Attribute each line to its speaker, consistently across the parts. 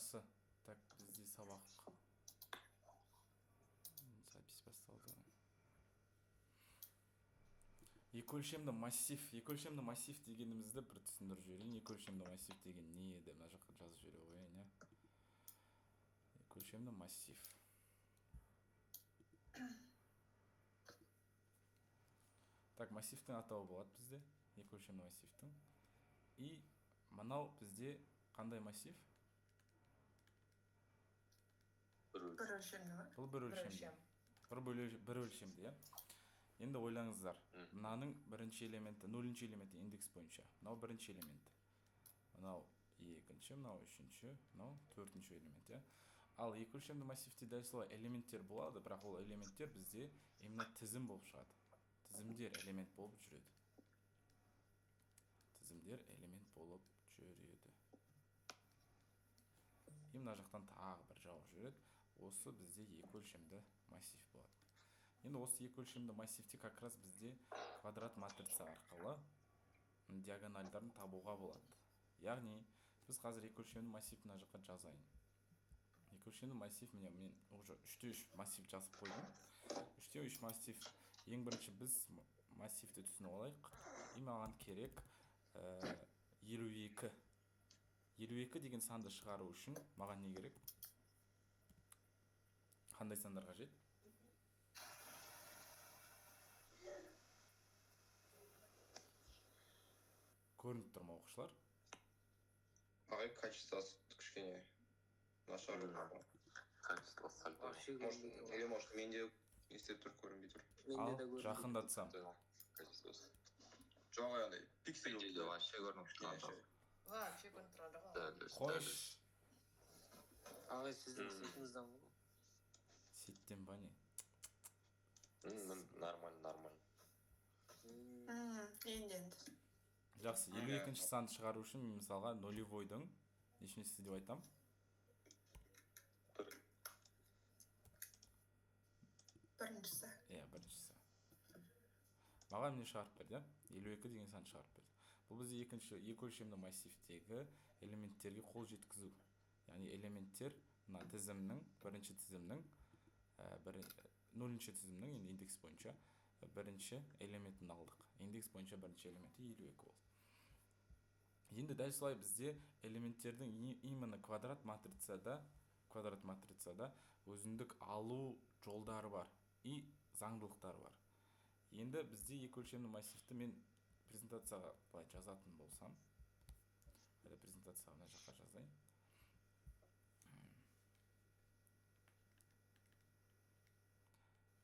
Speaker 1: Жақсы. Так, бізде сабақ. Запись басталды. Екі өлшемді массив дегенімізді бір түсіндіріп жіберейін. Екі өлшемді массив деген не еді? Мына жаққа жазып жібере қояйын, иә. Екі өлшемді массив. Так, массивтің атауы болады бізде. Екі өлшемді массивтің. И мынау бізде қандай массив?
Speaker 2: Бір өлшемді ма?
Speaker 1: Бұл бір өлшемді. Бір өлшемді, иә. Енді ойлаңыздар. Мынаның бірінші элементі, нөлінші элементі индекс бойынша. Мынау бірінші элементі. Мынау екінші, мынау үшінші, мынау төртінші элемент, иә. Ал екі өлшемді массивте дәл солай элементтер болады, бірақ ол элементтер бізде именно тізім болып шығады. Тізімдер элемент болып жүреді. Тізімдер элемент болып жүреді. И мына жақтан тағы бір жауып жүреді. Осы бізде екі өлшемді массив болады. Енді осы екі өлшемді массивте как раз бізде квадрат матрица арқылы диагональдарын табуға болады. Яғни біз қазір екі өлшемді массив мына жаққа жазайын. Екі өлшемді массив, мен уже 3-3 массив жазып қойдым. 3-3 массив. Ең бірінші біз массивті түсініп алайық. И маған керек 52. 52 деген санды шығару үшін маған не керек? Қандай сандар қажет? Көрініп тұр ма оқушылар?
Speaker 3: Ағай, качествосы кішкене нашар.
Speaker 2: Качествосы сальто.
Speaker 3: Или может менде естеп тұр, көрінбей тұр.
Speaker 1: Ал жақындатсам.
Speaker 2: Качествосы.
Speaker 3: Жоқ, андай пиксель.
Speaker 2: Менде де вообще көрініп тұрады.
Speaker 4: Вообще көрініп тұрады ғой.
Speaker 1: Қойш.
Speaker 5: Ағай, сіздің сетіңізден ғой?
Speaker 1: Сеттен ба не?
Speaker 2: Нормально.
Speaker 4: Енді.
Speaker 1: Жақсы, 52-ші санды шығару үшін мен мысалға нулевойдың нешіншісі деп айтам?
Speaker 4: Біріншісі.
Speaker 1: Біріншісі. Маған не шығарып берді, 52 деген сан шығарып берді. Бұл бізде екі өлшемді массивтегі элементтерге қол жеткізу. Яғни элементтер мына тізімнің, бірінші тізімнің, нөлінші тізімнің индекс бойынша бірінші элементін алдық. Индекс бойынша бірінші элементі 52 болды. Енді дәл солай бізде элементтердің именно квадрат матрицада өзіндік алу жолдары бар и заңдылықтары бар. Енді бізде екі өлшемді массивті мен презентацияға былай жазатын болсам, презентацияға мына жаққа жазайын.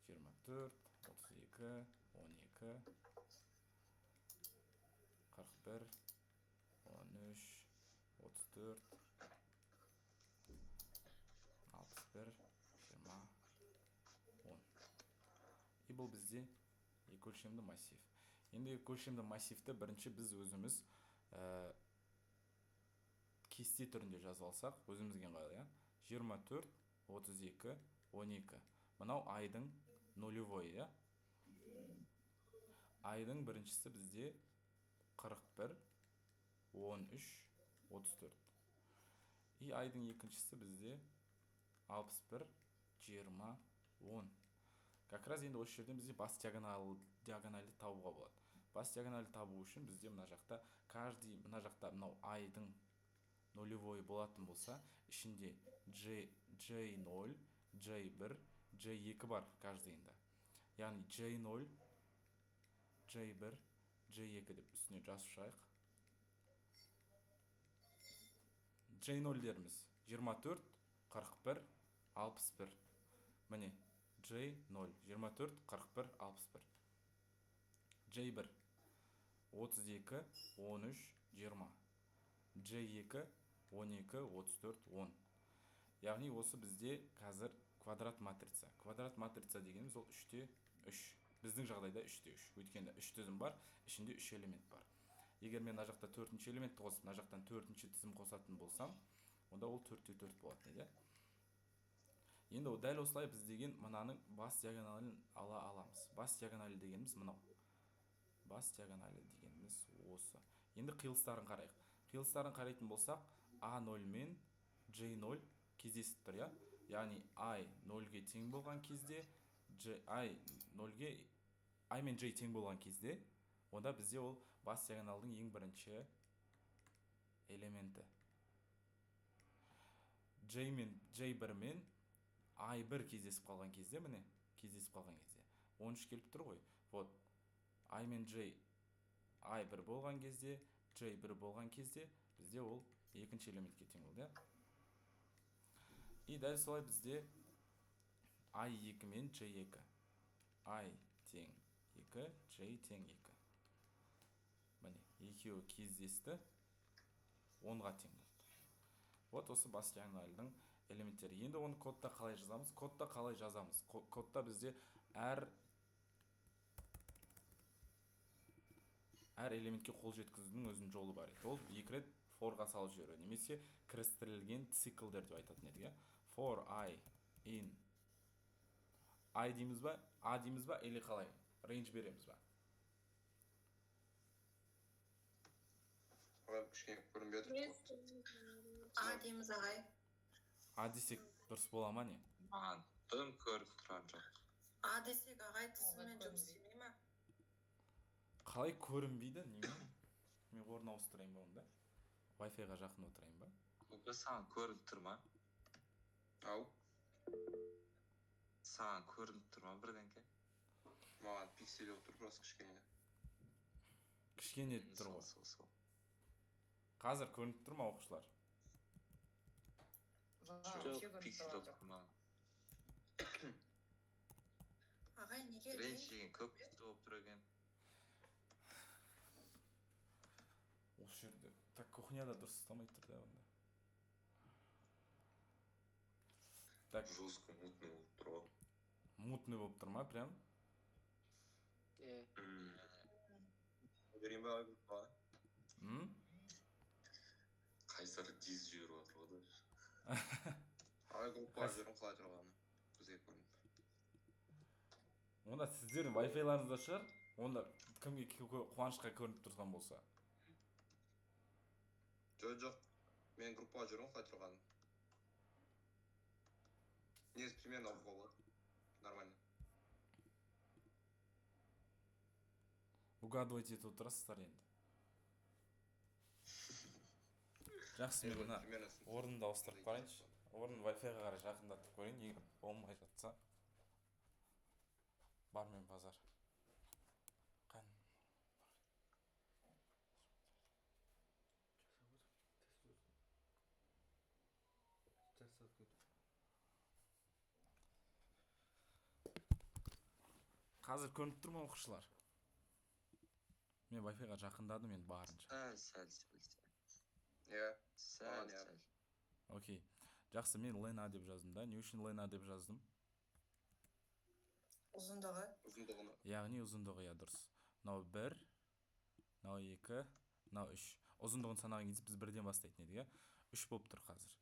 Speaker 1: Жиырма төрт, 32, 12, 41, 13, 34, 61, 20, 10. И бұл бізде екі өлшемді массив. Енді екі өлшемді массивті бірінші біз өзіміз кесте түрінде жазып алсақ, өзімізге ыңғайлы, 24, 32, 12. Мынау айдың нулевой, айдың біріншісі бізде 41, 13, 34. И айдың екіншісі бізде 61, 20, 10. Как раз енді осы жерден бізде бас диагональді табуға болады. Бас диагональді табу үшін бізде мына жақта мына жақта мынау айдың нулевой болатын болса, ішінде J0, J1, J2 бар каждыйында. Яғни J0, J1, J2 деп үстіне жазып шығайық. J0-деріміз 24, 41, 61. Міне J0, 24, 41, 61. J1, 32, 13, 20. J2, 12, 34, 10. Яғни осы бізде қазір квадрат матрица. Квадрат матрица дегеніміз ол 3-те 3. Біздің жағдайда 3-те 3. Өйткені 3 тізім бар, ішінде 3 элемент бар. Егер мен мына жақта 4-ші элементті қосып, мына жақтан 4-ші тізім қосатын болсам, онда ол 4-те 4 болады, не? Енді дәл осылай біз деген мынаның бас диагоналін ала аламыз. Бас диагоналі дегеніміз мынау. Бас диагоналі дегеніміз осы. Енді қиылыстарын қарайық. Қиылыстарын қарайтын болсақ, A0 мен J0 кездесіп тұр, иә? Яғни I 0-ге тең болған кезде, I мен J тең болған кезде, онда бізде ол бас диагоналдың ең бірінші элементі. J1 мен I1 кездесіп қалған кезде, міне, кездесіп қалған кезде 13 келіп тұр ғой. Вот, I мен J I1 болған кезде, J1 болған кезде, бізде ол екінші элементке тең болды, иә? И дәл солай бізде I2 мен J2. I тең 2, J тең 2. Міне, екеуі кездесті, 10-ға тең болды. Вот осы бас диагоналдың элементтері. Енді оны кодта қалай жазамыз? Кодта бізде әр элементке қол жеткізудің өзінің жолы бар еді. Ол 2 рет forға салып жіберу, немесе кірістірілген циклдер деп айтатын едік, for I in I дейміз ба, A дейміз ба, или қалай? Range береміз ба?
Speaker 3: Кішкене көрінбей отыр.
Speaker 4: А дейміз ағай.
Speaker 1: A десек дұрыс бола ма не?
Speaker 2: Маған тым көріп тұрған жоқ.
Speaker 4: А десек ағай тісімен жұмыс істемей ма?
Speaker 1: Қалай көрінбейді? Немен? Мен орын ауыстырайын ба онда? Wi-Fi-ға жақын отырайын ба?
Speaker 2: Бұл саған көрініп тұр ма?
Speaker 3: Ау,
Speaker 2: Саған көрініп тұр ма бірдеңке?
Speaker 3: маған пиксель отыр, просто кішкене.
Speaker 1: Кішкене тұр ғой.
Speaker 2: Сол.
Speaker 1: Қазір көрініп тұр ма, оқушылар?
Speaker 2: Жоқ, пиксель отыр маған.
Speaker 4: Ағай неге
Speaker 2: Ренж деген көп пиксель болып тұр екен.
Speaker 1: Осы жерде так кухняда дұрыс ұстамай тұр да онда. Так,
Speaker 2: Жестко мутный болып тұр ғой.
Speaker 1: мутный болып тұр ма, прям?
Speaker 3: Берейін ба, группаға?
Speaker 2: Қайсар диз жіберіп отыр ғой да.
Speaker 3: Группаға жіберім қалай тұрғаны. Бізге көрініп.
Speaker 1: Онда сіздердің Wi-Fi-ларыңызда шығар? Онда кімге қуанышқа көрініп тұрған болса?
Speaker 3: Жоқ. Мен группаға жіберім қалай тұрғаны. Негізі примерно болады. Нормально.
Speaker 1: Угадывать етіп отырасыздар енді. Жақсы, мен мына орнымды ауыстырып қарайыншы. Орнын Wi-Fi-ға қарай жақындатып көрейін, егер болмай жатса. Бар мен базар. Қазір көрініп тұр ма, оқушылар? Мен Wi-Fi-ға жақындадым енді барынша.
Speaker 2: Сәл.
Speaker 3: Иә.
Speaker 2: Сәл.
Speaker 1: Окей. Жақсы, мен Лена деп жаздым да. Не үшін Лена деп жаздым?
Speaker 4: Ұзындығы.
Speaker 3: Ұзындығыны.
Speaker 1: Яғни ұзындығы, я дұрыс. Мынау 1, мынау 2, мынау 3. Ұзындығын санаған кезде біз 1-ден бастайтын едік, 3 болып тұр қазір.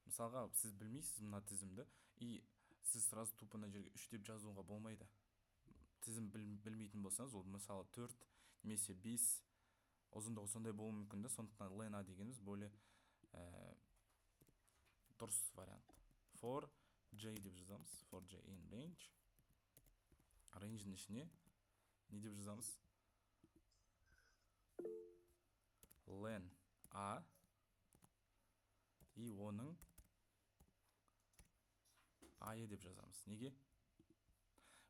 Speaker 1: Мысалға, сіз білмейсіз мына тізімді, и сіз сразу тупо мына жерге 3 деп жазуға болмайды. Тізім білмейтін болсаңыз, ол мысалы 4 немесе 5 ұзындығы сондай болуы мүмкін, сондықтан Лена дегеніміз более дұрыс вариант. For J деп жазамыз. For J in range. Range'дің ішіне не деп жазамыз? Len A и оның I деп жазамыз. Неге?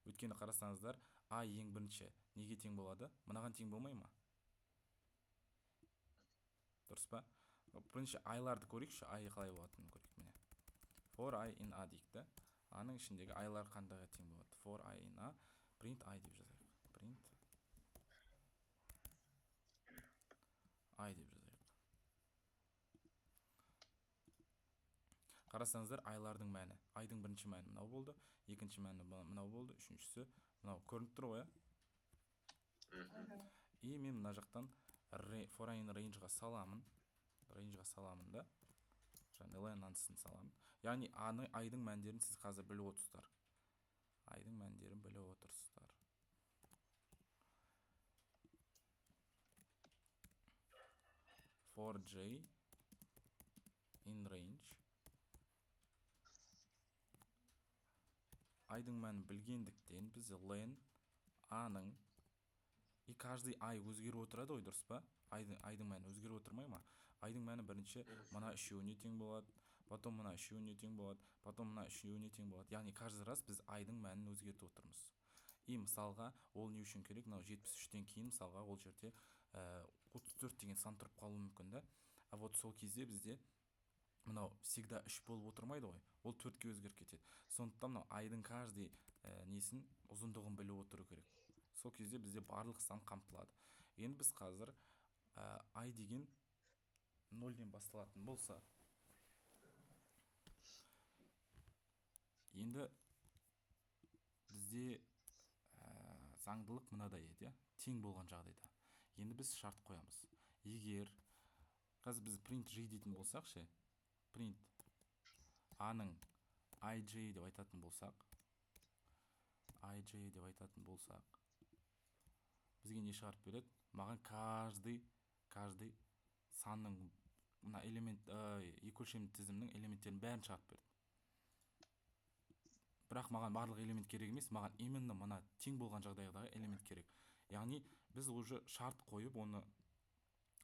Speaker 1: Өйткені қарасаңыздар, I ең бірінші неге тең болады? Мынаған тең болмай ма? Дұрыс па? Бірінші I-ларды көрейікші, I қалай болатынын көрейік міне. For I in A дейікті. Аның ішіндегі I-лар қандайға тең болады? For I in A, print I деп жазайық. Print I деп жазайық. Қарасаңыздар, I-лардың мәні. I-дің бірінші мәні мынау болды, екінші мәні мынау болды, үшіншісі мынау көрініп тұр ғой. И мен мына жақтан for I in range-ға саламын. Range-ға саламын да. Және len анысын саламын. Яғни I-дің мәндерін сіз қазір біліп отырсыздар. I-дің мәндерін біліп отырсыздар. For J in range айдың мәнін білгендіктен біз len аның и каждый ай өзгеріп отырады ғой, дұрыс па? Айдың мәні өзгеріп отырмай ма? Айдың мәні бірінші мына үшеуіне тең болады, потом мына үшеуіне тең болады, потом мына үшеуіне тең болады. Яғни каждый раз біз айдың мәнін өзгертіп отырмыз. И мысалға ол не үшін керек? Мынау 73-тен кейін мысалға ол жерде 34 деген сан тұрып қалуы мүмкін да. А вот сол кезде бізде мынау всегда 3 болып отырмайды ғой, ол 4-ке өзгеріп кетеді. Сондықтан мынау айдың каждый несін ұзындығын біліп отыру керек. Сол кезде бізде барлық сан қамтылады. Енді біз қазір ай деген 0-ден басталатын болса, енді бізде заңдылық мынадай еді, тең болған жағдайда. Енді біз шарт қоямыз. Егер қазір біз print j дейтін болсақ ше, print аның ij деп айтатын болсақ, бізге не шығарып береді? Маған каждый санның мына элемент екі өлшемді тізімнің элементтерін бәрін шығарып берді. Бірақ маған барлық элемент керек емес, маған именно мына тең болған жағдайдағы элемент керек. Яғни біз уже шарт қойып, оны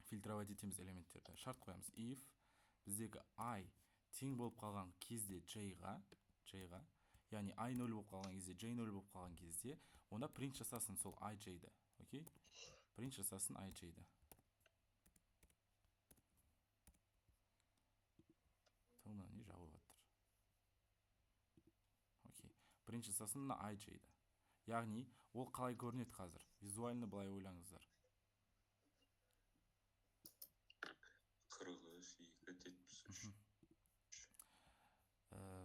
Speaker 1: фильтровать етеміз элементтерді. Шарт қоямыз. If біздегі i тең болып қалған кезде j-ға, яғни i 0 болып қалған кезде, j 0 болып қалған кезде, онда print жасасын сол ij-ді. Окей? Print жасасын ij-ді. Тұғына не жауып жатыр? Окей. Print жасасын мына ij-ді. Яғни ол қалай көрінеді қазір? Визуально былай ойлаңыздар.
Speaker 2: 43, 73.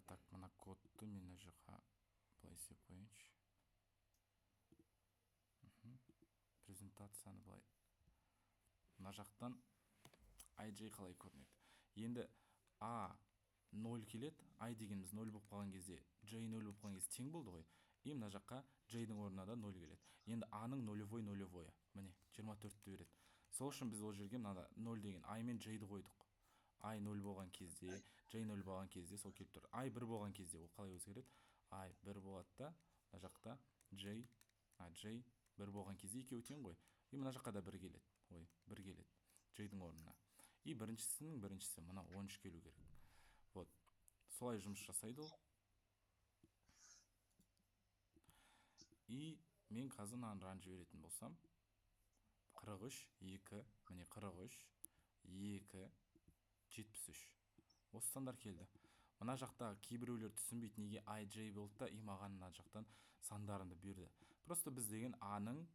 Speaker 1: Так, мына кодты мен мына жаққа былай істеп қояйыншы. Презентацияны былай. Мына жақтан ij қалай көрінеді? Енді a 0 келеді, i дегеніміз 0 болып қалған кезде, j 0 болып қалған кезде тең болды ғой. И мына жаққа j-дің орнына да 0 келеді. Енді a-ның нулевой. Міне, 24-ті береді. Сол үшін біз ол жерге мына 0 деген i мен j-ді қойдық. i 0 болған кезде, j 0 болған кезде сол келіп тұр. i 1 болған кезде ол қалай өзгереді? i 1 болады да, мына жақта j 1 болған кезде екеуі тең ғой. И мына жаққа да 1 келеді. 1 келеді j-дің орнына. И біріншісі мына 13 келу керек. Вот. Солай жұмыс жасайды ол. И мен қазір мынаны жіберетін болсам, 43, 2, міне 43, 2, 73. Осы стандар келді. Мына жақта кейбіреулер түсінбейді, неге ij болды да, и маған мына жақтан сандарында берді. Просто біз деген аның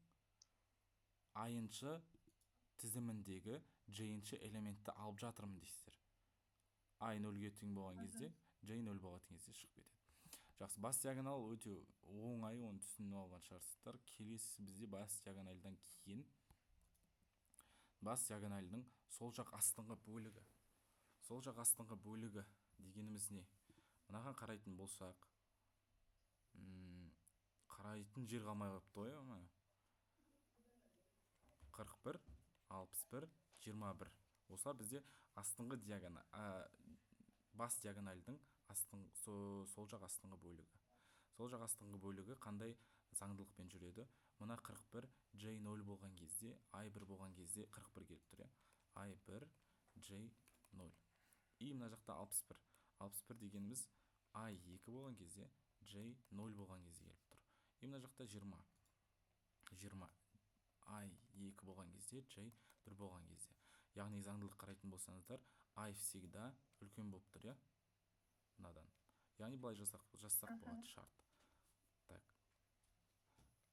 Speaker 1: i-ншы тізіміндегі j-ншы элементті алып жатырмын дейсіздер. i 0-ге тең болған кезде, j 0 болған кезде шығып кетеді. Жақсы, бас диагонал өте оңай, оны түсініп алған шығарсыздар. Келесі бізде бас диагональдан кейін бас диагональдың сол жақ астыңғы бөлігі. Сол жақ астыңғы бөлігі дегеніміз не? Мынаған қарайтын болсақ, қарайтын жер қалмай қойыпты ғой. 41, 61, 21. Осылар бізде астыңғы диагонал, бас диагональдың сол жақ астыңғы бөлігі. Сол жақ астыңғы бөлігі қандай заңдылықпен жүреді? Мына 41 j 0 болған кезде, i 1 болған кезде 41 келіп тұр. i 1 j 0. И мына жақта 61. 61 дегеніміз i 2 болған кезде, j 0 болған кезде келіп тұр. И мына жақта 20. 20 i 2 болған кезде, j 1 болған кезде. Яғни заңдылық қарайтын болсаңыздар, i всегда үлкен болып тұр, мынадан. Яғни былай жасақ болады шарт. Так.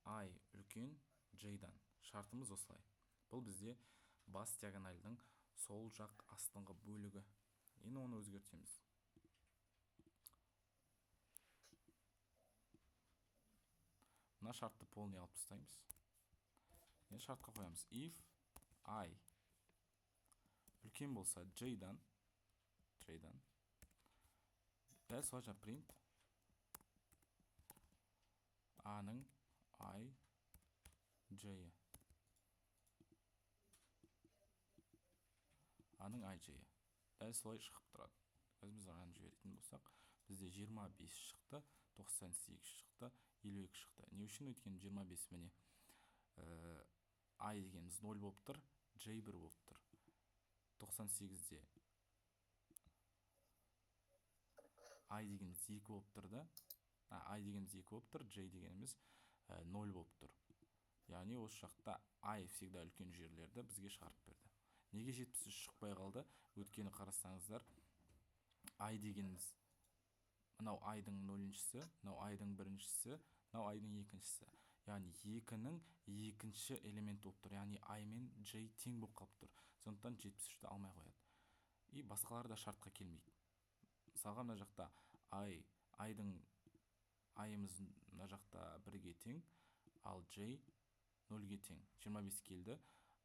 Speaker 1: i үлкен j-дан. Шартымыз осылай. Бұл бізде бас диагональдың сол жақ астыңғы бөлігі. Енді оны өзгертеміз. Мына шартты полный алып тастаймыз. Енді шартқа қоямыз. If i үлкен болса j-дан, дәл солай жаңа print a-ның i j-і. a-ның i j-і. Дәл солай шығып тұрады. Біз ағаны жіберетін болсақ, бізде 25 шықты. 98 шықты, 52 шықты. Не үшін? Өйткені 25 міне I дегеніміз 0 болып тұр, J 1 болып тұр. 98-де I дегеніміз 2 болып тұр да. I дегеніміз 2 болып тұр, J дегеніміз 0 болып тұр. Яғни осы жақта I всегда үлкен жерлерді бізге шығарып берді. Неге 73 шықпай қалды? Өткені қарасаңыздар, I дегеніміз мынау I-дың 0-шісі, мынау I-дың 1-шісі, мынау I-дың 2-шісі. Яғни 2-нің 2-ші элемент болып тұр. Яғни I мен J тең болып қалып тұр. Сондықтан 73-ті алмай қояды. И басқалар да шартқа келмейді. Мысалға мына жақта I-ымыз мына жақта 1-ге тең, ал J 0-ге тең. 25 келді.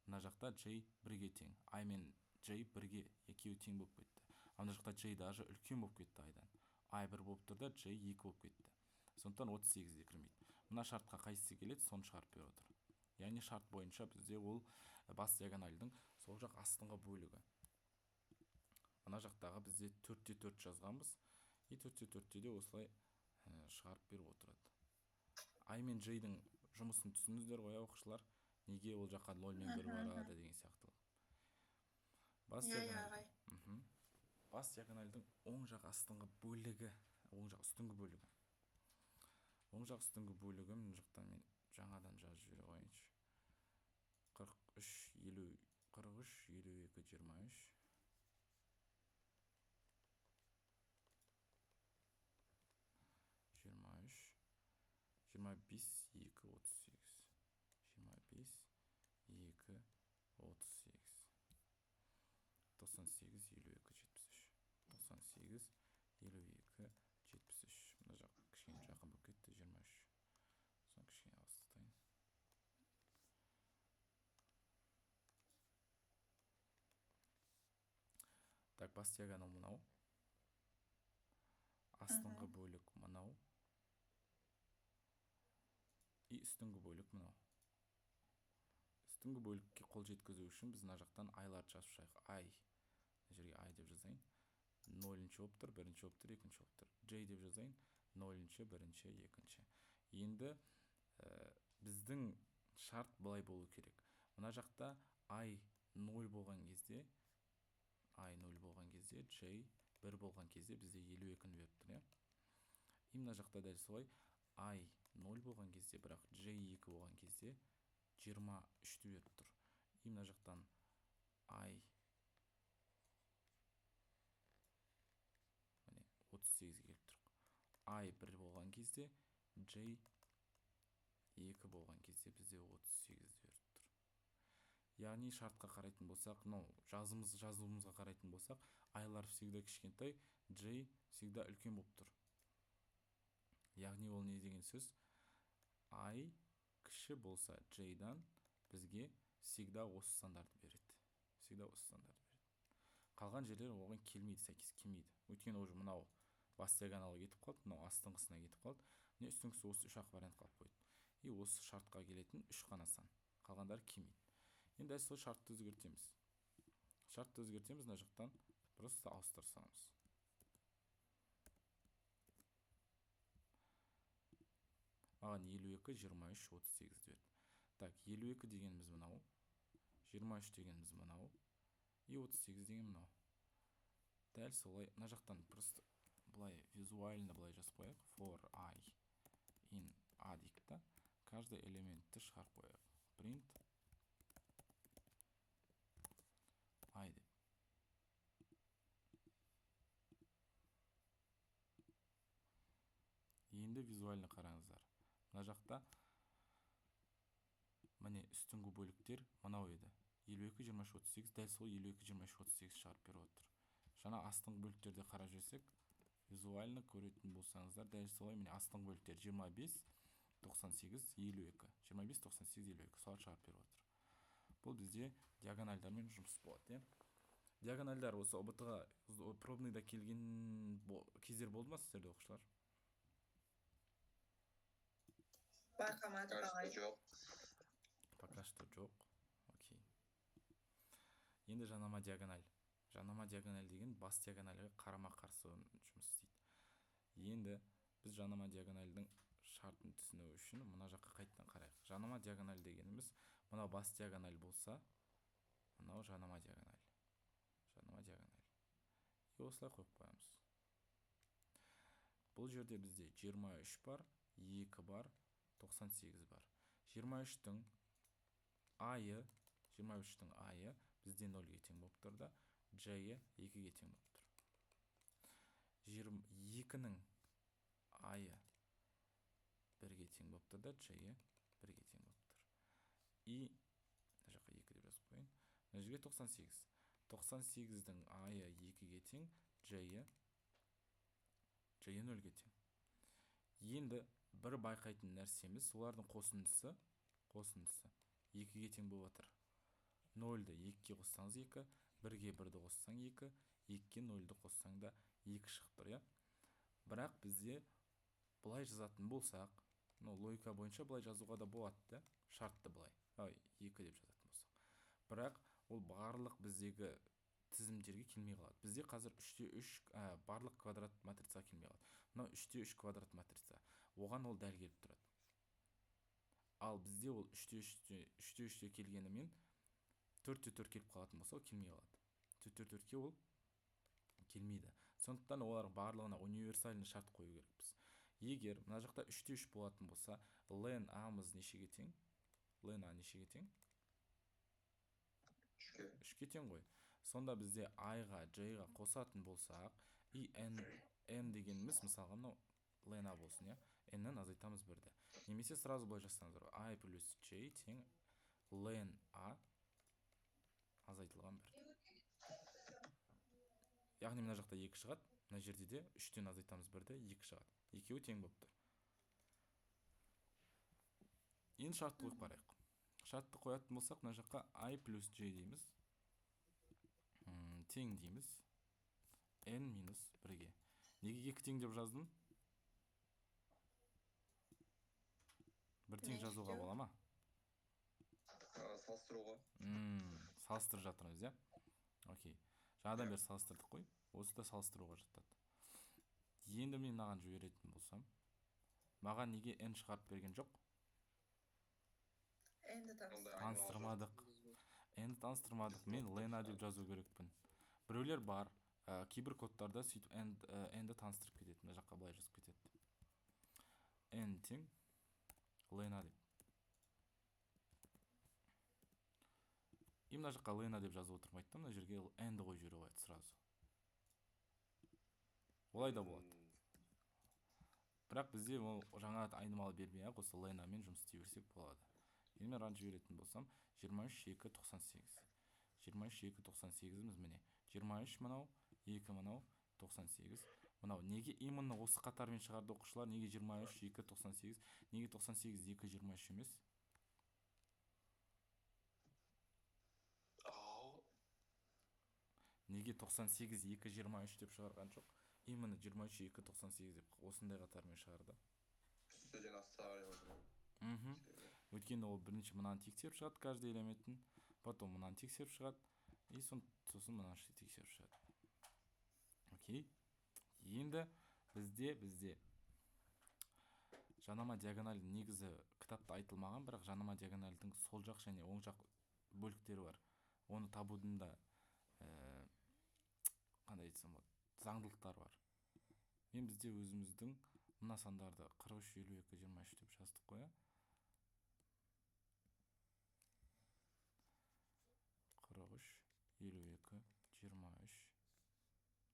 Speaker 1: Мына жақта J 1-ге тең. I мен J 1-ге екеуі тең болып кетті. Мына жақта J даже үлкен болып кетті I-дан. I 1 болып тұр да, J 2 болып кетті. Сондықтан 38-де кірмейді. Мына шартқа қайсысы келеді, соны шығарып беріп отыр. Яғни шарт бойынша бізде ол бас диагональдің сол жақ астыңғы бөлігі. Мына жақтағы бізде 4-те 4 жазғанбыз. И 4-те 4-те де осылай шығарып беріп отырады. I мен J-дің жұмысын түсіндіңіздер ғой оқушылар. Неге ол жаққа 0 мен 1 барады деген сияқты. Бас диагональдің оң жақ астыңғы бөлігі, оң жақ үстіңгі бөлігі. Оң жақ үстіңгі бөлігі, мына жақтан мен жаңадан жазып жібере қойыншы. 43, 52, 23. 25, 2, 38. 25, 2, 38. 98, 52, 73. 98, 52, 73. Мына жақ кішкене жақын болып кетті, 23. Соны кішкене алыстатайын. Так, бас диагонал мынау. Астыңғы бөлік мынау. И үстіңгі бөлік мынау. Үстіңгі бөлікке қол жеткізу үшін біз мына жақтан I-ларды жазып шығайық. I, мына жерге I деп жазайын. 0-ші болып тұр, 1-ші болып тұр, 2-ші болып тұр. J деп жазайын. 0-ші, 1-ші, 2-ші. Енді біздің шарт былай болу керек. Мына жақта I 0 болған кезде, J 1 болған кезде бізде 52-ні беріп тұр, иә? И мына жақта дәл солай I 0 болған кезде, бірақ J 2 болған кезде 23-ті беріп тұр. И мына жақтан I 38 келіп тұр. I 1 болған кезде, J 2 болған кезде бізде 38 беріп тұр. Яғни шартқа қарайтын болсақ, жазуымызға қарайтын болсақ, I-лар всегда кішкентай, J всегда үлкен болып тұр. Яғни ол не деген сөз? I кіші болса J-дан бізге всегда осы стандарт береді. Қалған жерлер оған келмейді, сәйкес келмейді. Өйткені уже мынау бас диагоналға кетіп қалды, мынау астыңғысына кетіп қалды. Міне үстіңгісі осы 3-ақ вариант қалып қойды. И осы шартқа келетін 3 қана сан. Қалғандары келмейді. Енді сол шартты өзгертеміз. Мына жақтан просто ауыстыра саламыз. Маған 52, 23, 38 берді. Так, 52 дегеніміз мынау, 23 дегеніміз мынау, и 38 деген мынау. Дәл солай, мына жақтан просто былай визуально былай жазып қояйық. For I in A дейік та. Каждый элементті шығарып қояйық. Print I деп. Енді визуально қараңыздар. Мына жақта міне үстіңгі бөліктер мынау еді. 52, 23, 38, дәл сол 52, 23, 38 шығарып беріп отыр. Жаңа астыңғы бөліктерде қарап жүрсек, визуально көретін болсаңыздар, дәл солай міне астыңғы бөліктер 25, 98, 52. 25, 98, 52. Солар шығарып беріп отыр. Бұл бізде диагональдармен жұмыс болады, е? Диагональдар осы ОБТ-ға пробныйда келген кездер болды ма сіздерде оқушылар?
Speaker 4: Байқамадық ағай.
Speaker 1: Пока что жоқ. Окей. Енді жанама диагональ. Жанама диагональ деген бас диагональға қарама-қарсы жұмыс істейді. Енді біз жанама диагональдың шартын түсіну үшін мына жаққа қайтадан қарайық. Жанама диагональ дегеніміз мынау бас диагональ болса, мынау жанама диагональ. Жанама диагональ. И осылай қойып қоямыз. Бұл жерде бізде 23 бар, 2 бар, 98 бар. 23-тің айы бізде 0-ге тең болып тұр да, J-і 2-ге тең болып тұр. 2-нің айы 1-ге тең болып тұр да, J-і 1-ге тең болып тұр. И мына жаққа 2 деп жазып қойын. Мына жерге 98. 98-дің айы 2-ге тең, J-і 0-ге тең. Енді бір байқайтын нәрсеміз, олардың қосындысы 2-ге тең болып отыр. 0-ді 2-ге қоссаңыз 2, 1-ге 1-ді қоссаң 2, 2-ге 0-ді қоссаң да 2 шығып тұр, я? Бірақ бізде бұлай жазатын болсақ, логика бойынша бұлай жазуға да болады да, шартты бұлай. 2 деп жазатын болсақ. Бірақ ол барлық біздегі тізімдерге келмей қалады. Бізде қазір 3/3 барлық квадрат матрица келмей қалады. Мынау 3/3 квадрат матрица. Оған ол дәл келіп тұрады. Ал бізде ол 3/3 келгенімен 4/4 келіп қалатын болса, ол келмей қалады. 4/4-ке ол келмейді. Сондықтан олар барлығына универсальный шарт қою керекпіз. Егер мына жақта 3/3 болатын болса, ln a-мыз нешеге тең? Ln a нешеге тең? 3-ке тең ғой. Сонда бізде i-ға, j-ға қосатын болсақ, и n дегеніміз мысалға мынау ln a болсын, я? n-нен азайтамыз 1-ді. Немесе сразу былай жазсаңыздар, i плюс j тең ln a азайтылған 1. Яғни мына жақта 2 шығады, мына жерде де 3-тен азайтамыз 1-ді, 2 шығады. Екеуі тең болып тұр. Енді шартты қойып қарайық. Шартты қоятын болсақ, мына жаққа i плюс j дейміз. Тең дейміз. n минус 1-ге. Неге 2 тең деп жаздым? 1 тең жазуға бола ма?
Speaker 3: Салыстыруға.
Speaker 1: Салыстырып жатырмыз, я? Окей. Жаңадан бері салыстырдық қой. Осы да салыстыруға жатады. Енді мен мынаған жіберетін болсам, маған неге n шығарып берген жоқ?
Speaker 4: N-ді
Speaker 1: Таныстырмадық. N-ді таныстырмадық. Мен ln a деп жазу керекпін. Біреулер бар, кейбір кодтарда сөйтіп n-ді таныстырып кетеді. Мына жаққа былай жазып кетеді. n тең ln a деп. И мына жаққа ln a деп жазып отырмайды, мына жерге n-ді қойып жіберіп қояды сразу. Олай да болады. Бірақ бізде ол жаңа айнымалы бермей-ақ осы ln a-мен жұмыс істей берсек болады. Енді мен мынаны жіберетін болсам, 23/2/98. 23/2/98-іміз міне. 23 мынау, 2 мынау, 98. Мынау неге именно осы қатармен шығарды оқушылар? Неге 23/2/98? Неге 98/2/23 емес? Неге 98/2/23 деп шығарған жоқ? Именно 23/2/98 деп осындай қатармен шығарды.
Speaker 3: Үстіден астағы.
Speaker 1: Өйткені ол бірінші мынаны тексеріп шығады, каждый элементін, потом мынаны тексеріп шығады, и сосын мынаны тексеріп шығады. Окей. Енді бізде жанама диагональдің негізі кітапта айтылмаған, бірақ жанама диагональдің сол жақ және оң жақ бөліктері бар. Оны табудың да қандай айтсам болады, заңдылықтар бар. Мен бізде өзіміздің мына сандарды 43, 52, 23 деп жаздық қоя. 43, 52, 23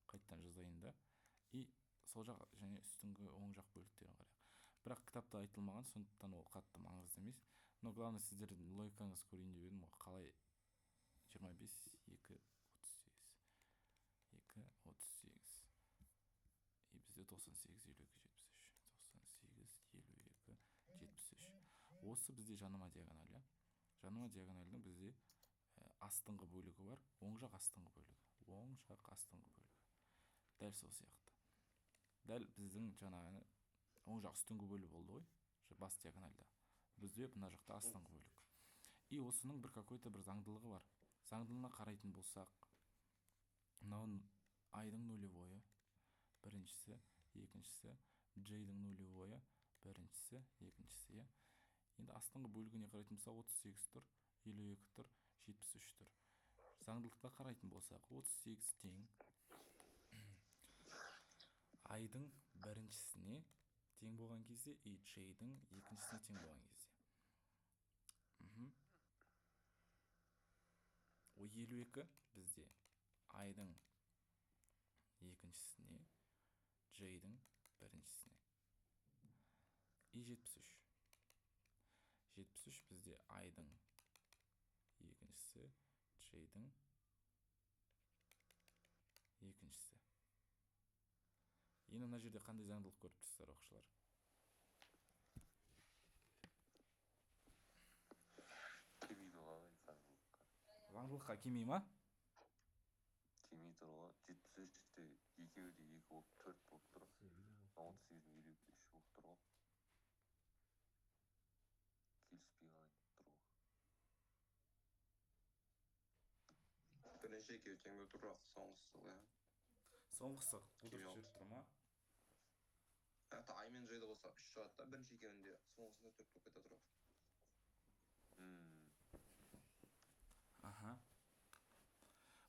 Speaker 1: қайттан жазайын да. И сол жақ және үстіңгі оң жақ бөліктерін қарайық. Бірақ кітапта айтылмаған, сондықтан ол қатты маңызды емес. Но главное сіздердің логикаңыз көрейін деп едім, қалай 25, 2, 38. 2, 38. И бізде 98, 52, 73. 98, 52, 73. Осы бізде жанама диагональ, ja? Жанама диагональдің бізде астыңғы бөлігі бар, оң жақ астыңғы бөлігі. Оң жақ астыңғы бөлігі. Дәл сол сияқты. Дәл біздің жаңағы оң жақ үстіңгі бөлігі болды ғой, бас диагональда. Бізде мына жақта астыңғы бөлік. И осының бір какой-то бір заңдылығы бар. Заңдылығына қарайтын болсақ, мынау айдың нулевойы, біріншісі, екіншісі, J-дің нулевойы біріншісі, екіншісі, иә. Енді астыңғы бөлігіне қарайтын болсақ, 38 тұр, 52 тұр, 73 тұр. Заңдылыққа қарайтын болсақ, 38 тең айдың біріншісіне тең болған кезде и J-дің екіншісіне тең болған кезде. 52 бізде айдың екіншісіне, J-дің біріншісіне. И 73. 73 бізде айдың екіншісі, J-дің екіншісі. Енді мына жерде қандай заңдылық көріп тұрсыздар оқушылар?
Speaker 2: келмейді ғой заңдылыққа.
Speaker 1: Заңдылыққа келмей ма?
Speaker 2: Келмей тұр ғой. 73-те екеуі де 2 болып 4 болып тұр. 38-дің 53 болып тұр ғой. Келіспей қалайын тұр ғой.
Speaker 3: Бірінші екеуі тең болып тұр, соңғысы ғой.
Speaker 1: Соңғысы
Speaker 3: Келмей
Speaker 1: құдырып
Speaker 3: қалды.
Speaker 1: жүріп тұр ма?
Speaker 3: I мен J-ді қоса 3 шығады да, бірінші екеуінде соңғысында 4 болып кете тұр.
Speaker 1: Аха.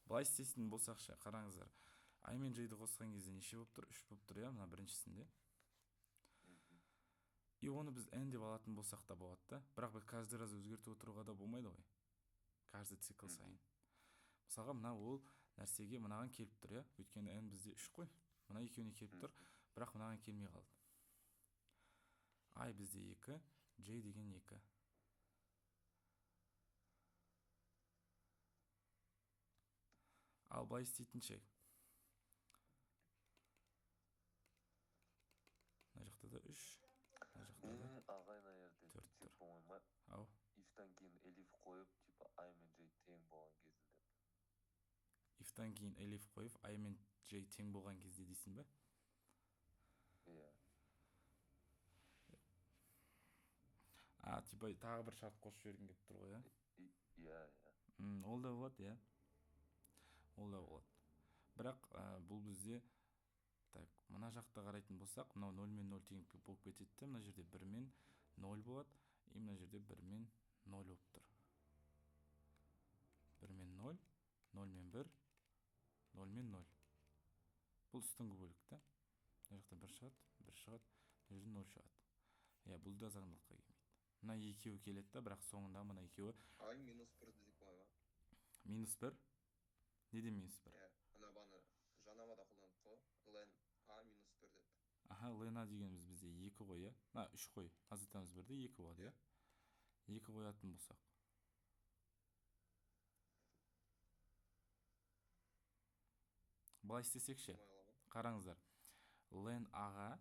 Speaker 1: Былай істейтін болсақшы, қараңыздар. I мен J-ді қосқан кезде неше болып тұр? 3 болып тұр, иә, мына біріншісінде. И оны біз n деп алатын болсақ та болады да. Бірақ біз каждый раз өзгертіп отыруға да болмайды ғой. Каждый цикл сайын. Мысалға мына ол нәрсеге мынаған келіп тұр, иә. Өйткені n бізде 3 қой. Мына екеуіне келіп тұр, бірақ мынаған келмей қалды. I бізде 2, J деген 2. Ал былай істейтінше. Мына жақта да 3. Мына жақта да
Speaker 2: Ағай мына жерде
Speaker 1: 4 тұр.
Speaker 2: типа ойма.
Speaker 1: Ау.
Speaker 2: If-тан кейін элиф қойып, типа I мен J тең болған кезде.
Speaker 1: If-тан кейін элиф қойып, I мен J тең болған кезде дейсің бе?
Speaker 2: Иә.
Speaker 1: Типа тағы бір шарт қосып жібергің келіп тұр ғой, иә?
Speaker 2: Иә.
Speaker 1: Ол да болады, иә. Ол да болады. Бірақ бұл бізде так, мына жақта қарайтын болсақ, мынау 0 мен 0 тең болып кетеді, мына жерде 1 мен 0 болады, и мына жерде 1 мен 0 болып тұр. 1 мен 0, 0 мен 1, 0 мен 0. Бұл үстіңгі бөлік, та? Мына жақта 1 шығады, 1 шығады, мына жерде 0 шығады. Иә, бұл да заңдылыққа келмейді. Мына екеуі келеді да, бірақ соңында мына екеуі
Speaker 3: I минус 1 дедік қой ма?
Speaker 1: минус 1. Неден минус 1?
Speaker 3: Иә, ана баны жанамада қолданып қой. Len A минус 1 деп.
Speaker 1: Аха, Лена дегеніміз бізде 2 қой, иә? 3 қой. Азайтамыз бірде 2 болады, иә? 2 қоятын болсақ. Былай істесекші. Қараңыздар. Len аға.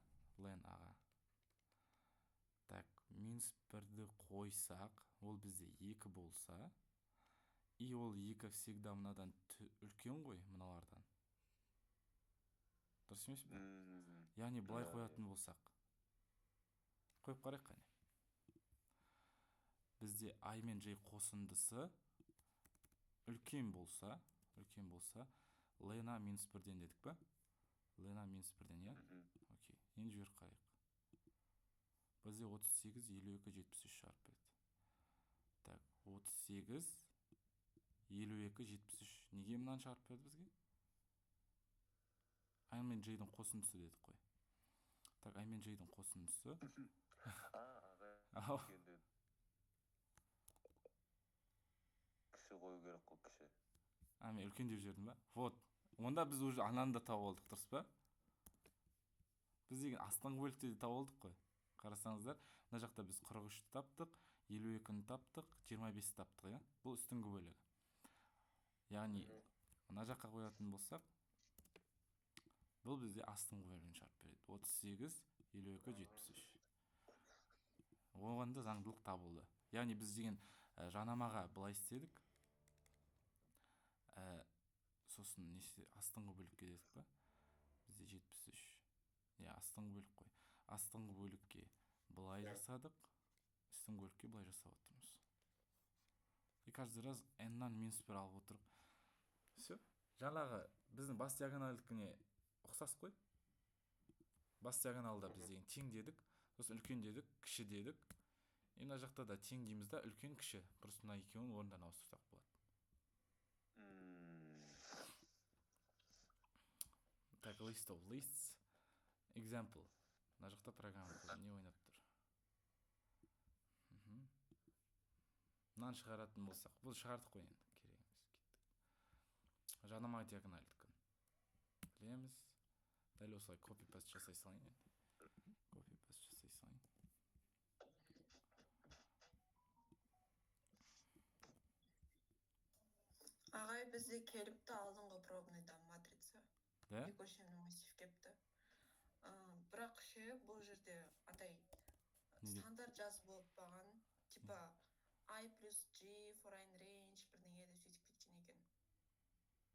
Speaker 1: Так, минус 1-ді қойсақ, ол бізде 2 болса, и ол 2 всегда мынадан үлкен ғой, мыналардан. Дұрыс емес пе? Яғни былай қоятын болсақ. Қойып қарайық қане. Бізде I мен J қосындысы үлкен болса, Лена минус 1-ден дедік па? Лена минус 1-ден, иә? Окей, енді жіберіп қарайық. Бізде 38, 52, 73 шарп еді. Так, 38, 52, 73. Неге мұнан шарп еді бізге? I мен J-дің қосындысы дедік қой. Так, I мен J-дің қосындысы. Ау.
Speaker 2: Кіші қою керек қой, кіші.
Speaker 1: Мен үлкен деп жібердім ба? Вот. Онда біз уже ананы да тауып алдық, дұрыс па? Біз деген астыңғы бөлікте де тауып алдық қой. Қарасаңыздар, мына жақта біз 43-ті таптық, 52-ні таптық, 25-ті таптық, иә? Бұл үстіңгі бөлігі. Яғни, мына жаққа қоятын болсақ, бұл бізде астыңғы бөлігін шарп береді. 38, 52, 73. Оғанда заңдылық табылды. Яғни біз деген жанамаға былай істедік. Сосын астыңғы бөлікке дедік па? Бізде 73. Астыңғы бөлік қой. Астыңғы бөлікке былай жасадық, үстіңгі бөлікке былай жасап отырмыз. И каждый раз n-нан минус 1 алып отырып. Все. Жаңағы біздің бас диагоналдікіне ұқсас қой. бас диагоналда біз деген тең дедік, сосын үлкен дедік, кіші дедік. Мына жақта да тең дейміз да, үлкен, кіші. Просто мына екеуін орындарына ауыстырсақ болады. Так, list of lists. Example. Мына жақта программа не ойнап тұр. Мынаны шығаратын болсақ, бұл шығардық қой енді, керек емес. Жанама диагональдікін білеміз. Дәл осылай copy-paste жасай салайын енді. Copy-paste жасай салайын.
Speaker 4: Ағай, бізде келіпті алдыңғы пробныйда матрица.
Speaker 1: Да?
Speaker 4: Екошемный массив кепті. Бірақ ше, бұл жерде атай стандарт жазып болып баған. Типа I плюс G, foreign range, бірдеңе деп сөйтіп кеткен екен.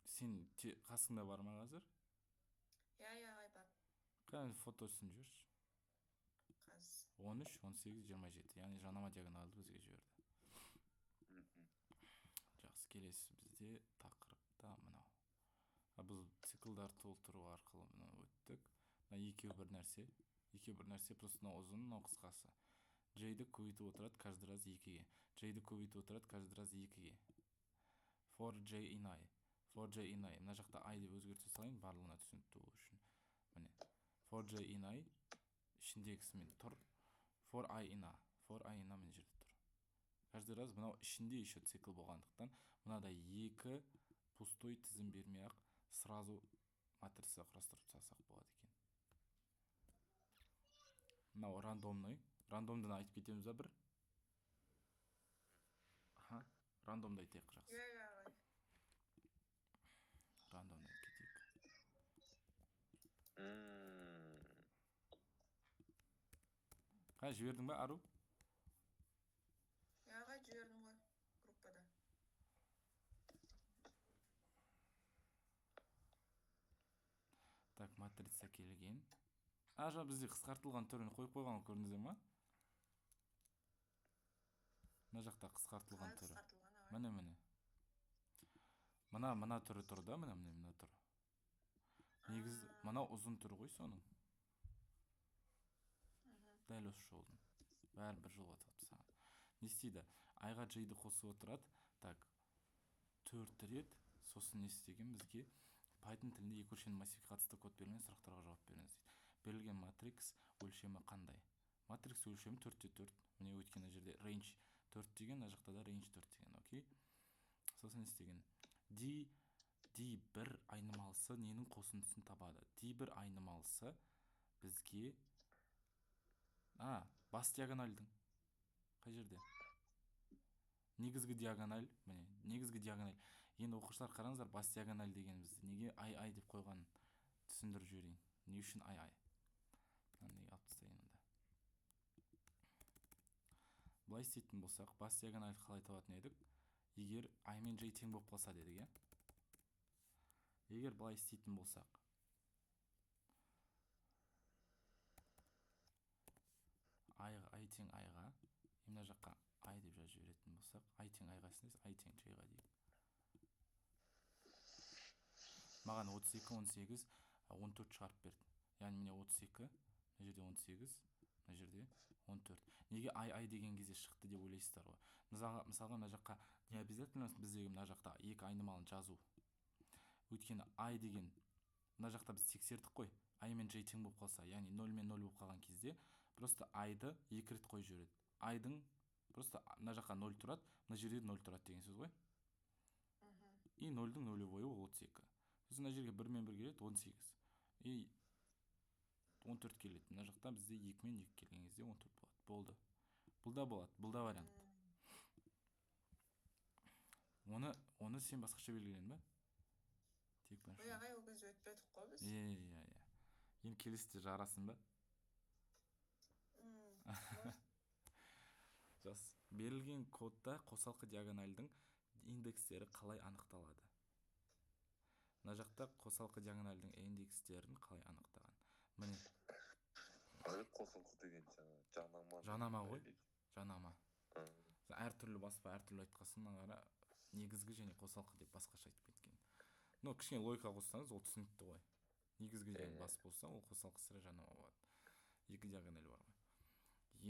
Speaker 1: Сен қасыңда бар ма қазір?
Speaker 4: Я, ағай бар.
Speaker 1: Қай фотосын жүрші?
Speaker 4: Қаз.
Speaker 1: 13, 18, 27. Яғни жанама диагоналды бізге жіберді. Жақсы, келесі бізде тақырыпта мынау. Біз циклдар толтыру арқылы өттік. Мына екеу бір нәрсе. Екеу бір нәрсе, просто мынау ұзын, мынау қысқасы. J-ді көбейтіп отырады каждый раз 2-ге. J-ді көбейтіп отырады каждый раз 2-ге. For J in I. For J in I. Мына жақта I деп өзгерте салайын, барлығына түсінікті үшін. Міне. For J in I ішіндегісімен тұр. For I in A. For I in A мына жерде тұр. Каждый раз мынау ішінде еще цикл болғандықтан, мынада 2 пустой тізім бермей ақ сразу матрица құрастырып салсақ болады екен. Мынау рандомный. Рандомдан айтып кетеміз ба бір? Аха, рандомды айтайық жақсы.
Speaker 4: Я, ағай.
Speaker 1: Рандомды айтып кетейік. Қай, жібердің ба, Ару?
Speaker 4: Я, ағай, жібердім ғой группада.
Speaker 1: Так, матрица келген. Ажа, бізде қысқартылған түрін қойып қойған көрдіңіздер ма? Мына жақта қысқартылған түрі. Міне. Мына түрі тұр да, мына түрі. Негіз, мына ұзын түрі ғой соның. Дәл осы жолдың. Бәрі бір жол атып саған. Не істейді? Айға J-ді қосып отырады. Так, 4 рет, сосын не істеген бізге Python тілінде екошемный массивке қатысты код берілген сұрақтарға жауап беріңіз дейді. Берілген матрикс өлшемі қандай? Матрикс өлшемі 4-4. Міне өткен жерде range 4 деген, мына жақта да range 4 деген, окей? Сосын не істеген? D1 айнымалысы ненің қосындысын табады? D1 айнымалысы бізге бас диагональдың. Қай жерде? Негізгі диагональ, міне, негізгі диагональ. Енді оқушылар қараңыздар, бас диагональ дегенімізді неге ай деп қойған түсіндіріп жіберейін. Не үшін ай? Неге алып тастайын онда. Былай істейтін болсақ, бас диагональ қалай табатын едік? Егер I мен J тең болып қалса дедік, Егер былай істейтін болсақ, I тең I-ға, мына жаққа I деп жазып жіберетін болсақ, I тең I-ға сінес, I тең J-ға дейік. Маған 32, 18, 14 шығарып берді. Яғни міне 32, мына жерде 18, мына жерде 14. Неге I деген кезде шықты деп ойлайсыздар ғой. Мысалға мына жаққа не обязательно біздегі мына жақта екі айнымалын жазу. Өйткені I деген мына жақта біз тексердік қой. I мен J тең болып қалса, яғни 0 мен 0 болып қалған кезде просто I-ды 2 рет қойып жібереді. I-дың просто мына жаққа 0 тұрады, мына жерде 0 тұрады деген сөз ғой. И 0-дің нулевойы 32. Сосын мына жерге 1 мен 1 келеді 18. И 14 келеді. Мына жақта бізде 2 мен 2 келген кезде 14 болады. Болды. Бұл да болады. Бұл да вариант. Оны сен басқаша белгіледің ба? Тек
Speaker 4: Ой, ағай, ол кезде өтпедік қой біз.
Speaker 1: Енді келесіде жарасын ба? Жас. Берілген кодта қосалқы диагональдың индекстері қалай анықталады? Мына жақта қосалқы диагональдың индекстерін қалай анықтаған? Міне.
Speaker 2: Қосалқы деген жанама.
Speaker 1: Жанама ғой. Жанама. Әртүрлі баспа, әртүрлі айтқасын, ағара негізгі және қосалқы деп басқаша айтып кеткен. Но кішкене логика қоссаңыз, ол түсінікті ғой. негізгі және бас болса ол қосалқы сірә жанама болады. Екі диагональ бар ғой.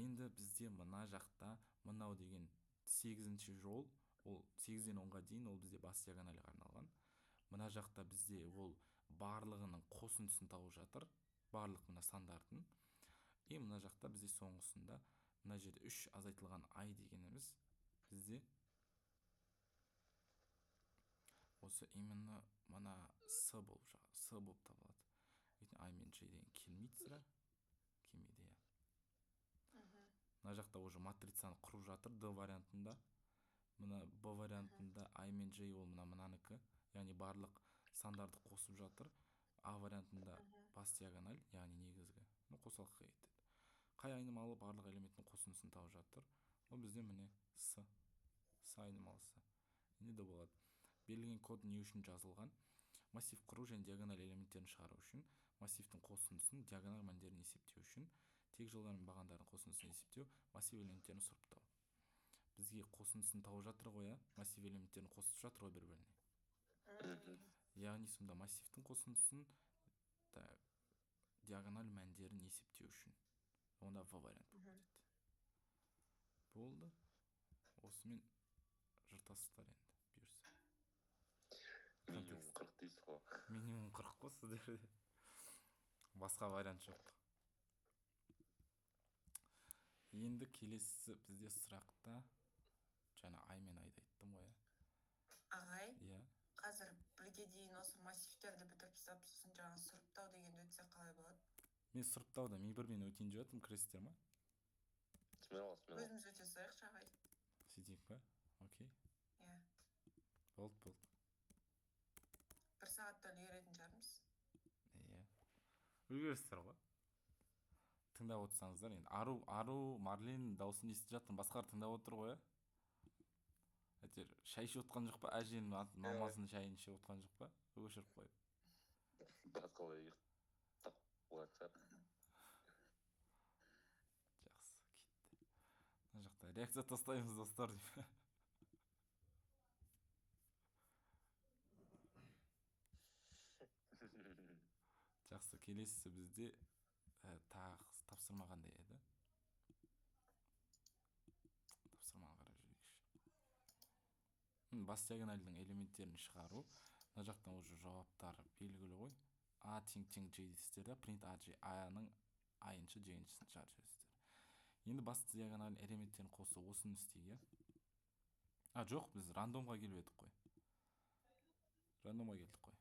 Speaker 1: Енді бізде мына жақта мынау деген 8-ші жол, ол 8-ден 10-ға дейін ол бізде бас диагональға арналған. Мына жақта бізде ол барлығының қосындысын тауып жатыр, барлық мына сандардың. И мына жақта бізде соңғысында мына жерде 3 азайтылған I дегеніміз бізде осы именно мына с болып табылады. I мен J деген келмейді сірә. Келмейді, иә. Мына жақта уже матрицаны құрып жатыр D вариантында. Мына B вариантында I мен J ол мынанікі, яғни барлық сандарды қосып жатыр. A вариантында бас диагональ, яғни негізгі, қосалқы етеді. Қай айнымалы барлық элементтің қосындысын тауып жатыр. Ол бізде міне с айнымалысы. Не де болады. Берілген код не үшін жазылған? Массив құру және диагональ элементтерін шығару үшін, массивтің қосындысын, диагональ мәндерін есептеу үшін, тек жолдар мен бағандардың қосындысын есептеу, массив элементтерін сұрыптау. Бізге қосындысын тауып жатыр ғой, массив элементтерін қосып жатыр ғой бір-біріне. Яғни сонда массивтің қосындысын, диагональ мәндерін есептеу үшін. Онда В вариант болып кетеді. Болды. Осымен жыртасыздар енді бұйырса.
Speaker 2: Минимум 40 дейсіз ғой.
Speaker 1: Минимум 40 қой сіздерде. Басқа вариант жоқ. Енді келесі бізде сұрақта жаңа I мен I'ды айттым ғой.
Speaker 4: Ағай,
Speaker 1: Иә.
Speaker 4: қазір бірге дейін осы массивтерді бітіріп тастап, сосын жаңа сұрыптау дегенді өтсе қалай болады?
Speaker 1: Мен сұрыптауда бір-бірін өтейін деп жатырмын, кіресіздер ма?
Speaker 4: Өзіміз өте салайықшы, ағай.
Speaker 1: Сөйтейік па? Окей.
Speaker 4: Иә.
Speaker 1: Болды.
Speaker 4: 1 сағатта үлгеретін шығармыз.
Speaker 1: Иә. Үлгересіздер ғой. Тыңдап отырсаңыздар енді. Ару, Марлен дауысын естіп жаттым. Басқалар тыңдап отыр ғой. Әйтеуір шай ішіп отқан жоқ па? Әженің мамасының шайын ішіп отқан жоқ па? Өшіріп қойып.
Speaker 2: Басқалар ұйықтап қойған шығар.
Speaker 1: Жақсы, кетті. Мына жақта реакция тастаймыз достар деймін. Жақсы, келесі бізде тағы тапсырма қандай еді? Тапсырманы қарап жүрейікші. Бас диагональдің элементтерін шығару. Мына жақтан уже жауаптар белгілі ғой. A тең J дейсіздер да, print AJ, A-ның I-ншы, J-ншісін шығарып жүресіздер. Енді бас диагональ элементтерін қосы осыны істейік. Жоқ, біз рандомға келіп едік қой. Рандомға келдік қой.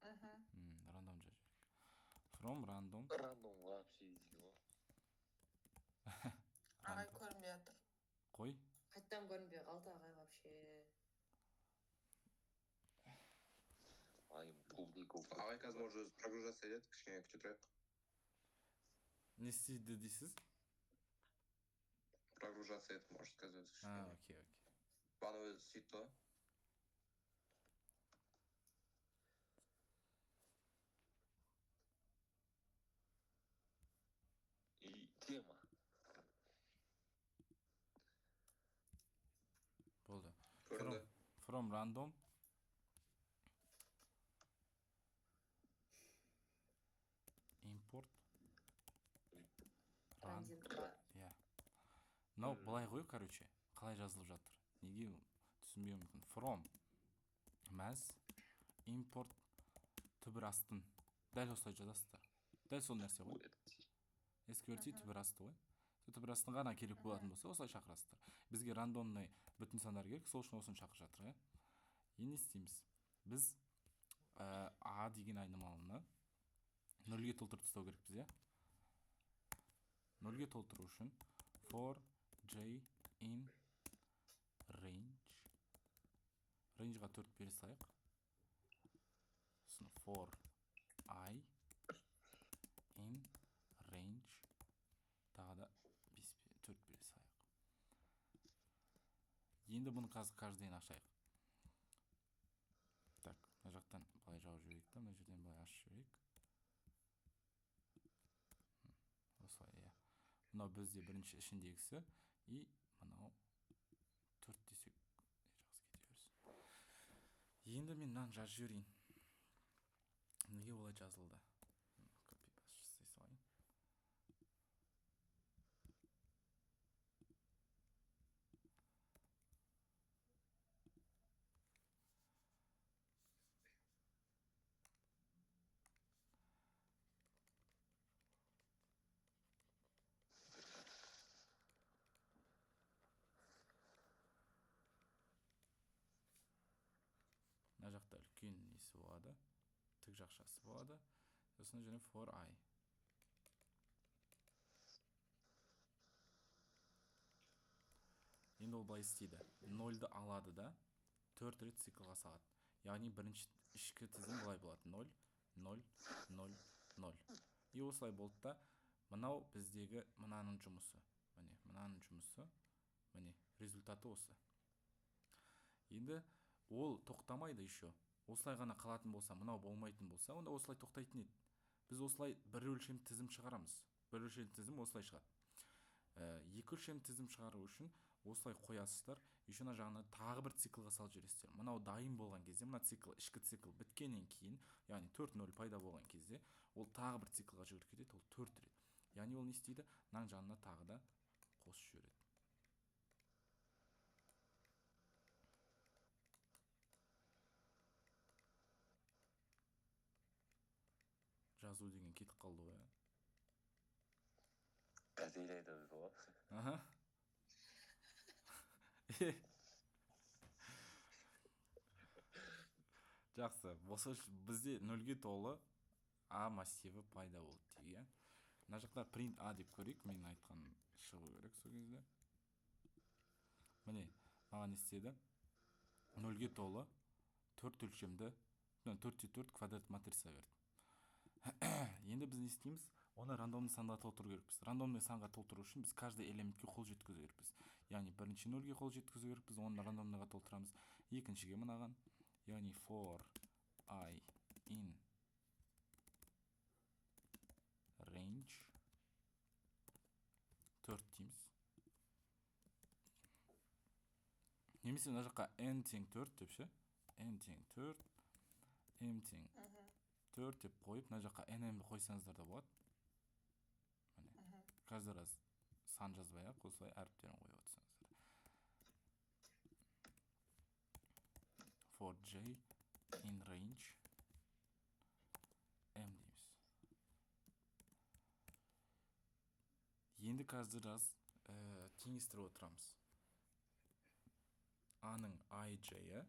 Speaker 1: Рандом жазып жүрейік. From random.
Speaker 2: Рандомға вообще дейсің ғой.
Speaker 4: Ағай көрінбей жатыр.
Speaker 1: Қой.
Speaker 5: Қайттан көрінбей қалды ағай вообще.
Speaker 3: Ағай қазір может прогружаться етеді, кішкене күте тұрайық.
Speaker 1: Не істейді дейсіз?
Speaker 3: Прогружаться етіп, может қазір өзі кішкене.
Speaker 1: Окей.
Speaker 3: Баны өзі сөйтті ғой.
Speaker 2: И тема.
Speaker 1: Болды.
Speaker 3: Көрінді.
Speaker 1: From random. Import. Иә. Мынау былай ғой, короче. Қалай жазылып жатыр? Неге түсінбеуім мүмкін. From mass import түбір астын. Дәл осылай жазасыздар. Дәл сол нәрсе ғой. SQRT түбір асты ғой. Түбір астын ғана керек болатын болса, осылай шақырасыздар. Бізге рандомный бүтін сандар керек, сол үшін осыны шақырып жатыр. Енді не істейміз? Біз A деген айнымалыны 0-ге толтырып тастау керекпіз, иә? 0-ге толтыру үшін for J in range. Range-ға 4 бере салайық. For I in range. Тағы да 4 бере салайық. Енді бұны каждыйын ашайық. Так, мына жақтан былай жауып жіберейік та, мына жерден былай ашып жіберейік. Осылай, иә. Мынау бізде бірінші ішіндегісі, и мынау 4 десек жақсы кете берсін. Енді мен мынаны жазып жіберейін. Неге олай жазылды? үлкен несі болады, тік жақшасы болады. Сосын және for I. Енді ол былай істейді. 0-ды алады да 4 рет циклға салады. Яғни бірінші ішкі тізім былай болады. 0, 0, 0, 0. И осылай болды да, мынау біздегі мынаның жұмысы. Міне, мынаның жұмысы. Міне, результаты осы. Енді ол тоқтамайды еще. Осылай ғана қалатын болса, мынау болмайтын болса, онда осылай тоқтайтын еді. Біз осылай бір өлшем тізім шығарамыз. Бір өлшем тізім осылай шығады. Екі өлшем тізім шығару үшін осылай қоясыздар. Еще мына жағына тағы бір циклға салып жібересіздер. Мынау дайын болған кезде, мына цикл, ішкі цикл біткеннен кейін, яғни 4-0 пайда болған кезде, ол тағы бір циклға жүгіріп кетеді, ол 4 рет. Яғни ол не істейді? Мына жағына тағы да қосып жібереді. Жазу деген кетіп қалды ғой.
Speaker 2: Бразилияда ғой.
Speaker 1: Аха. Жақсы. Осы бізде 0-ге толы А массиві пайда болды дейік. Мына жақта print A деп көрейік. Менің айтқан шығу керек сол кезде. Міне, маған не істеді? 0-ге толы 4 өлшемді, 4×4 квадрат матрица берді. Енді біз не істейміз? Оны рандомды санға толтыру керекпіз. Рандомды санға толтыру үшін біз каждый элементке қол жеткізу керекпіз. Яғни бірінші 0-ге қол жеткізу керекпіз, оны рандомдыға толтырамыз. Екіншіге мынаған, яғни for I in range 4 дейміз. Немесе мына жаққа n тең 4 деп ше. n тең 4, m тең 4 деп қойып, мына жаққа nmді қойсаңыздар да болады. Каждый раз сан жазбай ақ, осылай әріптерін қойып отырсаңыздар. For j in range m дейміз. Енді каждый раз теңестіріп отырамыз. A-ның ij-і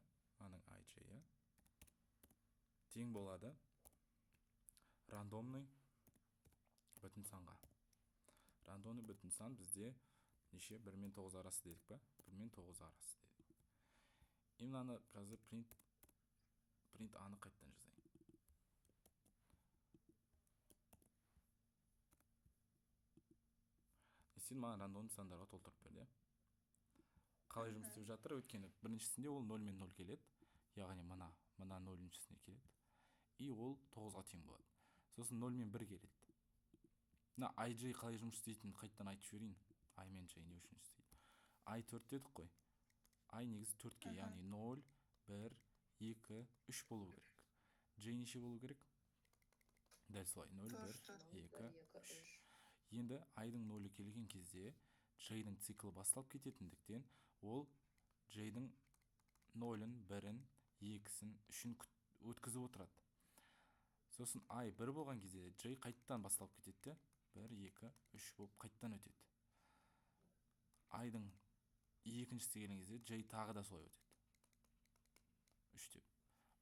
Speaker 1: тең болады рандомный бүтін санға. Рандомный бүтін сан бізде неше? 1 мен 9 арасы дедік па? 1 мен 9 арасы дедік. И мынаны қазір print A-ны қайттан жазайын. Сен маған рандомный сандарға толтырып берді. Қалай жұмыс істеп жатыр? Өйткені біріншісінде ол 0 мен 0 келеді. Яғни мына 0-шісіне келеді. И ол 9-ға тең болады. Сосын 0 мен 1 келеді. Мына ij қалай жұмыс істейтінін қайттан айтып жіберейін. I мен j не үшін істейді? I 4 дедік қой. I негізі 4-ке, яғни 0, 1, 2, 3 болу керек. J неше болу керек? Дәл солай 0, 1, 2, 3. Енді I-дің 0-і келген кезде J-дің циклы басталып кететіндіктен ол J-дің 0-ін, 1-ін, 2-сін, 3-ін өткізіп отырады. Сосын I 1 болған кезде J қайттан басталып кетеді. 1, 2, 3 болып қайттан өтеді. I-дің екіншісі келген кезде J тағы да солай өтеді. 3 деп.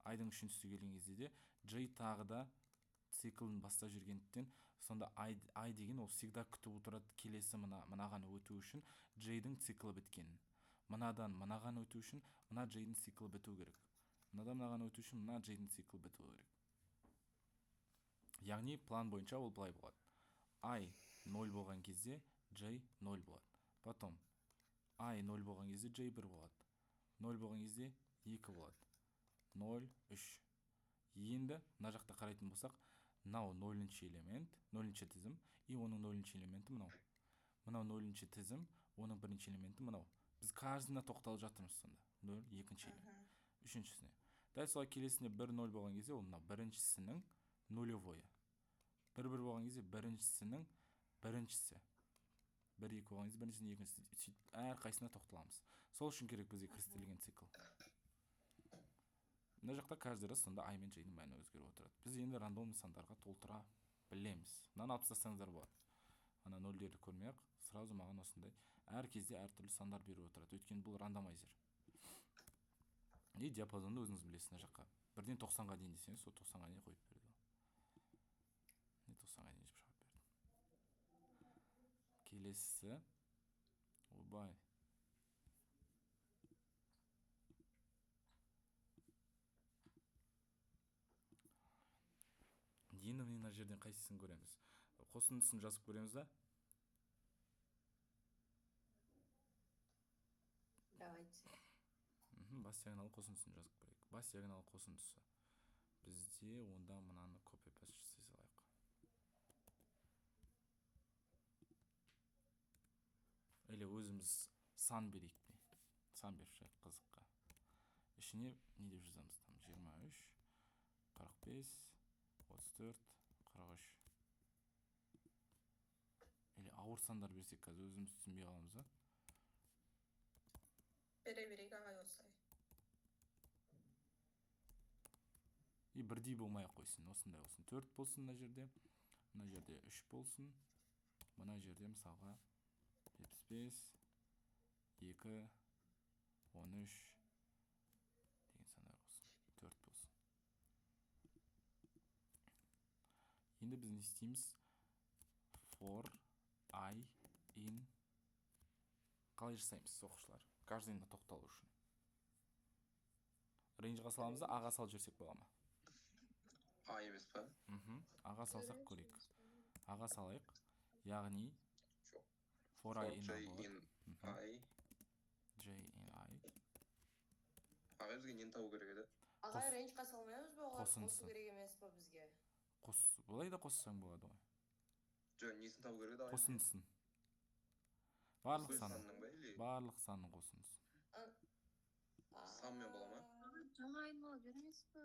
Speaker 1: I-дің үшіншісі келген кезде де J тағы да циклын бастап жүргендіктен, сонда I деген ол всегда күтіп отырады келесі мынаған өту үшін J-дің циклы біткенін. Мынадан мынаған өту үшін мына J-дің циклы біту керек. Мынадан мынаған өту үшін мына J-дің циклы біту керек. Яғни план бойынша ол былай болады. I 0 болған кезде J 0 болады. Потом I 0 болған кезде J 1 болады. 0 болған кезде 2 болады. 0, 3. Енді мына жақта қарайтын болсақ, мынау 0-ші элемент, 0-ші тізім, и оның 0-ші элементі мынау. Мынау 0-ші тізім, оның 1-ші элементі мынау. Біз каждыйына тоқталып жатырмыз сонда. 0, 2-ші элемент, 3-шісіне. Дәл солай келесінде 1-0 болған кезде ол мынау 1-шісінің нулевойы. 1-1 болған кезде 1-шісінің 1-шісі. 1-2 болған кезде 1-шісінің 2-шісі. Әр қайсына тоқталамыз. Сол үшін керек бізге кірістірілген цикл. Мына жақта каждый раз сонда I мен J-ның мәні өзгеріп отырады. Біз енді рандомды сандарға толтыра білеміз. Мынаны алып тастасаңыздар болады. Ана 0-дерді көрмей-ақ, сразу маған осындай әр кезде әртүрлі сандар беріп отырады. Өйткені бұл рандомайзер. И диапазонды өзіңіз білесіз мына жаққа. бірден 90-ға дейін десеңіз, сол 90-ға дейін қойып берді. Не 90-ға дейін шығарып берді. Келесі. Ойбай. Енді мына жерден қайсысын көреміз? Қосындысын жазып көреміз да?
Speaker 5: Давайте.
Speaker 1: Бас диагоналы қосындысын жазып көрейік. Бас диагоналы қосындысы. Бізде онда мынаны copy-paste жасай салайық. Или өзіміз сан берейік пе? Сан беріп шығайық қызыққа. Ішіне не деп жазамыз? 23, 45, 34, 43. Или ауыр сандар берсек, қазір өзіміз түсінбей қаламыз да?
Speaker 4: Бере берейік ағай осылай.
Speaker 1: И бірдей болмай ақ қойсын, осындай болсын. 4 болсын мына жерде. Мына жерде 3 болсын. Мына жерде мысалға 75, 2, 13 деген сандар болсын. 4 болсын. Енді біз не істейміз? For I in қалай жасаймыз оқушылар? Каждыйына тоқталу үшін. Рейнжға саламыз да, аға салып жіберсек бола ма?
Speaker 3: А емес па?
Speaker 1: Аға салсақ көрейік. Аға салайық. Яғни
Speaker 3: Жоқ.
Speaker 1: for I in
Speaker 3: J
Speaker 1: I болады.
Speaker 3: in I.
Speaker 1: J in I.
Speaker 3: Аға бізге нені табу керек еді?
Speaker 5: Ағай рейнжға салмаймыз ба? Оған
Speaker 1: Қосындысы.
Speaker 5: қосу керек емес па бізге?
Speaker 1: Бұлай да қоссаң болады ғой.
Speaker 3: Жоқ, несін табу керек еді?
Speaker 1: Қосындысын. Барлық
Speaker 3: Өз
Speaker 1: санның.
Speaker 3: санның ба, или?
Speaker 1: Барлық санның қосындысы.
Speaker 3: Санмен бола ма?
Speaker 6: жаңа айнымалы бермес па?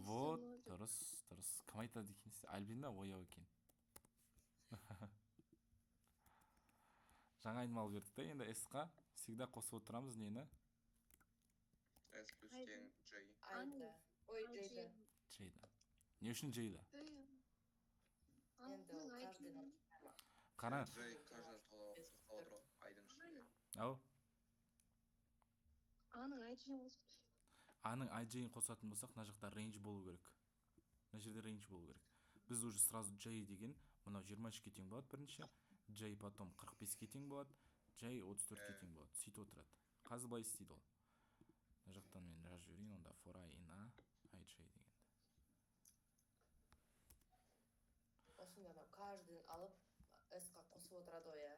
Speaker 1: Вот, дұрыс, дұрыс. Кім айтады екенсіз? Альбина ояу екен. Жаңа айнымалы бердік та, енді S-қа всегда қосып отырамыз нені?
Speaker 3: S плюс тең J.
Speaker 5: Айды. Ой, Джейді.
Speaker 1: J-да. Не үшін J-да?
Speaker 5: Енді ол каждыйдан.
Speaker 1: Қара,
Speaker 3: J каждыдан сақталып отыр айдың ішінде.
Speaker 1: ау,
Speaker 6: Аның айджин қосып.
Speaker 1: аның IJ-ін қосатын болсақ, мына жақта range болу керек. Мына жерде range болу керек. Біз уже сразу J деген, мынау 23-ке тең болады бірінші, J потом 45-ке тең болады, J 34-ке тең болады. Сөйтіп отырады. Қазір былай істейді ол. Мына жақтан мен жазып жіберейін, онда for I in A, IJ дегенді.
Speaker 5: Осында анау каждыйын алып S-қа қосып отырады ғой, иә.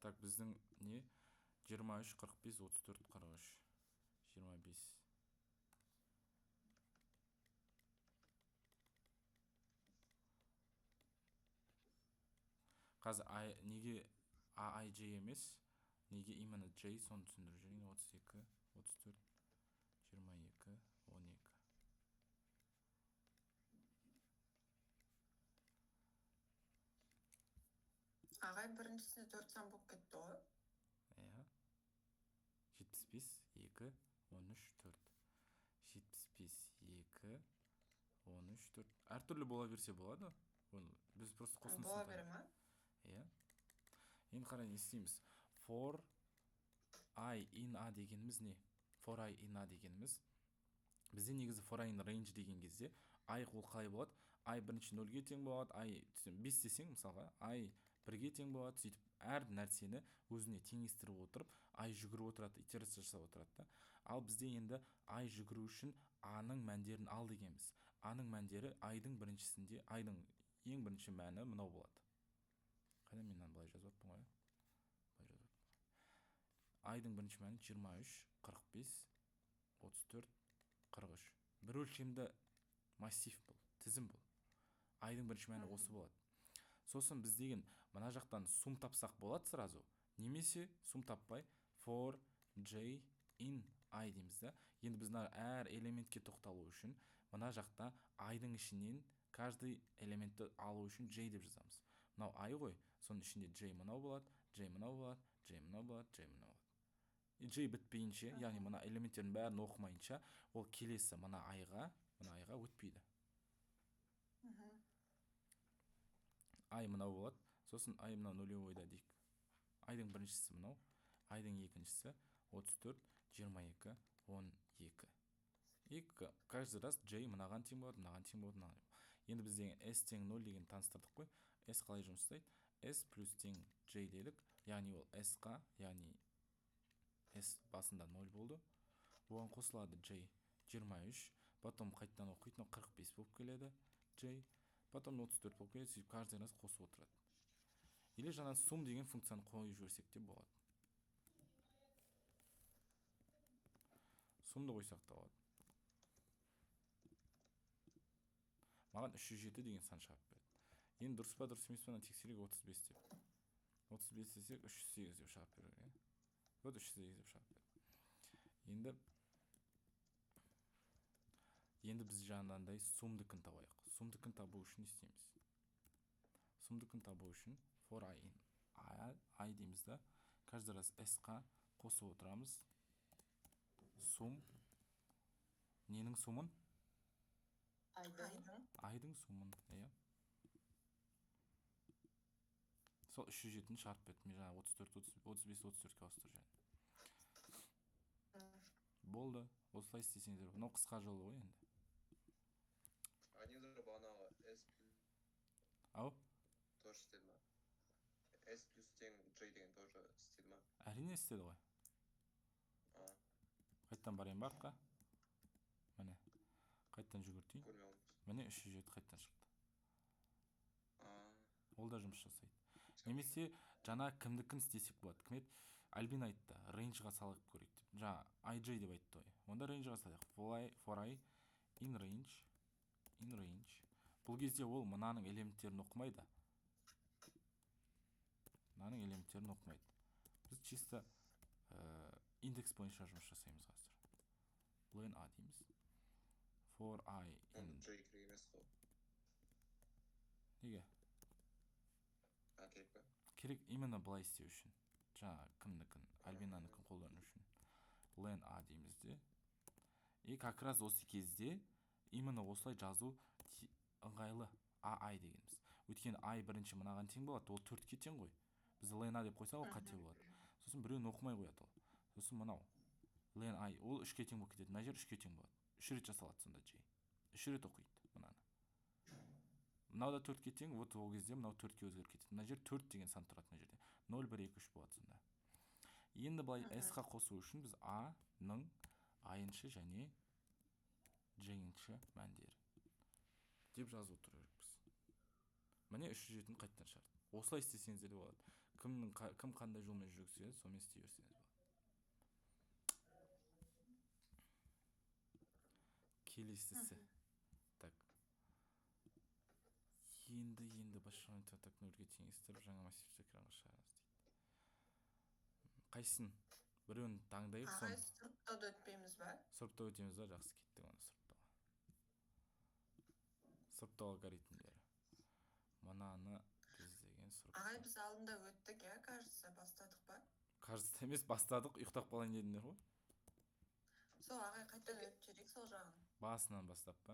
Speaker 1: Так, біздің не? 23, 45, 34, 43. 25. Қазір неге AIJ емес? Неге именно J соны түсіндіріп жүрейін. 32, 34, 22, 12.
Speaker 4: Ағай біріншісінде 4 сан болып кетті ғой.
Speaker 1: Иә. 75, 2, 13, 4. 75, 2, 13, 4. Әртүрлі бола берсе болады. Біз просто қосындысын
Speaker 4: Бола бере ма?
Speaker 1: Иә. Енді қарай не істейміз? For I in A дегеніміз не? For I in A дегеніміз. Бізде негізі for I in range деген кезде I ол қалай болады? I бірінші 0-ге тең болады, I 5 десең мысалға, I 1-ге тең болады, сөйтіп әр нәрсені өзіне теңестіріп отырып, I жүгіріп отырады, итерация жасап отырады да. Ал бізде енді I жүгіру үшін A-ның мәндерін ал дегенбіз. A-ның мәндері I-дың біріншісінде, I-дың ең бірінші мәні мынау болады. Қайда мен мынаны былай жазып отырмын ғой? Былай жазып отырмын. I-дың бірінші мәні 23, 45, 34, 43. Бір өлшемді массив бұл, тізім бұл. I-дың бірінші мәні осы болады. Сосын біз деген мына жақтан сум тапсақ болады сразу. Немесе сум таппай for J in I дейміз да. Енді біз әр элементке тоқталу үшін мына жақта I-дың ішінен каждый элементті алу үшін J деп жазамыз. Мынау I ғой, соның ішінде J мынау болады, J мынау болады, J мынау болады, J мынау болады. J бітпейінше, яғни мына элементтердің бәрін оқымайынша, ол келесі мына I-ға өтпейді. I мынау болады, Сосын ай мынау нулевойда дейік. Айдың біріншісі мынау, айдың екіншісі 34, 22, 12. И каждый раз J мынаған тең болады, мынаған тең болады, мынаған. Енді біз деген S тең 0 деген таныстырдық қой. S қалай жұмыс істейді? S плюс тең J делік, яғни ол S-қа, яғни S басында 0 болды. Оған қосылады J 23, потом қайттан оқиды, 45 болып келеді J, потом 34 болып келеді, сөйтіп каждый раз қосып отырады. Или жаңа сум деген функцияны қойып жіберсек те болады. Сумды қойсақ та болады. Маған 307 деген сан шығарып берді. Енді дұрыс па дұрыс емес па тексерейік. 35 деп. 35 десек 308 деп шығарып береді. Вот 308 деп шығарып берді. Енді біз жаңағындай сумдыкін табайық. Сумдыкін табу үшін не істейміз? Сумдыкін табу үшін for I in I дейміз да. Каждый раз S-қа қосып отырамыз. Сум. Ненің сумын? Айдың сумын. Сол 307-ні шығарып берді. Мен жаңа 34, 35, 34-ке ауыстырып жүрмін. Болды. Осылай істесеңіздер. Мынау қысқа жолы ғой енді.
Speaker 3: Анендер бағанағы S плюс
Speaker 1: Ау?
Speaker 3: тоже істеді ма? S плюс тең J деген тоже істеді ма?
Speaker 1: Әрине істеді ғой. Қайттан барайын ба артқа? Міне. Қайттан жүгіртейін.
Speaker 3: Көрмей алмыз.
Speaker 1: Міне 307 қайттан шықты. Ол да жұмыс жасайды. Немесе жаңа кімдікін істесек болады. Кім еді? Альбин айтты. Рейнжға салып көрейік деп. Жаңа IJ деп айтты ғой. Онда рейнжға салайық. For I in range. Бұл кезде ол мынаның элементтерін оқымайды. Біз чисто индекс бойынша жұмыс жасаймыз қазір. Len A дейміз. For I in...
Speaker 3: J керек емес қой.
Speaker 1: Неге?
Speaker 3: Керек па?
Speaker 1: Керек именно былай істеу үшін. Жаңа кімдікін, Альбинаныкін қолдану үшін. Len A дейміз де. И как раз осы кезде именно осылай жазу ыңғайлы. AI дегеніміз. Өйткені I бірінші мынаған тең болады, ол 4-ке тең ғой. Біз Len A деп қойсақ ол қате болады. Сосын біреуін оқымай қояды ол. Сосын мынау. Len I ол 3-ке тең болып кетеді. Мына жер 3-ке тең болады. 3 рет жасалады сонда J. 3 рет оқиды мынаны. Мынау да 4-ке тең, вот ол кезде мынау 4-ке өзгеріп кетеді. Мына жер 4 деген сан тұрады мына жерде. 0, 1, 2, 3 болады сонда. Енді былай S-қа қосу үшін біз A-ның I-ыншы және J-ыншы мәндері деп жазып отырмыз. Міне 307-ні қайттан шығарды. Осылай істесеңіздер де болады. Кім қандай жолмен жүргізсе, сонымен істей берсеңіз болады. Келесісі. Так. Енді басшыларын так нөлге теңестіріп жаңа массивті экранға шығарамыз дейді. Қайсысын? Біреуін таңдайық соны.
Speaker 4: Ағай, сұрыптауды өтпейміз ба?
Speaker 1: Сұрыптау өтеміз ба? Жақсы, кеттік оны сұрыптауға. Сұрыптау алгоритмдері. Мынаны біз деген сұрыптау.
Speaker 4: Ағай, біз алдында өттік, кажется, бастадық ба?
Speaker 1: Кажется емес, бастадық, ұйықтап қалайын дедіңдер ғой.
Speaker 4: Сол, ағай, қайтадан өтіп жүрейік сол жағын.
Speaker 1: Басынан бастап па?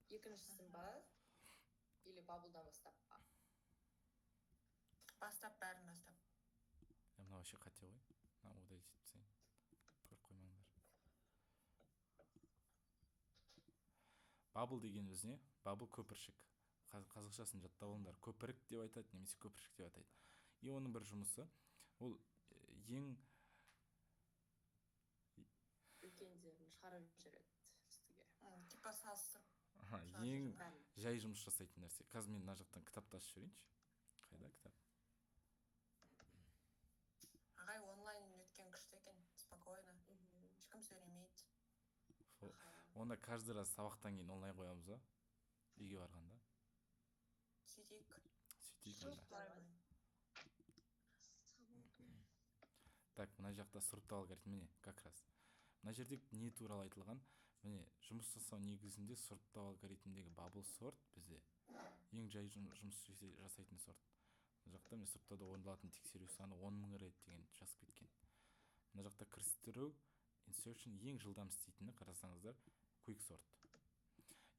Speaker 5: Екіншісін ба? Или бабылдан бастап па?
Speaker 4: Бастап, бәрін бастап.
Speaker 1: Мына вообще қате ғой. Одай жетіп сайын. Көріп қоймаңдар. Бабыл дегеніміз не? Бабыл көпіршік. Қазақшасын жаттап алыңдар. Көпірік деп айтады, немесе көпіршік деп айтады. И оның бір жұмысы, ол ең
Speaker 5: үлкендерін шығарып жүреді үстіге.
Speaker 4: Типа салыстырып.
Speaker 1: Ең жай жұмыс жасайтын нәрсе. Қазір мен мына жақтан кітапты ашып жіберейінші. Қайда кітап?
Speaker 4: Ағай, онлайн өткен күшті екен, спокойно. Ешкім сөйлемейді.
Speaker 1: Онда каждый раз сабақтан кейін онлайн қоямыз ба? Үйге барғанда.
Speaker 4: Сөйтейік.
Speaker 1: Так, мына жақта сұрыптау алгоритмі не? Как раз. Мына жерде не туралы айтылған? Міне, жұмыс жасау негізінде сұрыптау алгоритмдегі bubble sort бізде ең жай жұмыс жасайтын сорт. Мына жақта мен сұрыптауда орындалатын тексеру саны 10.000 рет деген жазып кеткен. Мына жақта кірістіру, insertion ең жылдам істейтіні қарасаңыздар quick sort.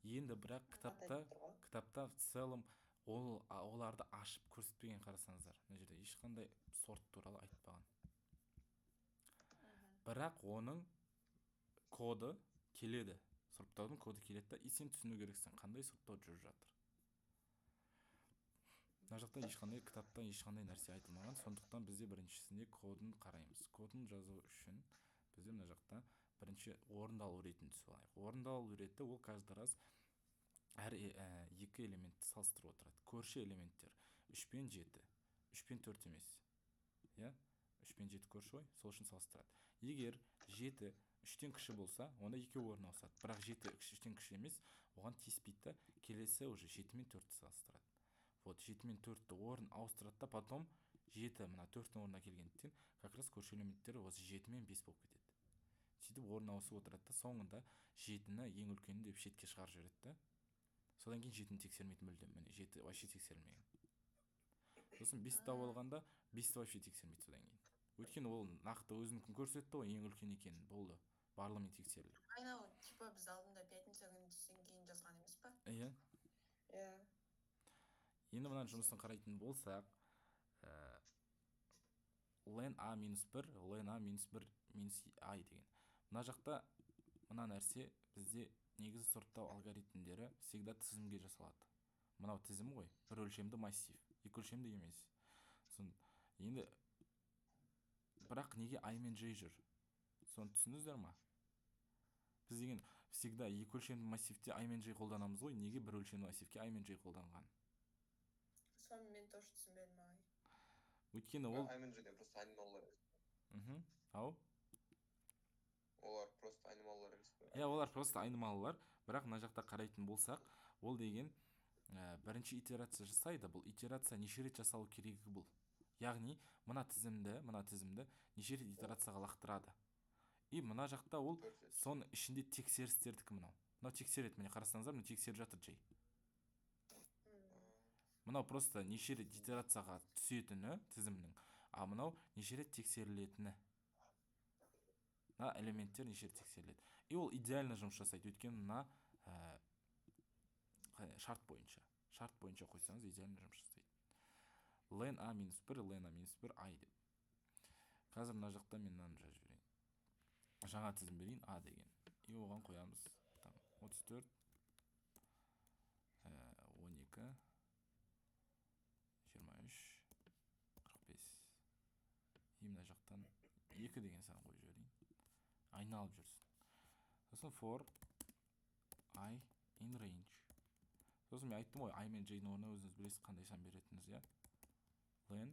Speaker 1: Енді бірақ кітапта в целом оларды ашып көрсетпеген, қарасаңыздар мына жерде ешқандай сорт туралы айтпаған. Бірақ оның коды келеді, сұрыптаудың коды келеді да, и сен түсіну керексің қандай сұрыптау жүріп жатыр. Мына жақта ешқандай кітапта ешқандай нәрсе айтылмаған, сондықтан бізде біріншісінде кодын қараймыз. Кодын жазу үшін бізде мына жақта бірінші орындалу ретін түсіп алайық. Орындалу реті ол каждый раз әр екі элементті салыстырып отырады. Көрші элементтер 3 пен 7, 3 пен 4 емес. Я? 3 пен 7 көрші ғой, сол үшін салыстырады. Егер 7 3-тен кіші болса, онда 2 орын ауысады. Бірақ 7 3-тен кіші емес, оған тиіспейді, келесі уже 7 мен 4-ті салыстырады. Вот 7 мен 4-ті орын ауыстырады да, потом 7 мына 4-тің орнына келгендіктен, как раз көрші элементтері осы 7 мен 5 болып кетеді. Сөйтіп орын ауысып отырады да, соңында 7-ні ең үлкені деп шетке шығарып жібереді да. Содан кейін 7-ні тексермейді мүлдем. Міне 7 вообще тексерілмеген. Сосын 5 тауып алғанда 5-ті вообще тексермейді содан кейін. Өйткені ол нақты өзінікін көрсетті ғой, ең үлкен екенін, болды. Барлығымен тексерілді.
Speaker 4: Айнау, типа біз алдында 5-ші күн түстен кейін жазған емес па?
Speaker 1: Иә.
Speaker 5: Иә.
Speaker 1: Енді мына жұмысын қарайтын болсақ, len a минус 1, len a минус 1 минус i деген. Мына жақта мына нәрсе бізде негізі сұрыптау алгоритмдері всегда тізімге жасалады. Мынау тізім ғой, бір өлшемді массив, екі өлшемді емес. Енді бірақ неге i мен j жүр? Соны түсіндіңіздер ма? Біз деген всегда екі өлшемді массивте i мен j қолданамыз ғой, неге бір өлшемді массивке i мен j қолданған?
Speaker 4: Соны мен тоже түсінбедім ағай.
Speaker 1: Өйткені ол
Speaker 3: I мен J-ден просто айнымалылар.
Speaker 1: Ау?
Speaker 3: Олар просто айнымалылар емес пе?
Speaker 1: Иә, олар просто айнымалылар, бірақ мына жақта қарайтын болсақ, ол деген бірінші итерация жасайды. Бұл итерация неше рет жасалу керегі бұл. Яғни, мына тізімді неше рет итерацияға лақтырады. И мына жақта ол соның ішінде тексерістердікі мынау. Мынау тексереді, міне қарасаңыздар, мына тексеріп жатыр J. Мынау просто неше рет итерацияға түсетіні тізімнің, а мынау неше рет тексерілетіні. Мына элементтер неше рет тексеріледі. И ол идеально жұмыс жасайды, өйткені мына шарт бойынша қойсаңыз идеально жұмыс жасайды. Len a минус 1, len a минус 1 i деп. Қазір мына жақта мен мынаны жазып жіберейін. Жаңа тізім берейін, a деген. И оған қоямыз 34, 12, 23, 45. И мына жақтан 2 деген сан қойып жіберейін. Айналып жүрсін. Сосын for I in range. Сосын мен айттым ғой, I мен J-дің орнына өзіңіз білесіз қандай сан беретініңіз, иә? Len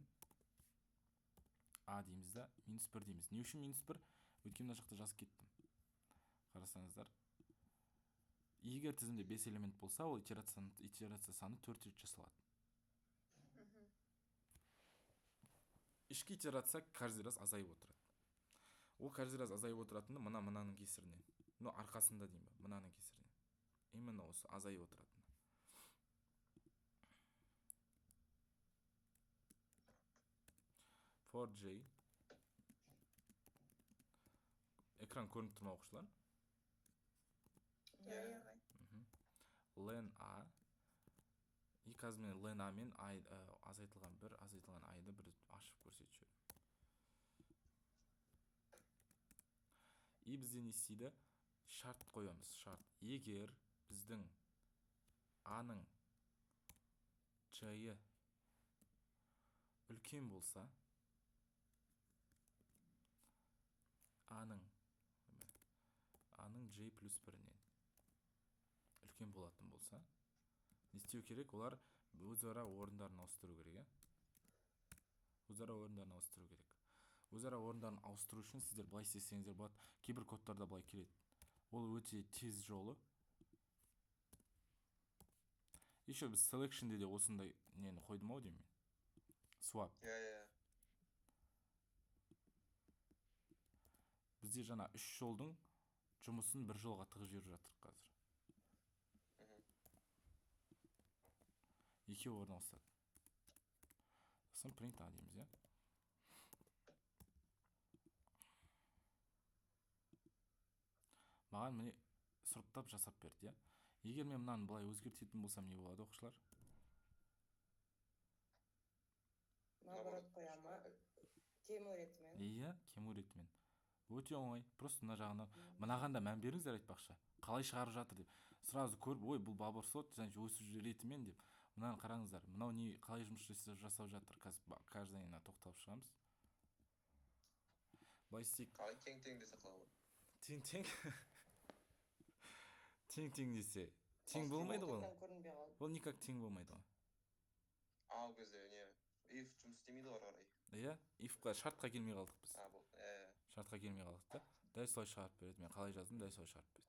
Speaker 1: A дейміз да, минус 1 дейміз. Не үшін минус 1? Өйткені мына жақта жазып кеттім. Қарасаңыздар. Егер тізімде 5 элемент болса, ол итерация саны 4 рет жасалады. Ішкі итерация каждый раз азайып отырады. Ол каждый раз азайып отыратыны мынаның кесірінен. Но арқасында деймін ба, мынаның кесірінен. Именно осы азайып отыратыны. For J. Экран көрініп тұрма оқушылар?
Speaker 4: Иә, ағай.
Speaker 1: Len A. И қазір мен len A мен азайтылған I-ды бір ашып көрсетші. И бізде не істейді? Шарт қоямыз, шарт. Егер біздің A-ның J-ы үлкен болса, A-ның J плюс 1-нен үлкен болатын болса, не істеу керек? Олар өзара орындарын ауыстыру керек, өзара орындарын ауыстыру керек. Өзара орындарын ауыстыру үшін сіздер былай істесеңіздер болады. Кейбір кодтарда былай келеді. Ол өте тез жолы. Еще біз selection'де де осындай нені қойдым ау деймін. Swap.
Speaker 3: Иә.
Speaker 1: Бізде жаңа 3 жолдың жұмысын бір жолға тығып жіберіп жатыр қазір. Екеуі орын ауысады. Сосын print A дейміз, иә? Маған міне сұрыптап жасап берді, иә? Егер мен мынаны былай өзгертетін болсам не болады, оқушылар?
Speaker 5: наоборот қояма кем өретімен.
Speaker 1: Иә, кем өретімен. Өте оңай. Просто мына жағына мынаған да мән беріңіздер айтпақшы. Қалай шығарып жатыр деп. Сразу көріп, ой, бұл бабырсот, значит, өсіп жүретімен деп. Мынаны қараңыздар. Мынау не қалай жұмыс жасап жатыр. Қазір каждайына тоқталып шығамыз. Былай істейік.
Speaker 3: қалай тең десе қалай.
Speaker 1: Тең. Тең десе. Тең болмайды ғой.
Speaker 5: Көрінбей қалды.
Speaker 1: Ол никак тең болмайды ғой.
Speaker 3: Ол кезде не if жұмыс істемейді ғой ары қарай.
Speaker 1: Иә, if-қа шартқа келмей қалдық біз.
Speaker 3: болды.
Speaker 1: Шартқа келмей қалдық та. Дәл солай шығарып береді. Мен қалай жаздым, дәл солай шығарып береді.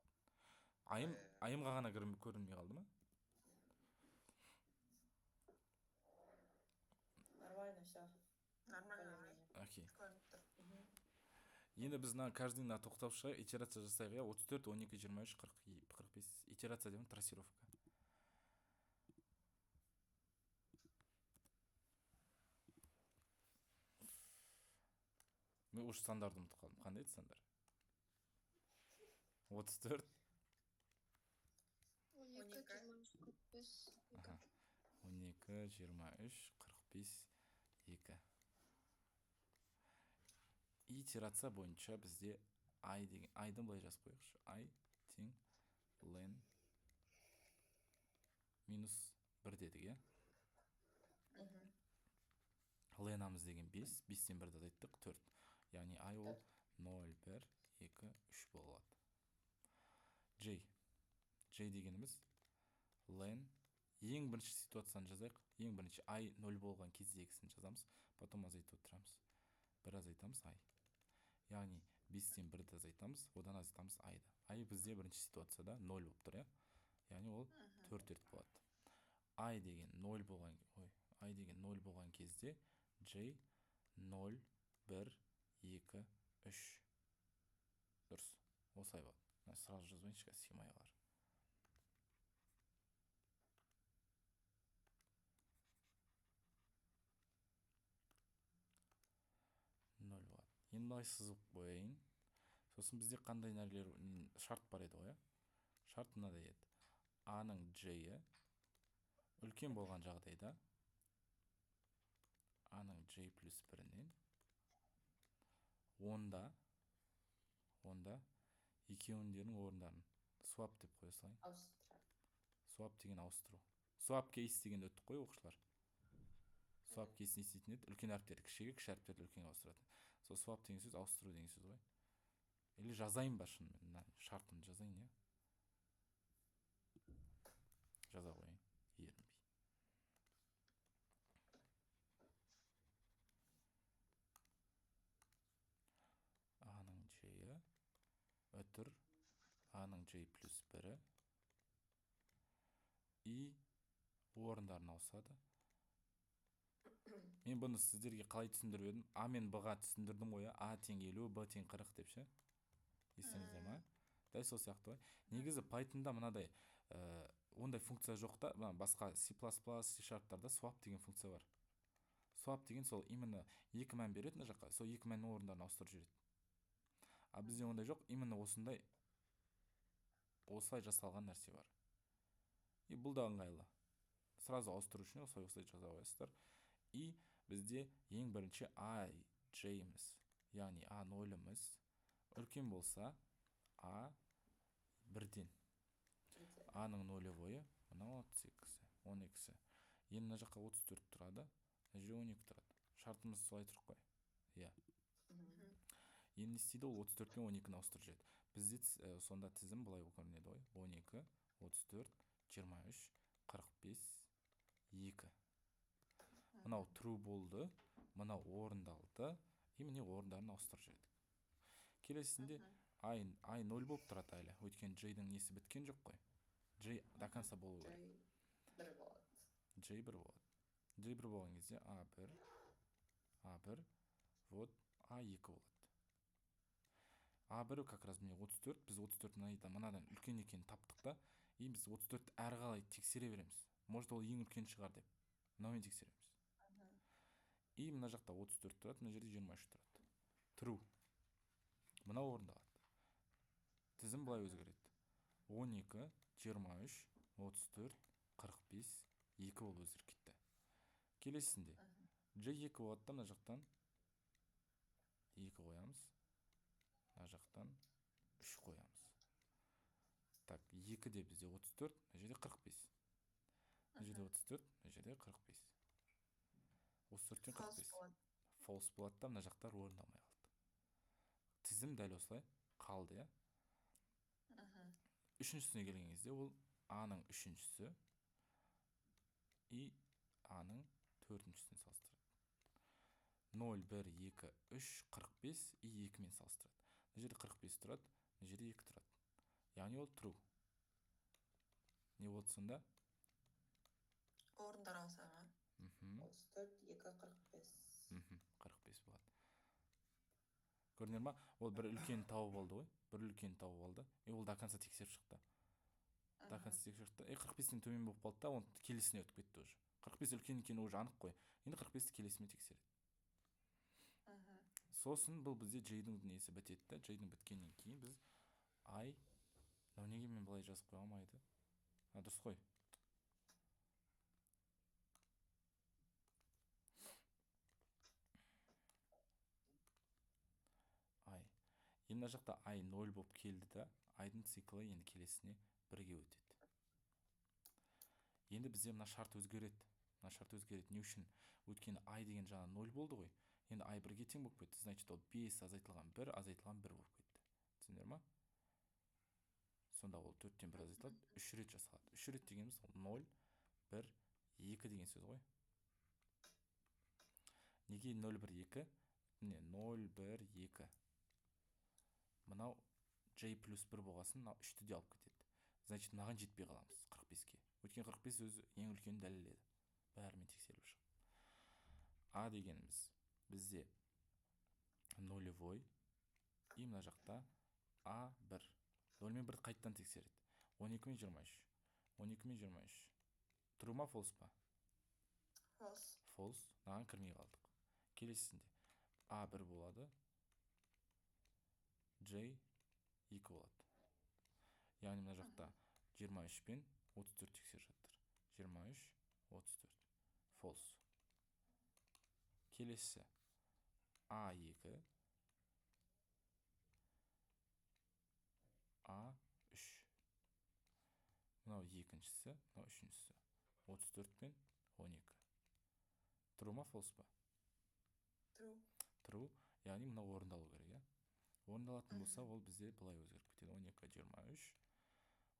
Speaker 1: Айымға ғана көрінбей қалды ма?
Speaker 5: Нормально, все.
Speaker 4: Нормально.
Speaker 1: Окей.
Speaker 4: Көрініп тұр.
Speaker 1: Енді біз каждыйына тоқтап шығайық, итерация жасайық, иә, 34, 12, 23, 45. Итерация деймін, трассировка. Мен уже стандарды ұмытып қалдым. Қандай еді стандар? 34.
Speaker 6: 12, 23, 45.
Speaker 1: 12, 23, 45, 2. Итерация бойынша бізде I деген, I-ды былай жазып қойықшы. I тең len минус 1 дедік, е? Ленамыз деген 5, 5-тен 1-ді азайттық, 4. Яғни I ол 0, 1, 2, 3 болады. J дегеніміз len ең бірінші ситуацияны жазайық. Ең бірінші I 0 болған кездегісін жазамыз. Потом азайтып отырамыз. 1 азайтамыз I. Яғни 5-тен 1-ді азайтамыз, одан азайтамыз I-ды. I бізде бірінші ситуацияда 0 болып тұр, е? Яғни ол 4 болады. I деген 0 болған кезде J 0, 1, 2, 3. Дұрыс. Осылай болады. Сразу жазбайыншы, схемаға бар. 0 болады. Енді былай сызып қойайын. Сосын бізде қандай нәрселер шарт бар еді ғой, шарт мынадай еді. A-ның J-і үлкен болған жағдайда A-ның J плюс 1-нен онда екеуіндерінің орындарын swap деп қоя салайын. Swap деген ауыстыру. Swap case дегенді өттік қой оқушылар. Swap case не істейтін еді? Үлкен әріптерді кішіге, кіші әріптерді үлкенге ауыстыратын. Сол swap деген сөз ауыстыру деген сөз ғой. Или жазайын ба шынымен? Шартын жазайын, е? Жаза қойын. Ерінбей. A-ның J-і өтір A-ның J плюс 1-і и орындарын ауысады. Мен бұны сіздерге қалай түсіндіріп едім? А мен Б-ға түсіндірдім ғой, А тең 50, Б тең 40 деп ше? Есіңізде ма? Дәл сол сияқты ғой. Негізі Python'да мынадай ондай функция жоқ та, басқа C++, C-Sharp'тарда swap деген функция бар. Swap деген сол именно екі мән береді мына жаққа, сол екі мәннің орындарын ауыстырып жібереді. А бізде ондай жоқ, именно осылай жасалған нәрсе бар. И бұл да ыңғайлы. Сразу ауыстыру үшін осылай жаза қоясыздар. И бізде ең бірінші I, J-міз, яғни A 0-міз үлкен болса A 1-ден. A-ның 0 бойы мына 12-сі. Енді мына жаққа 34 тұрады, мына жерде 12 тұрады. Шартымыз солай тұрып қой. Иә. Енді істейді ол 34 пен 12-ні ауыстырып жүреді. Бізде сонда тізім былай көрінеді ғой. 12, 34, 23, 45, 2. Мынау true болды, мынау орындалды, и міне орындарын ауыстырып жүреді. Келесінде I 0 болып тұрады әлі, өйткені J-дің несі біткен жоқ қой. J до конца болу керек. J 1 болады. J 1 болған кезде A1, вот A2 болады. A1 как раз міне 34, біз 34 мынадан үлкен екенін таптық та, и біз 34 әрі қалай тексере береміз. Может ол ең үлкен шығар деп. Мынаумен тексереміз. И мына жақта 34 тұрады, мына жерде 23 тұрады. True. Мынау орындалады. Тізім былай өзгереді. 12, 23, 34, 45, 2 болып өзгеріп кетті. Келесінде J 2 болады да, мына жақтан 2 қоямыз. Мына жақтан 3 қоямыз. Так, 2 де бізде 34, мына жерде 45. Мына жерде 34, мына жерде 45. 34-тен 45. False болады да, мына жақтар орындалмай қалды. Тізім дәл осылай қалды, я. Үшіншісіне келген кезде ол А-ның үшіншісі и А-ның төртіншісін салыстырады. 0, 1, 2, 3, 45 и 2 мен салыстырады. Мына жерде 45 тұрады, мына жерде 2 тұрады. Яғни ол true. Не болды сонда?
Speaker 4: Орындар алсаға.
Speaker 5: 34, 2, 45.
Speaker 1: 45 болады. Көрдіңдер ма? Ол бір үлкен тауып алды ғой. Бір үлкен тауып алды. И ол до конца тексеріп шықты. До конца тексеріп шықты. 45-тен төмен болып қалды да, оны келесіне өтіп кетті уже. 45 үлкен екені уже анық қой. Енді 45-ті келесімен тексереді. Сосын бұл бізде J-дің несі бітетті. J-дің біткеннен кейін біз I, неге мен былай жазып қоя алмайды? Дұрыс қой. I. Енді мына жақта I 0 болып келді да, I-дің циклы енді келесіне бірге өтеді. Енді бізде мына шарт өзгереді. Мына шарт өзгереді. Не үшін? Өйткені I деген жаңа 0 болды ғой. Енді I 1-ге тең болып кетті. Значит, ол 5 азайтылған 1 азайтылған 1 болып кетті. Түсіндіңдер ма? Сонда ол 4-тен 1 азайтылады, 3 рет жасалады. 3 рет дегеніміз 0, 1, 2 деген сөз ғой. Неге 0, 1, 2? Міне 0, 1, 2. Мынау J плюс 1 болғасын, мынау 3-ті де алып кетеді. Значит, мынаған жетпей қаламыз 45-ке. Өйткені 45 өзі ең үлкенін дәлелдеді. Бәрімен тексеріліп шығып. А дегеніміз бізде нулевой. И мына жақта А1. 0 мен 1 қайттан тексереді. 12 мен 23. 12 мен 23. True ма, false па?
Speaker 4: False.
Speaker 1: False. Маған кірмей қалдық. Келесісінде А1 болады. J 2 болады. Яғни мына жақта 23 пен 34 тексеріп жатыр. 23, 34. False. Келесі А2, А3. Мынау екіншісі, мынау үшіншісі. 34 пен 12. True ма, false па?
Speaker 4: True.
Speaker 1: True. Яғни мынау орындалу керек, я? Орындалатын болса, ол бізде былай өзгеріп кетеді. 12, 23.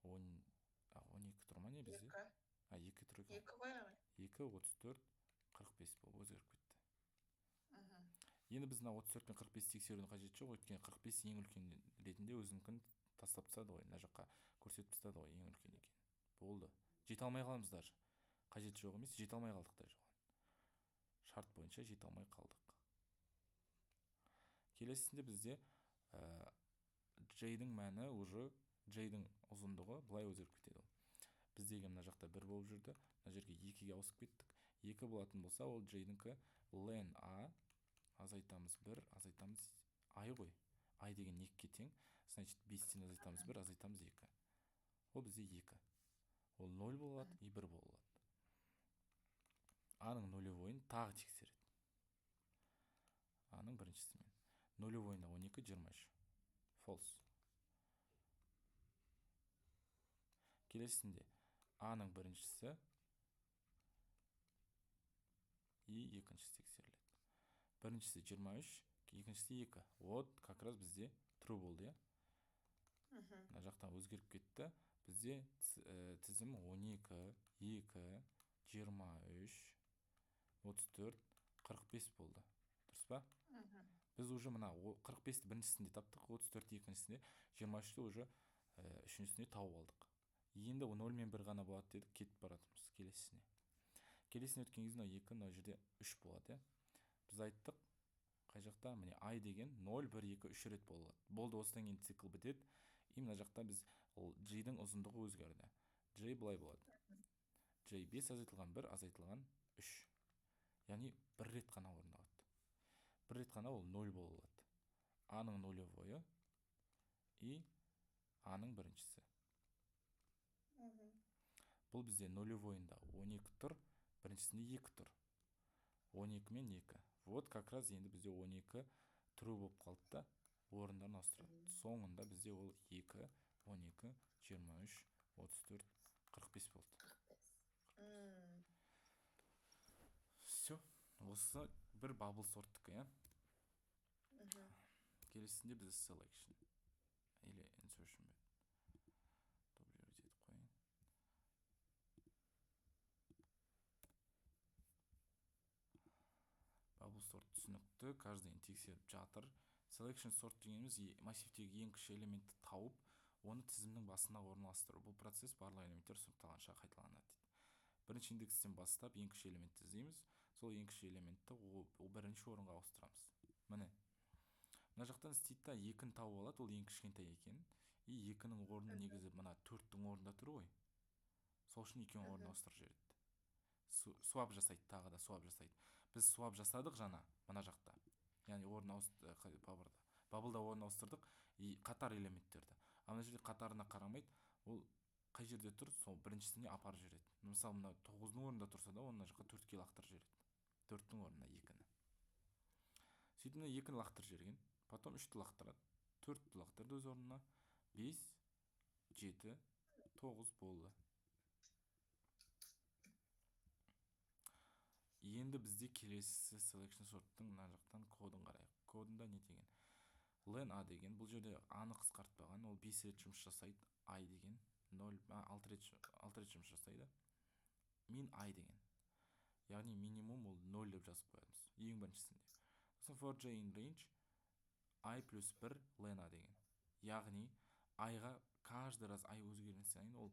Speaker 1: 12 тұр ма не бізде? 2 тұр.
Speaker 4: 2 ғой ағай.
Speaker 1: 2, 34, 45 болып өзгеріп кетті. Енді біз мына 34 пен 45 тексерудің қажеті жоқ, өйткені 45 ең үлкен ретінде өзінікін тастап тастады ғой, мына жаққа көрсетіп тастады ғой ең үлкен екен. Болды. Жете алмай қаламыз даже. Қажеті жоқ емес, жете алмай қалдық даже. Шарт бойынша жете алмай қалдық. Келесінде бізде J-дің мәні уже J-дің ұзындығы былай өзгеріп кетеді. Біздегі мына жақта 1 болып жүрді, мына жерге 2-ге ауысып кеттік. 2 болатын болса, ол J-діңкі len A, азайтамыз 1, азайтамыз I ғой. I деген 2-ге тең. Значит, 5-тен азайтамыз 1, азайтамыз 2. Ол бізде 2. Ол 0 болады, и 1 болады. А-ның нулевойын тағы тексереді. А-ның біріншісімен. Нулевойына 12, 23. False. Келесінде А-ның біріншісі и екіншісі тексеріледі. Біріншісі 23, екіншісі 2. Вот, как раз бізде true болды, я? Мына жақтан өзгеріп кетті. Бізде тізім 12, 2, 23, 34, 45 болды. Дұрыс па? Біз уже мына 45-ті біріншісінде таптық, 34 екіншісінде, 23-ті уже үшіншісінде тауып алдық. Енді 0 мен 1 ғана болады дедік, кетіп баратырмыз келесісіне. Келесіне өткен кезде 2, мына жерде 3 болады. Біз айттық, қай жақта міне I деген 0, 1, 2, 3 рет болады. Болды, осыдан кейін цикл бітеді. И мына жақта біз J-дің ұзындығы өзгерді. J былай болады. J 5 азайтылған 1, азайтылған 3. Яғни 1 рет қана орындалады. 1 рет қана ол 0 болады. А-ның нулевойы и А-ның біріншісі. Бұл бізде нулевойында 12 тұр, біріншісінде 2 тұр. 12 мен 2. Вот как раз енді бізде 12 true болып қалды да, орындарын ауыстырады. Соңында бізде ол 2, 12, 23, 34, 45 болды.
Speaker 5: 45.
Speaker 1: Все. Осы бір bubble sorттікі, иә? Келесінде бізде selection. Или insertion бет. Дублировать етіп қойын. Bubble sort түсінікті, каждайын тексеріп жатыр. Selection sort дегеніміз массивтегі ең кіші элементті тауып, оны тізімнің басына орналастыру. Бұл процесс барлық элементтер сұрыпталғанша қайталанады дейді. Бірінші индекстен бастап ең кіші элементті іздейміз. Сол ең кіші элементті ол бірінші орынға ауыстырамыз. Міне. Мына жақтан істейді да 2-ні тауып алады, ол ең кішкентай екен. И 2-нің орны негізі мына 4-тің орнында тұр ғой. Сол үшін 2-нің орнына ауыстырып жібереді. Swap жасайды, тағы да swap жасайды. Біз swap жасадық жаңа мына жақта. Яғни бабылда орын ауыстырдық и қатар элементтерді. Ана жерде қатарына қарамайды, ол қай жерде тұр, сол біріншісіне апарып жібереді. Мысалы мына 9-ның орнында тұрса да, оны жаққа 4-ке лақтырып жібереді. 4-тің орнына 2-ні. Сөйтіп 2-ні лақтырып жіберген, потом 3-ті лақтырады, 4-ті лақтырды өз орнына, 5, 7, 9 болды. Енді бізде келесі selection sort'тың мына жақтан кодын қарайық. Кодында не деген? Len A деген, бұл жерде A-ны қысқартпаған, ол 5 рет жұмыс жасайды. I деген 6 рет жұмыс жасайды. Min I деген. Яғни минимум ол 0 деп жазып қоямыз. Ең біріншісінде. Сосын for j in range I плюс 1 len A деген. Яғни I-ға каждый раз I өзгерген сайын ол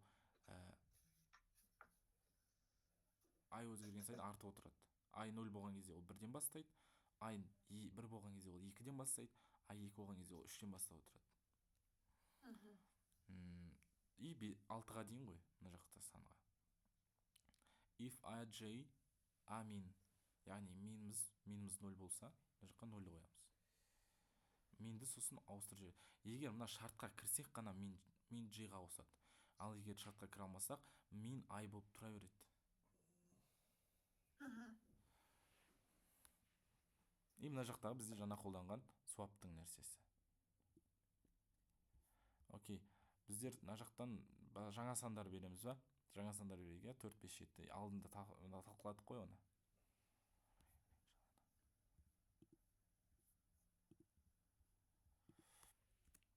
Speaker 1: I өзгерген сайын артып отырады. I 0 болған кезде ол 1-ден бастайды. I 1 болған кезде ол 2-ден бастайды. I 2 болған кезде ол 3-ден бастап отырады. И 6-ға дейін ғой мына жақта санға. If I, J, A min. Яғни миніміз 0 болса, мына жаққа 0 қоямыз. Минді сосын ауыстырып жібереді. Егер мына шартқа кірсек қана min J-ға ауысады. Ал егер шартқа кіре алмасақ, min I болып тұра береді. И мына жақтағы бізде жаңа қолданған swap-тың нәрсесі. Окей. Біздер мына жақтан жаңа сандар береміз ба? Жаңа сандар берейік, 4, 5, 7. Алдында талқыладық қой оны.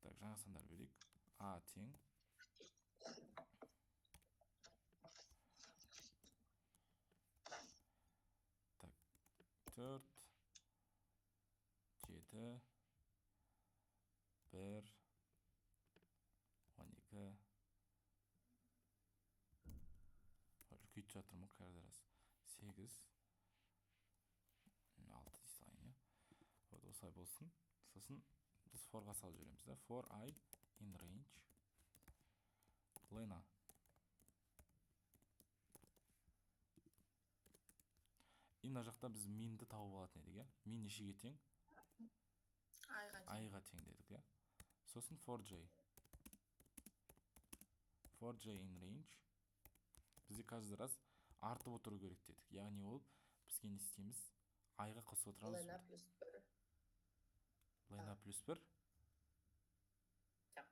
Speaker 1: Так, жаңа сандар берейік. A тең. Так, 4, 7, 1, 12. Үлкейтіп жатырмын каждый раз. 8, 6 дей салайын, иә. Вот осылай болсын. Сосын біз forға салып жібереміз да. For I in range len A. И мына жақта біз minді тауып алатын едік, иә. Min нешеге тең? I-ға тең дедік, иә. Сосын for J. For J in range бізде каждый раз артып отыру керек дедік. Яғни ол бізге не істейміз? I-ға қосып отырамыз.
Speaker 5: Len A плюс 1.
Speaker 1: Len A плюс 1.
Speaker 5: Жақ.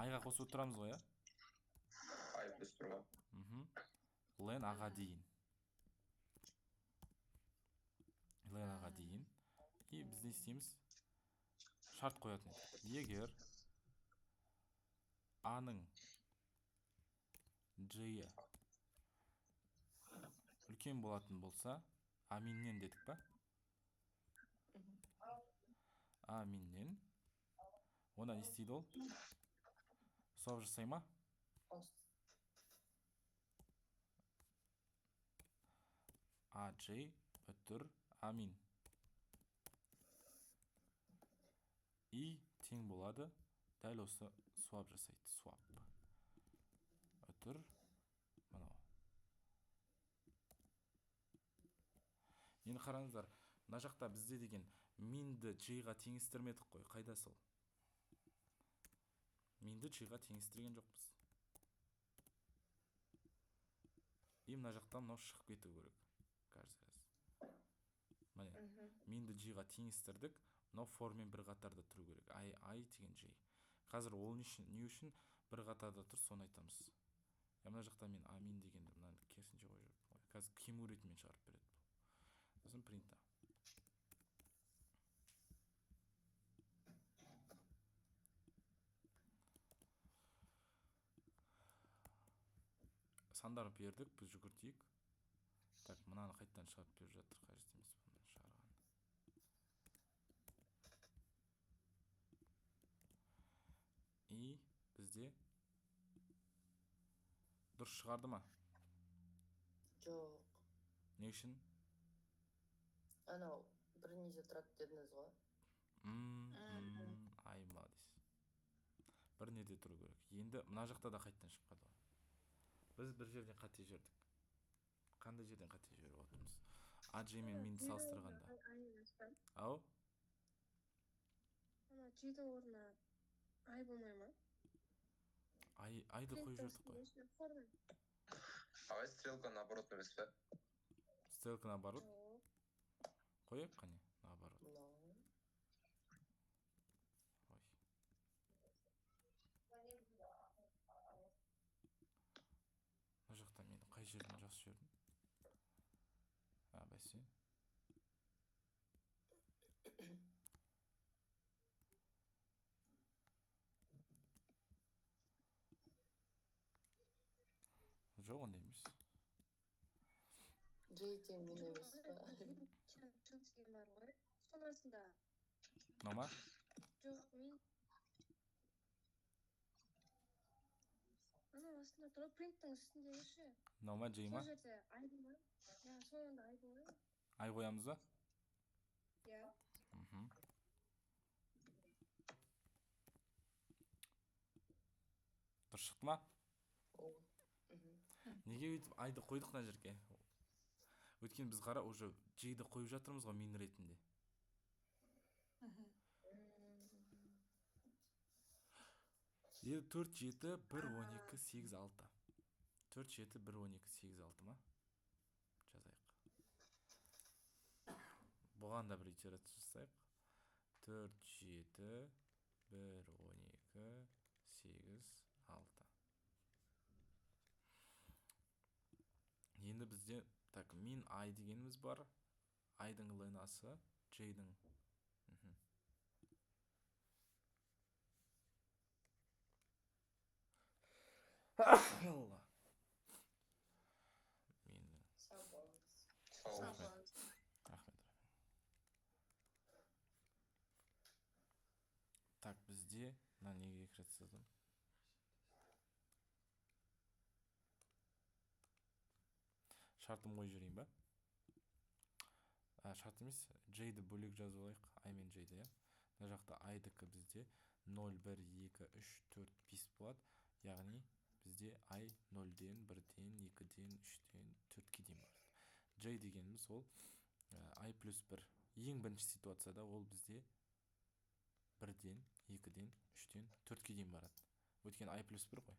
Speaker 1: I-ға қосып отырамыз ғой, иә?
Speaker 3: I плюс 1-ға.
Speaker 1: Len A-ға дейін. Len A-ға дейін. И біз не істейміз? Шарт қоятын едік. Егер A-ның J-і үлкен болатын болса, A миннен дедік па? A миннен. Онда не істейді ол? Swap жасай ма? A J бүтір A min. И тең болады. Дәл осы swap жасайды. Swap. Бүтір. Мынау. Енді қараңыздар. Мына жақта бізде деген минді J-ға теңестірмедік қой. Қайда сол? Минді J-ға теңестірген жоқпыз. И мына жақта мынау шығып кету керек. каждый раз. Міне,
Speaker 5: Мгм.
Speaker 1: минді G-ға теңестірдік. Мынау формен бір қатарда тұру керек. I деген J. Қазір ол не үшін бір қатарда тұр, соны айтамыз. Мына жақта мен амин дегенді мынаны керісінше қойып жүрмін. Қазір кему ретімен шығарып береді бұл. Сосын принта. Сандар бердік, біз жүгіртейік. Так, мынаны қайттан шығарып беріп жатыр, қажет емес бұны шығарған. И бізде дұрыс шығарды ма?
Speaker 5: Жоқ.
Speaker 1: Не үшін?
Speaker 5: Анау бір неде тұрады дедіңіз ғой.
Speaker 1: Ай, молодец. Бір неде тұру керек. Енді мына жақта да қайттан шығып қалды. Біз бір жерден қате жердік. Қандай жерден қате жеріп отырмыз? AJ мен минді салыстырғанда. Ау?
Speaker 6: Ана G-дің орнына I болмай ма?
Speaker 1: Айды қойып жүрдік қой.
Speaker 3: Давай стрелка наоборот емес пе?
Speaker 1: Стрелка наоборот.
Speaker 6: Жоқ.
Speaker 1: Қояйық қане, наоборот.
Speaker 5: Мынау.
Speaker 1: Ой. Мына жақта мен қай жерден жақсы жүрдім? Бәсе. Жоқ, ондай емес.
Speaker 5: J тең мен емес па?
Speaker 6: Чын деген бар ғой. Сонасында.
Speaker 1: Мама?
Speaker 6: Жоқ, мен. Ана астында тұр, принттің үстіндегі ше.
Speaker 1: Мама, J ма?
Speaker 6: Сол жерде I болмай. Я, соңында I болмай.
Speaker 1: Ай қоямыз ба?
Speaker 6: Я.
Speaker 1: Дұрыс шықты ма?
Speaker 5: Мгм.
Speaker 1: Неге өйтіп айды қойдық мына жерге? Өйткені біз қара уже J-ді қойып жатырмыз ғой мин ретінде. Енді 4, 7, 1, 12, 8, 6. 4, 7, 1, 12, 8, 6 ма? Жазайық. Бұған да бір итерация жасайық. 4, 7, 1, 12, 8, 6. Енді бізде, так, min I дегеніміз бар. I-дің лынасы, J-дің. Алла.
Speaker 5: Сау болыңыз.
Speaker 3: Сау болыңыз.
Speaker 1: Рахмет. Так, бізде мына неге екі рет сыздым. Шартым қойып жіберейін ба? Шарт емес, J-ді бөлек жазып алайық. I мен J-ді, я. Мына жақта I-дікі бізде 0, 1, 2, 3, 4, 5 болады. Яғни бізде I 0-ден, 1-ден, 2-ден, 3-ден, 4-ке дейін бар. J дегеніміз ол I плюс 1. Ең бірінші ситуацияда ол бізде 1-ден, 2-ден, 3-ден, 4-ке дейін барады. Өйткені I плюс 1 ғой.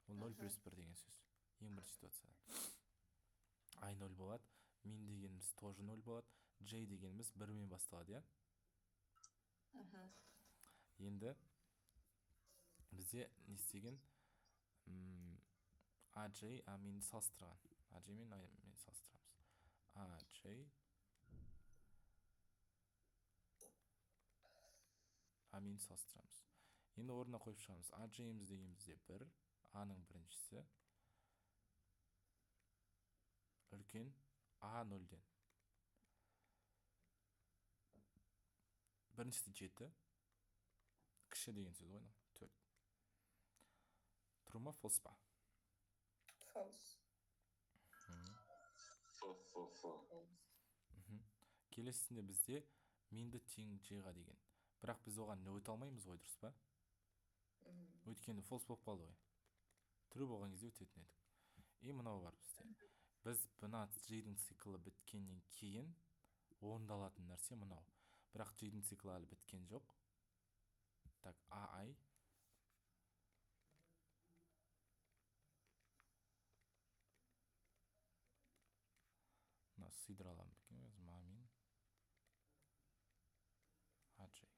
Speaker 1: Ол 0 плюс 1 деген сөз. Ең бірінші ситуацияда. I 0 болады. Min дегеніміз тоже 0 болады. J дегеніміз 1-мен басталады, я? Енді бізде не істеген? AJ, минді салыстырған. AJ мен мен салыстырамыз. AJ, минді салыстырамыз. Енді орнына қойып шығамыз. AJ-іміз дегенімізде 1, A-ның біріншісі. Үлкен A 0-ден. Біріншісі 7. Кіші деген сөз ғой, 4. True ма, false па?
Speaker 5: False.
Speaker 1: Келесісінде бізде минді тең J-ға деген. Бірақ біз оған не өте алмаймыз ғой, дұрыс па? Өйткені false болып қалды ғой. True болған кезде өтетін едік. И мынау бар бізде. Біз бұна J-дің циклы біткеннен кейін орындалатын нәрсе мынау. Бірақ J-дің циклы әлі біткен жоқ. Так, AI. сыйдыра аламын екен өзім мамин аджей.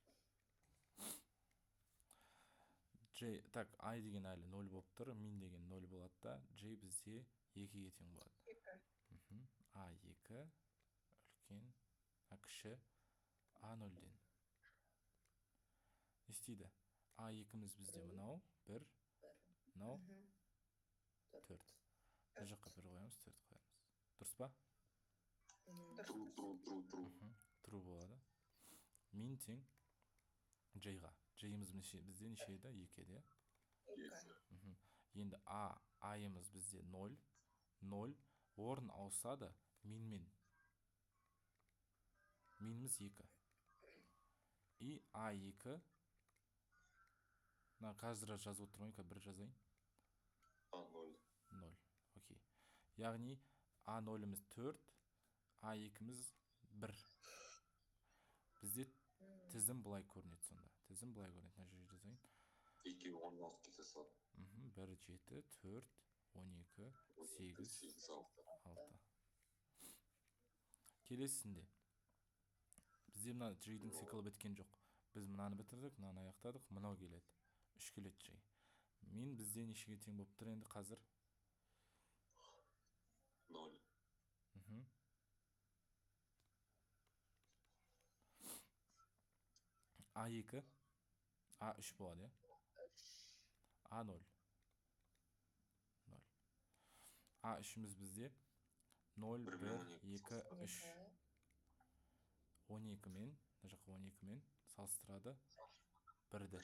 Speaker 1: J, так, I деген әлі 0 болып тұр, min деген 0 болады да, J бізде 2-ге тең болады.
Speaker 4: 2.
Speaker 1: A2 үлкен, кіші A0-ден. Не істейді? A2-міз бізде мынау 1, мынау 4. Бұл жаққа 1 қоямыз, 4 қоямыз. Дұрыс па? True болады. Min тең J-ға. J-иміз бізде неше еді? 2 еді.
Speaker 4: 2.
Speaker 1: Енді A-ымыз бізде 0. 0. Орын ауысады min-мен. Min-міз 2. И A2. Каждый раз жазып отырмайын, бір жазайын.
Speaker 2: A0.
Speaker 1: 0. Окей. Яғни A0-ымыз 4. A2-міз 1. Бізде тізім бұлай көрінеді сонда. Тізім бұлай көрінеді. Мына жерге жазайын.
Speaker 2: 2 16 кете салады.
Speaker 1: 1 7 4 12 8 6. Келесінде бізде мына J-дің циклы біткен жоқ. Біз мынаны бітірдік, мынаны аяқтадық, мынау келеді. 3 келеді J. Min бізде нешеге тең болып тұр енді қазір?
Speaker 2: 0.
Speaker 1: A2 A3 болады, е? A0 0. A3-міз бізде 0 1 2 3 12-мен, мына жаққа 12-мен салыстырады 1-ді.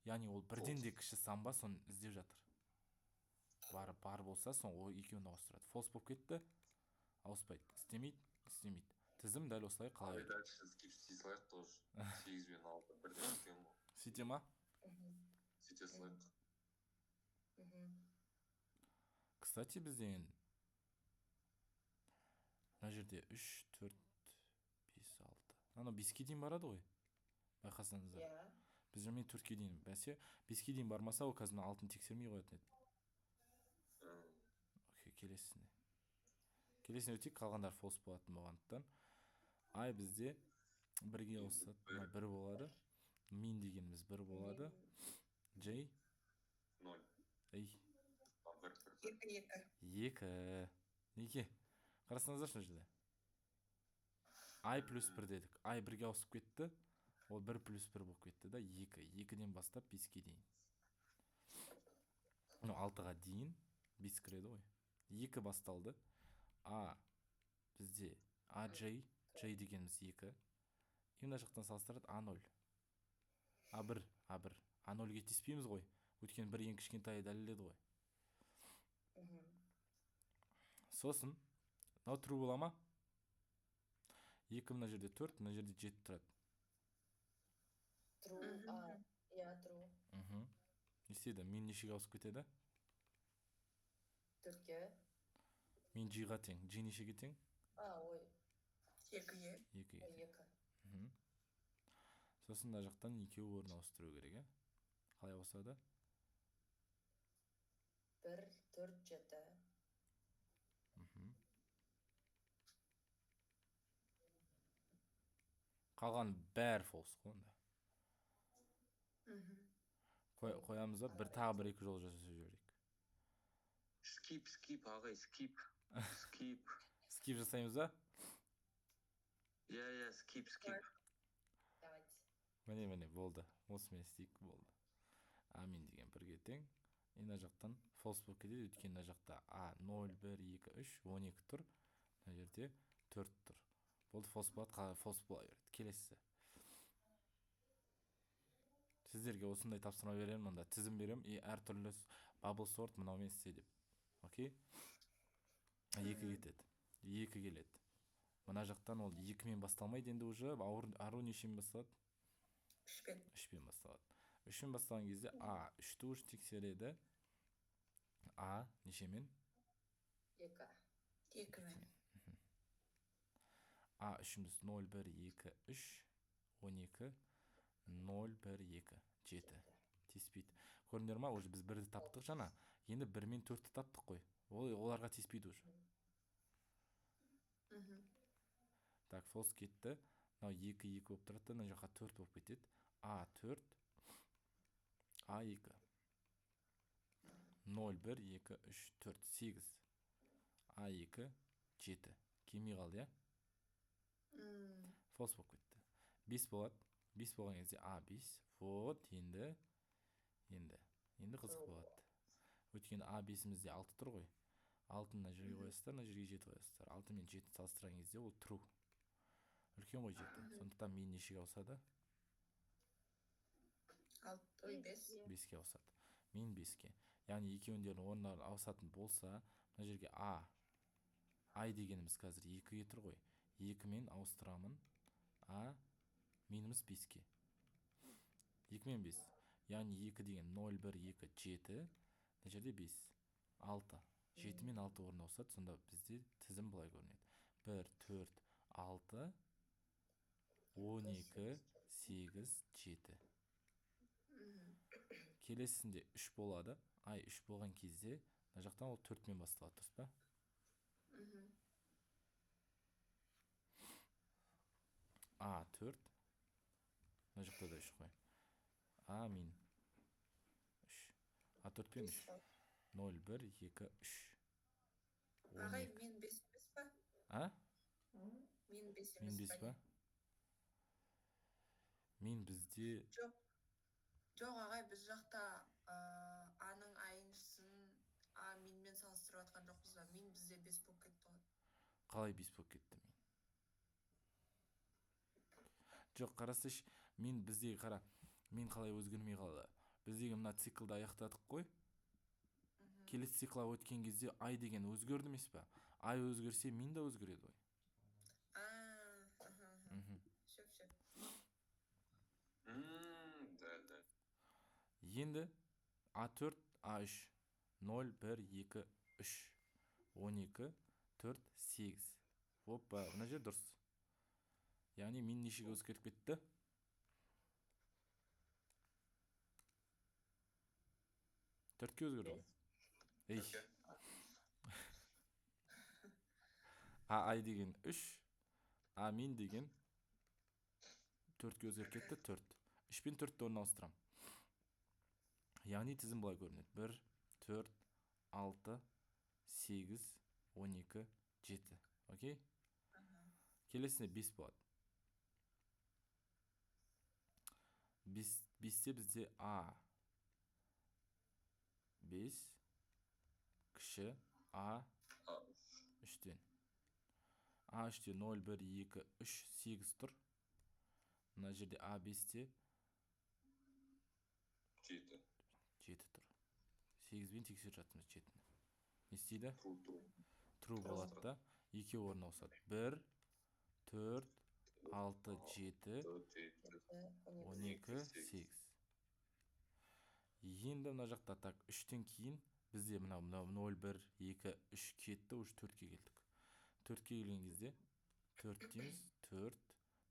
Speaker 1: Яғни ол 1-ден де кіші сан ба, соны іздеп жатыр. Бар болса, сон ол екеуін ауыстырады. False болып кетті, ауыспайды. Істемейді. Тізім дәл осылай қала береді.
Speaker 2: Дальше скип істей салайық тоже. 8 мен 6 бірден үлкен ғой.
Speaker 1: Сөйте ма?
Speaker 2: Сөйте салайық.
Speaker 1: Кстати, бізде енді мына жерде 3, 4, 5, 6. Анау 5-ке дейін барады ғой. Байқасаңыздар. Біз мен 4-ке дейін. Бәсе 5-ке дейін бармаса, ол қазір 6-ны тексермей қоятын еді. Окей, келесіне өтейік, қалғандар false болатын болғандықтан. I бізде 1-ге ауысады, 1 болады. Min дегеніміз 1 болады. J
Speaker 2: 0.
Speaker 1: Ей,
Speaker 4: 2.
Speaker 1: 2. Неге? Қарасаңыздаршы мына жерде. I плюс 1 дедік. I 1-ге ауысып кетті. Ол 1 плюс 1 болып кетті да, 2. 2-ден бастап 5-ке дейін. 6-ға дейін 5 кіреді ғой. 2 басталды. A бізде AJ, J дегеніміз 2. И мына жақтан салыстырады A0. A1. A0-ге теспейміз ғой. Өткен бір ең кішкентайы дәлелдеді ғой. Сосын, мынау true бола ма? 2 мына жерде 4, мына жерде 7 тұрады.
Speaker 5: True. True.
Speaker 1: Не істейді? Min нешеге ауысып кетеді?
Speaker 5: 4-ге.
Speaker 1: Min J-ға тең. J нешеге тең?
Speaker 4: 2-ге.
Speaker 1: 2-ге. Сосын мына жақтан екеуі орын ауыстыру керек, е? Қалай ауысады?
Speaker 5: 1 4 7.
Speaker 1: Қалған бәрі false қой онда. Қоямыз да, тағы 1-2 жол жасап жіберейік.
Speaker 2: Skip, ағай, skip.
Speaker 1: Skip жасаймыз ба?
Speaker 2: Yeah, skip.
Speaker 5: Давайте.
Speaker 1: Міне, болды. Осымен істейік, болды. Min деген 1-ге тең. Мына жақтан false болып кетеді, өткен мына жақта A 0, 1, 2, 3, 12 тұр. Мына жерде 4 тұр. Болды, false болады, false бола береді. Келесі. Сіздерге осындай тапсырма беремін, онда тізім берем, и әртүрлі bubble sort мынаумен істе деп. Окей? 2 кетеді. 2 келеді. Мына жақтан ол 2-мен басталмайды енді уже, ару нешемен басталады?
Speaker 4: 3-пен.
Speaker 1: 3-пен басталады. 3-пен басталған кезде A 3-ті уже тексереді. A нешемен?
Speaker 5: 2.
Speaker 4: 2-мен.
Speaker 1: A 3-міз 0, 1, 2, 3, 12, 0, 1, 2, 7. Теспейді. Көріндер ма? Уже біз 1-ді таптық жана. Енді 1 мен 4-ті таптық қой. Оларға теспейді уже. Так, false кетті. Мынау 2 болып тұрады да, мына жаққа 4 болып кетеді. A4 A2 0 1 2 3 4 8 A2 7 келмей қалды, иә? False болып кетті. 5 болады. 5 болған кезде A5. Вот, енді қызық болады. Өйткені A5-імізде 6 тұр ғой. 6-ны мына жерге қоясыздар, мына жерге 7 қоясыздар. 6 мен 7 салыстырған кезде ол true. Үлкен ғой 7. Сондықтан мен нешеге ауысады? 5-ке ауысады. Мен 5-ке. Яғни екеуіндерінің орындары ауысатын болса, мына жерге I дегеніміз қазір 2-ге тұр ғой. 2 мен ауыстырамын. A минус 5-ке. 2 мен 5. Яғни 2 деген 0, 1, 2, 7. Мына жерде 5. 6. 7 мен 6 орын ауысады. Сонда бізде тізім былай көрінеді. 1, 4, 6, 12, 8, 7. Келесінде 3 болады. Ай 3 болған кезде, мына жақтан ол 4 мен басталады, дұрыс па? A4. Мына жақта да 3 қой. A min 3. A4 пен 3. 0, 1, 2, 3.
Speaker 4: Ағай, мен 5 емес па?
Speaker 1: А?
Speaker 4: Мен 5
Speaker 1: Мен 5
Speaker 4: емес па?
Speaker 1: па? Мен бізде...
Speaker 4: Жоқ, ағай, біз жақта A-ның айыншысын A менмен салыстырып атқан жоқпыз ба? Мен бізде 5 болып кетті ғой.
Speaker 1: Қалай 5 болып кетті мен? Жоқ, қарасыш, мен біздегі қара. Мен қалай өзгермей қалды? Біздегі мына циклды аяқтадық қой. Келесі цикла өткен кезде I деген өзгерді емес па? I өзгерсе, мен де өзгереді ғой.
Speaker 4: Шөп.
Speaker 2: Да.
Speaker 1: Енді A4, A3. 0, 1, 2, 3. 12, 4, 8. Опа, мына жер дұрыс. Яғни мен нешеге өзгеріп кетті? Төртке өзгерді ғой. Ей. I деген 3. A мен деген 4-ке өзгеріп кетті, 4. 3 пен 4-ті орнына ауыстырам. Яғни тізім былай көрінеді. 1, 4, 6, 8, 12, 7. Окей? Келесіне 5 болады. 5-те бізде A 5 кіші A 3-тен. A 3-те 0, 1, 2, 3, 8 тұр. Мына жерде A 5-те
Speaker 2: 7.
Speaker 1: 7 тұр. 8-бен тексеріп жатырмыз 7-ні. Не істейді? True
Speaker 2: True.
Speaker 1: болады да. 2 орын ауысады. 1, 4, 6, 7, 12, 8. Енді мына жақта так 3-тен кейін бізде мынау 0, 1, 2, 3 кетті, уже 4-ке келдік. 4-ке келген кезде 4 дейміз, 4.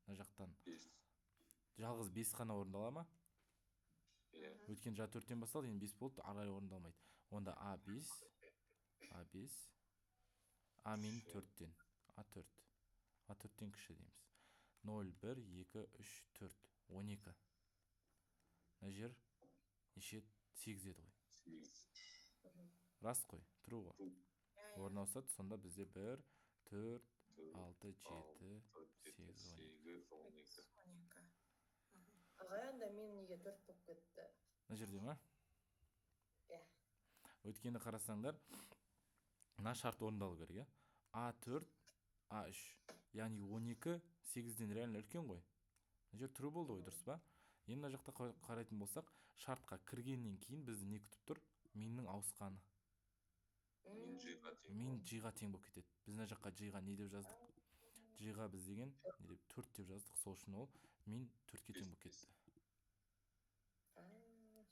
Speaker 1: Мына жақтан
Speaker 2: 5.
Speaker 1: жалғыз 5 қана орындала ма? Өткен жа 4-тен басталды, енді 5 болды, арай орындалмайды. Онда A5, A5, A мен 4-тен, A4, A4-тен кіші дейміз. 0, 1, 2, 3, 4, 12. Мына жер неше 8 еді ғой.
Speaker 2: 8.
Speaker 1: Рас қой, true ғой. Орын ауысады, сонда бізде 1, 4, 6, 7, 8, 12.
Speaker 5: Ағай, анда мен неге 4 болып кетті?
Speaker 1: Мына жерде ма?
Speaker 5: Иә.
Speaker 1: Өйткені қарасаңдар, мына шарт орындалу керек, A4, A3. Яғни 12, 8-ден реально үлкен ғой. Мына жер true болды ғой, дұрыс па? Енді мына жақта қарайтын болсақ, шартқа кіргеннен кейін бізді не күтіп тұр? Меннің ауысқаны. Мен G-ға тең болып кетеді. Біз мына жаққа G-ға не деп жаздық? G-ға біз деген 4 деп жаздық. Сол үшін ол мен 4-ке тең болып кетті.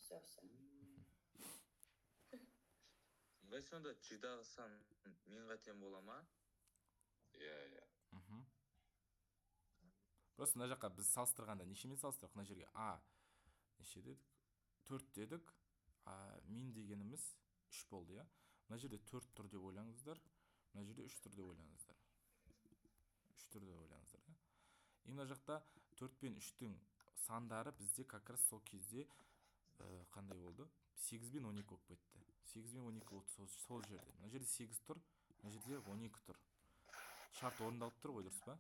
Speaker 5: Все.
Speaker 2: Ыңғай сонда G-дағы сан менға тең бола ма? Иә.
Speaker 1: Просто мына жаққа біз салыстырғанда нешемен салыстырдық? Мына жерге A неше дедік? 4 дедік. Мен дегеніміз 3 болды, иә? Мына жерде 4 тұр деп ойлаңыздар. Мына жерде 3 тұр деп ойлаңыздар. 3 тұр деп ойлаңыздар, мына жақта 4 пен 3-тің сандары бізде как раз сол кезде қандай болды? 8 бен 12 болып кетті. 8 бен 12 болды сол жерде. Мына жерде 8 тұр, мына жерде 12 тұр. Шарт орындалып тұр ғой, дұрыс па?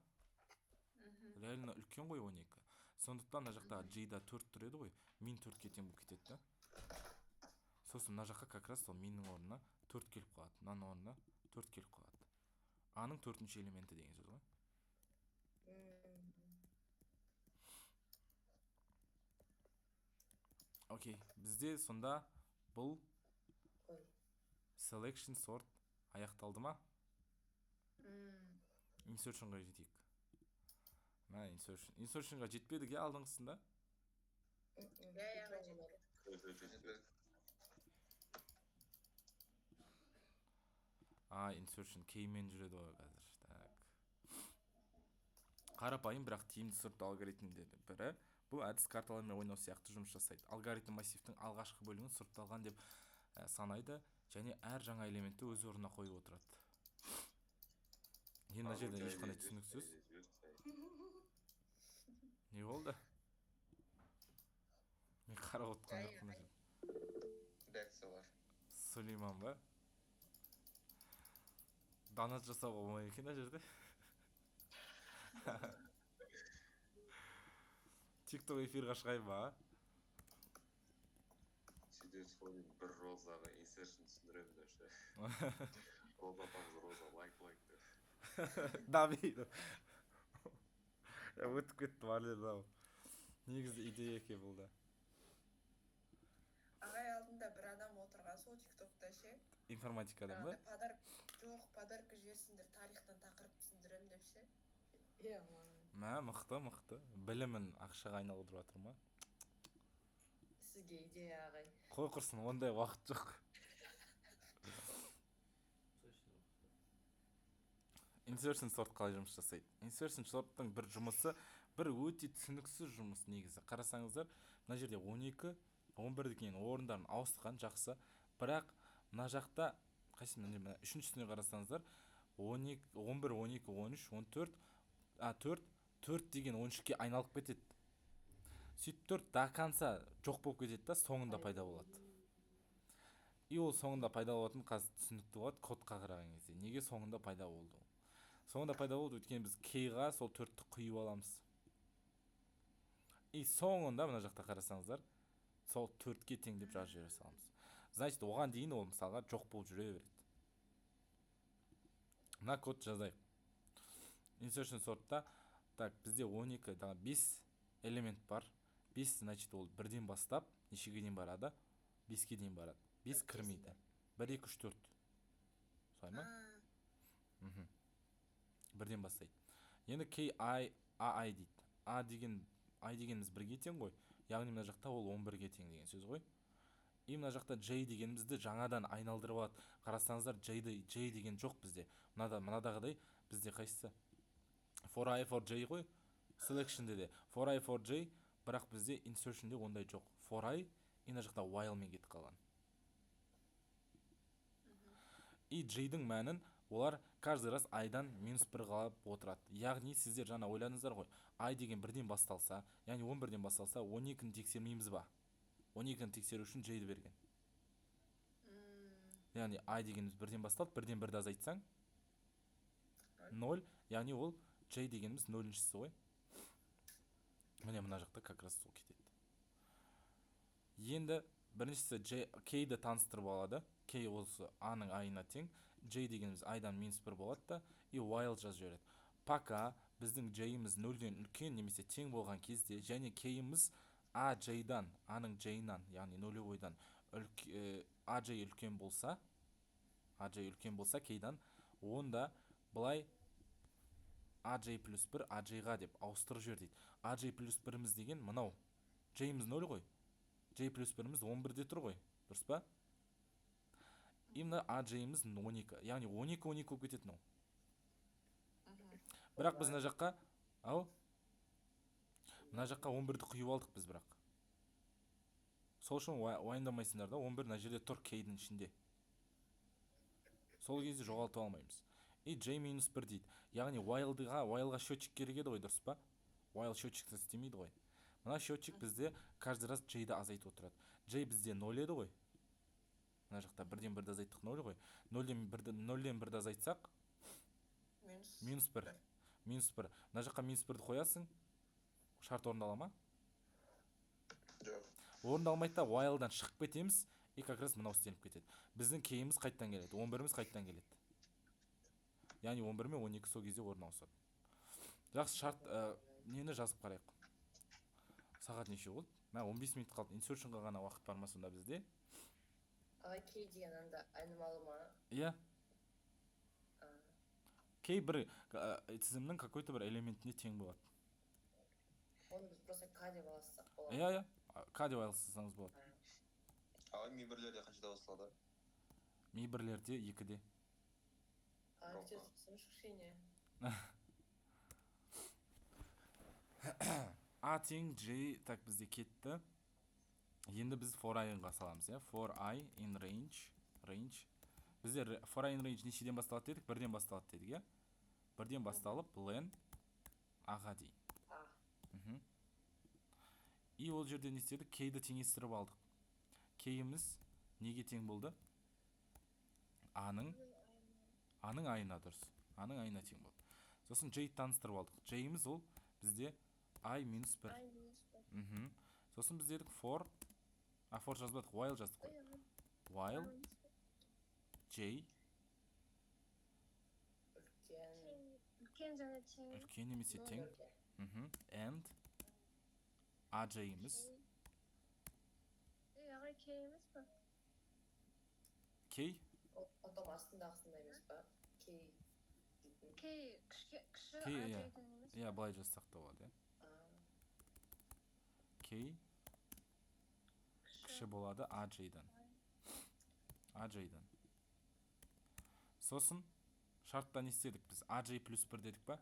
Speaker 1: Реально үлкен ғой 12. Сондықтан мына жақта J-да 4 тұр еді ғой, min 4-ке тең болып кетеді да. Сосын мына жаққа как раз сол миннің орнына 4 келіп қалады. Мынаның орнына 4 келіп қалады. А-ның 4-ші элементі деген сөз ғой. Окей, бізде сонда бұл selection sort аяқталды ма? Insertionға жетейік. Мә, insertionға жетпедік я алдыңғысында? Insertion кеймен жүреді ғой қазір. Қарапайым, бірақ тиімді сұрыпты алгоритмдердің бірі. Бұл әдіс карталармен ойнау сияқты жұмыс жасайды. Алгоритм массивтің алғашқы бөлігін сұрыпталған деп санайды, және әр жаңа элементті өз орнына қойып отырады. Мына жерде ешқандай түсініксіз. Не болды? Мен қарап отқан жоқпын мына жерде.
Speaker 3: Реакциялар.
Speaker 1: Сулейман ба? Донат жасауға болмай екен мына жерде. TikTok эфирға шығайын ба?
Speaker 2: Сөйте сойын бір розаға insertion түсіндіремін деші. Розапаңыз роза, лайк деп.
Speaker 1: Дамиды. Өтіп кетті барледі ау. Негізі идея екен бұл да.
Speaker 4: Ағай алдында бір адам отырған сол TikTokта ше.
Speaker 1: Информатикадан ба?
Speaker 4: Подарка жіберсіңдер, тарихтан тақырып түсіндірем деп ше.
Speaker 1: Мә, мықты. Білімін ақшаға айналдырып жатыр ма?
Speaker 5: Сізге идея ағай.
Speaker 1: Қой құрсын, ондай уақыт жоқ. Insertion sort қалай жұмыс жасайды? Insertion sort'тың бір жұмысы, бір өте түсініксіз жұмыс негізі. Қарасаңыздар, мына жерде 12, 11 деген орындарын ауыстырған жақсы. Бірақ мына жақта, қайсысында, үшіншісіне қарасаңыздар, 11, 12, 13, 14, 4 деген 13-ке айналып кетеді. Сөйтіп 4 до конца жоқ болып кетеді да, соңында пайда болады. И ол соңында пайда болатын қазір түсінікті болады кодқа қараған кезде. Неге соңында пайда болды? Соңында пайда болды, өйткені біз k-ға сол 4-ті құйып аламыз. И соңында мына жақта қарасаңыздар, сол 4-ке тең деп жазып жібере саламыз. Значит, оған дейін ол мысалға жоқ болып жүре береді. Мына код жазайық. Insertion sort'та так, бізде 12, 5 элемент бар. 5, значит, ол 1-ден бастап, нешеге дейін барады? 5-ке дейін барады. 5 кірмейді. 1, 2, 3, 4. Солай ма? 1-ден бастайды. Енді KI, AI дейді. I дегеніміз 1-ге тең ғой. Яғни мына жақта ол 11-ге тең деген сөз ғой. И мына жақта J дегенімізді жаңадан айналдырып алады. Қарасаңыздар, J деген жоқ бізде. Мынадағыдай бізде қайсысы? For I, for J ғой. Selection'де де for I, for J, бірақ бізде insertion'де ондай жоқ. For I, и мына жақта whileмен кетіп қалған. И J-дің мәнін олар каждый раз I-дан -1 қалап отырады. Яғни сіздер жаңа ойладыңыздар ғой. I деген 1-ден басталса, яғни 11-ден басталса, 12-ні тексермейміз ба? 12-ні тексеру үшін J-ді берген. Яғни I дегеніміз 1-ден басталып, 1-ден 1-ді азайтсаң 0, яғни ол J дегеніміз 0-шісі ғой. Міне мына жақта как раз сол кетеді. Енді біріншісі K-ді таныстырып алады. K осы A-ның I-на тең. J дегеніміз I-дан -1 болады да, и while жазып жібереді. Пока біздің J-іміз 0-ден үлкен немесе тең болған кезде, және K-іміз A-J-дан, A-ның J-нан, яғни 0-ойдан A-J үлкен болса, K-дан, онда былай AJ плюс 1 AJ-ға деп ауыстырып жібер дейді. AJ плюс 1-іміз деген мынау. J-іміз 0 ғой. J плюс 1-іміз 11-де тұр ғой. Дұрыс па? Именно AJ-іміз 12. Яғни 12 болып кетеді мынау. Бірақ біз мына жаққа, мына жаққа 11-ді құйып алдық біз бірақ. Сол үшін уайымдамайсыңдар да, 11 мына жерде тұр K-дің ішінде. Сол кезде жоғалтып алмаймыз. И J-1 дейді. Яғни while'ға счетчик керек еді ғой, дұрыс па? while счетчикті істемейді ғой. Мына счетчик бізде каждый раз J-ді азайтып отырады. J бізде 0 еді ғой. Мына жақта бірден бірді азайттық 0 ғой. 0-ден бірді азайтсақ, минус 1. Минус 1. Мына жаққа минус 1-ді қоясың, шарт орындала ма?
Speaker 3: Жоқ.
Speaker 1: Орындалмайды да while'дан шығып кетеміз, и как раз мынау істеліп кетеді. Біздің кейіміз қайттан келеді, 11-іміз қайттан келеді. Яғни 11 мен 12 сол кезде орын ауысады. Жақсы, шарт нені жазып қарайық. Сағат неше болды? Мә 15 минут қалды. Insertionға ғана уақыт бар ма сонда бізде?
Speaker 5: Ағай кей деген анда айнымалы ма?
Speaker 1: Иә. Кей бір тізімнің какой-то бір элементіне тең болады.
Speaker 5: Оны біз просто К деп алсақ болады.
Speaker 1: Иә. К деп алсаңыз болады.
Speaker 3: Ми бірлерде қаншада басталады?
Speaker 1: Ми бірлерде 2-де.
Speaker 5: Где смешение?
Speaker 1: A тең J, так бізде кетті. Енді біз for i-ға саламыз, иә? For i in range. Бізде for i in range нешеден басталады дедік? 1-ден басталады дедік, иә? 1-ден басталып, len a-ға дейін. И ол жерде не істедік? K-ді теңестіріп алдық. K-іміз неге тең болды? A-ның i-на дұрыс. A-ның i-на тең болды. Сосын J-ді таныстырып алдық. J-іміз ол бізде i минус 1. Сосын біз дедік for жазбадық, while жаздық қой. While J
Speaker 6: үлкен және тең.
Speaker 1: үлкен немесе тең. And AJ-іміз
Speaker 6: Ағай кей емес па?
Speaker 1: K
Speaker 5: Отом астындағысында емес па?
Speaker 6: Кей кіші
Speaker 1: Кей, иә.
Speaker 6: ажайдың емес.
Speaker 1: иә, былай жазсақ та болады, иә. K кіші болады AJ-дан. Сосын шартта не істедік біз? AJ плюс 1 дедік па?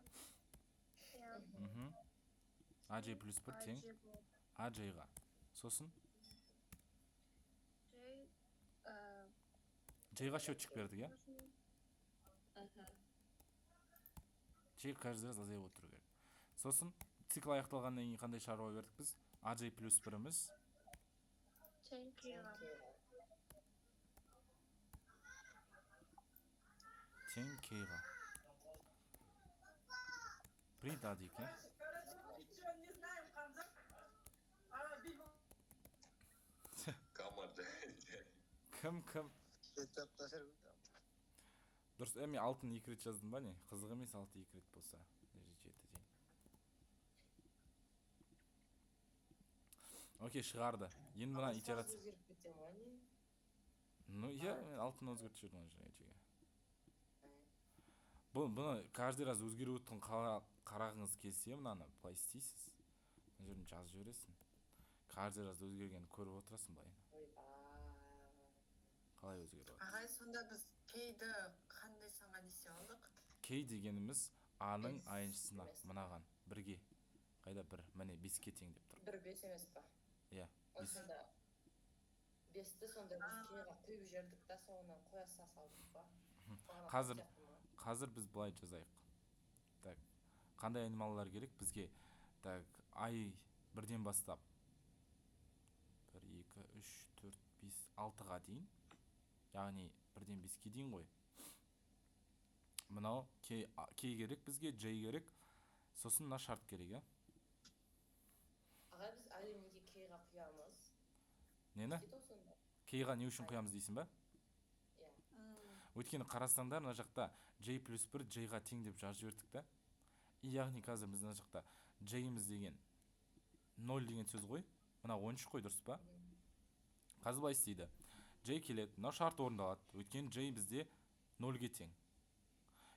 Speaker 1: AJ плюс 1 тең AJ-ға. Сосын J-ға счетчик бердік, иә? J каждый раз азайып отыру керек. Сосын цикл аяқталғаннан кейін қандай шаруа бердік біз? AJ плюс 1-іміз
Speaker 6: Тең кейға.
Speaker 1: тең K-ға. Print A дейік, иә? Кім? Дұрыс, мен 6-ны 2 рет жаздым ба не? Қызық емес 6 2 рет болса. 7 дейін. Окей, шығарды. Енді мына итерация.
Speaker 5: Өзгеріп кете ма не?
Speaker 1: Ну, иә, мен 6-ны өзгертіп жүрдім J-ге. Бұны каждый раз өзгеруін қарағыңыз келсе, мынаны былай істейсіз. Мына жерін жазып жібересің. Каждый раз өзгергенін көріп отырасың былай. Қалай өзгеріп отыр?
Speaker 4: Ағай, сонда біз K-ді қандай санға десе алдық?
Speaker 1: K дегеніміз A-ның айыншысына, мынаған, 1-ге. Қайда 1? Міне 5-ке тең деп тұр.
Speaker 5: 1 5 емес па?
Speaker 1: Иә.
Speaker 5: Осында 5-ті сонда біз К-ға құйып жердік та соңынан қоя салдық па?
Speaker 1: Қазір біз былай жазайық. Так, қандай айнымалылар керек бізге? Так, I 1-ден бастап 1, 2, 3, 4, 5, 6-ға дейін. Яғни 1-ден 5-ке дейін ғой. Мынау K керек бізге, J керек. Сосын мына шарт керек, иә?
Speaker 5: Ағай, біз әлі неге К-ға құямыз?
Speaker 1: Нені? K-ға не үшін құямыз дейсің ба? Өйткені қарасаңдар, мына жақта J плюс 1 J-ға тең деп жазып жібердік та. Яғни қазір біз мына жақта J-іміз деген 0 деген сөз ғой. Мына 13 қой, дұрыс па? Қазір былай істейді. J келеді, мына шарт орындалады. Өйткені J бізде 0-ге тең.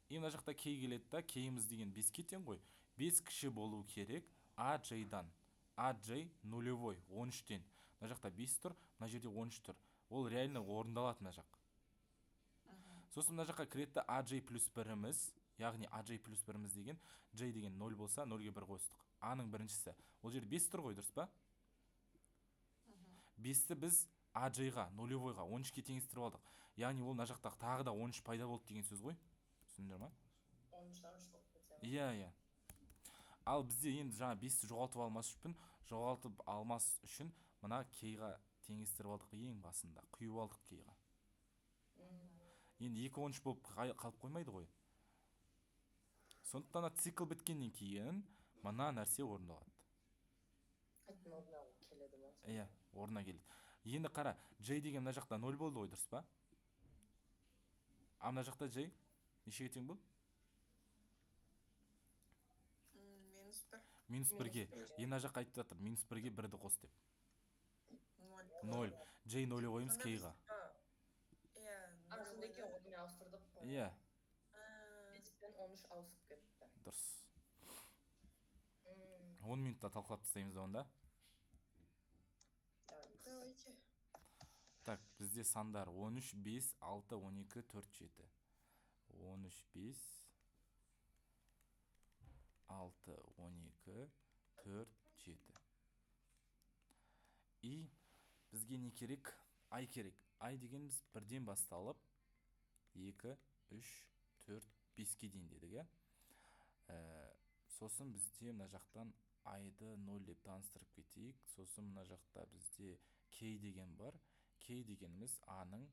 Speaker 1: И мына жақта K келеді да, K-іміз деген 5-ке тең ғой. 5 кіші болу керек AJ-дан. AJ нулевой, 13-тен. Мына жақта 5 тұр, мына жерде 13 тұр. Ол реально орындалады мына жақ. Сосын мына жаққа кіретті AJ плюс 1-іміз, яғни AJ плюс 1-іміз деген, J деген 0 болса, 0-ге 1 қостық. A-ның біріншісі. Ол жерде 5 тұр ғой, дұрыс па? 5-ті біз AJ-ға, нулевойға, 13-ке теңестіріп алдық. Яғни ол мына жақта тағы да 13 пайда болды деген сөз ғой. Түсіндіңдер ма?
Speaker 5: 13 болып кетсе.
Speaker 1: Иә. Ал бізде енді жаңа 5-ті жоғалтып алмас үшін мына кейға теңестіріп алдық ең басында, құйып алдық кейға. Енді 2 13 болып қалып қоймайды ғой. Сондықтан цикл біткеннен кейін мына нәрсе орындалады.
Speaker 5: Қайтадан орнына келеді ма?
Speaker 1: Иә, орнына келеді. Енді қара, J деген мына жақта 0 болды ғой, дұрыс па? А мына жақта J нешеге тең болды?
Speaker 4: -1.
Speaker 1: -1-ге. Енді мына жаққа айтып жатыр, -1-ге 1-ді қос деп.
Speaker 4: 0.
Speaker 1: 0. J 0 қойымыз кейға.
Speaker 4: Иә,
Speaker 5: Сонда екен орнына ауыстырдық қой.
Speaker 1: Иә,
Speaker 5: 5 пен 13 ауысып кетті.
Speaker 1: дұрыс. 10 минутта талқылап тастаймыз онда.
Speaker 4: Давайте.
Speaker 1: Так, бізде сандар 13, 5, 6, 12, 4, 7. 13, 5, 6, 12, 4, 7. И бізге не керек? Ай керек. Ай дегеніміз 1-ден басталып 2, 3, 4, 5-ке дейін дедік, иә? Сосын бізде мына жақтан айды 0 деп таныстырып кетейік. Сосын мына жақта бізде кей деген бар. Кей дегеніміз А-ның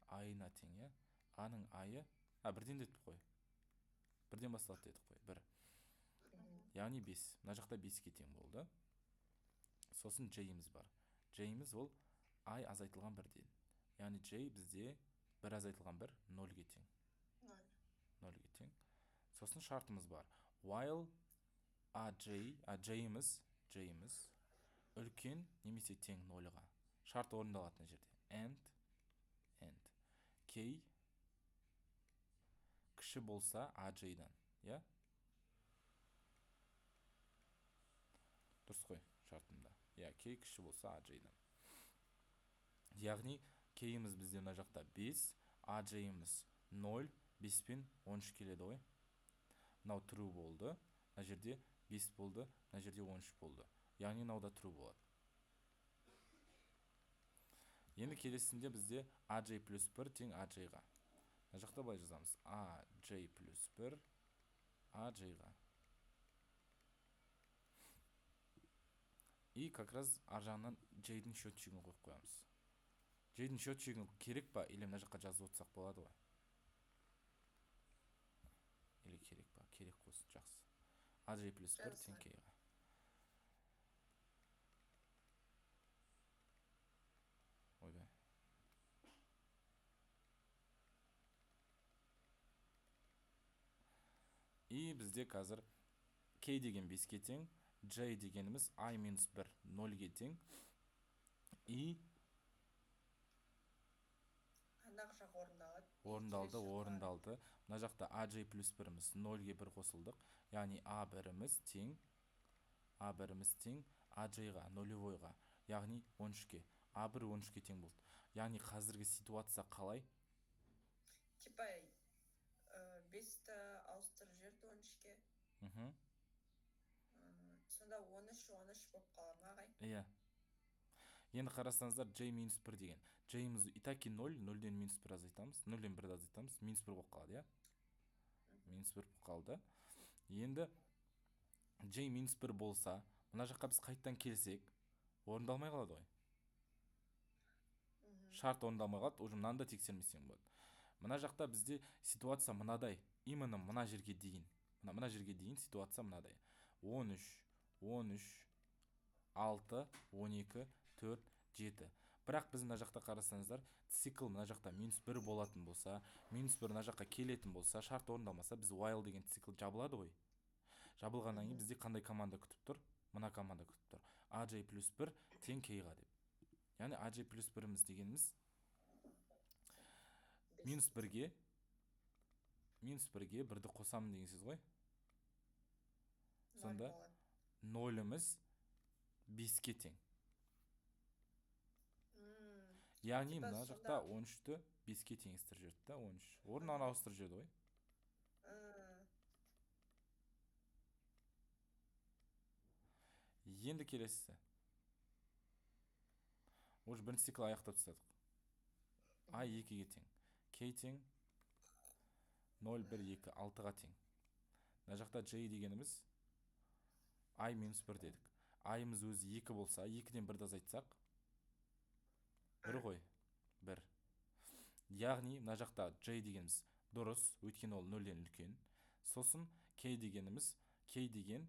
Speaker 1: айына тең, иә? А-ның айы, 1-ден дедік қой. 1-ден басталады дедік қой, 1. Яғни 5. Мына жақта 5-ке тең болды. Сосын J-иміз бар. J-иміз ол ай азайтылған 1-ден. Яғни J бізде 1 азайтылған 1, 0-ге тең. 0-ге тең. Сосын шартымыз бар. While J-иміз үлкен немесе тең 0-ға. Шарт орындалатын жерде. And K кіші болса AJ-дан, иә? Дұрыс қой шартында. Иә, K кіші болса AJ-дан. Яғни K-иміз бізде мына жақта 5, AJ-иміз 0, 5 пен 13 келеді ғой. Мынау true болды. Мына жерде 5 болды, мына жерде 13 болды. Яғни мынау да true болады. Енді келесінде бізде AJ плюс 1 тең AJ-ға. Мына жақта былай жазамыз. AJ плюс 1 AJ-ға. И как раз аржағынан J-дің счетчигін қойып қоямыз. J-дің счетчигін керек па? Или мына жаққа жазып отырсақ болады ғой? Или керек па? Керек қойсын, жақсы. AJ плюс 1 тең K-ға. Ойбай. И бізде қазір K деген 5-ке тең, J дегеніміз I-1 0-ге тең. И
Speaker 4: Андақ жақ орындалады.
Speaker 1: Орындалды. Мына жақта AJ плюс 1-іміз 0-ге 1 қосылдық. Яғни A1-іміз тең AJ-ға, 0-ға. Яғни 13-ке. A1 13-ке тең болды. Яғни қазіргі ситуация қалай?
Speaker 4: Типа 5-ті ауыстырып жіберді 13-ке. Сонда 13 болып қалады ма, ағай?
Speaker 1: Иә. Енді қарасаңыздар J-1 деген. J-иміз итаки 0, 0-ден -1 азайтамыз, 0-ден 1 азайтамыз, -1 болып қалады, иә? -1 болып қалды. Енді J-1 болса, мына жаққа біз қайттан келсек, орындалмай қалады ғой. Шарт орындалмай қалады, уже мынаны да тексермесең болады. Мына жақта бізде ситуация мынадай. Именно мына жерге дейін. Мына жерге дейін ситуация мынадай. 13, 6, 12, 4, 7. Бірақ біз мына жақта қарасаңыздар, цикл мына жақта -1 болатын болса, -1 мына жаққа келетін болса, шарт орындалмаса, біз while деген цикл жабылады ғой. Жабылғаннан кейін бізде қандай команда күтіп тұр? Мына команда күтіп тұр. AJ плюс 1 тең K-ға деп. Яғни AJ плюс 1-іміз дегеніміз -1-ге 1-ді қосамын деген сөз ғой. Сонда 0-іміз 5-ке тең. Яғни мына жақта 13-ті 5-ке теңестіріп жүрді да, 13. Орнынан ауыстырып жүрді ғой. Енді келесісі. Уже бірінші цикл аяқтап тастадық. А 2-ге тең. K тең 0, 1, 2, 6-ға тең. Мына жақта J дегеніміз I минус 1 дедік. Айымыз өзі 2 болса, 2-ден 1-ді азайтсақ, 1 ғой, 1. Яғни, мына жақта J дегеніміз дұрыс, өйткені ол 0-ден үлкен. Сосын K дегеніміз, K деген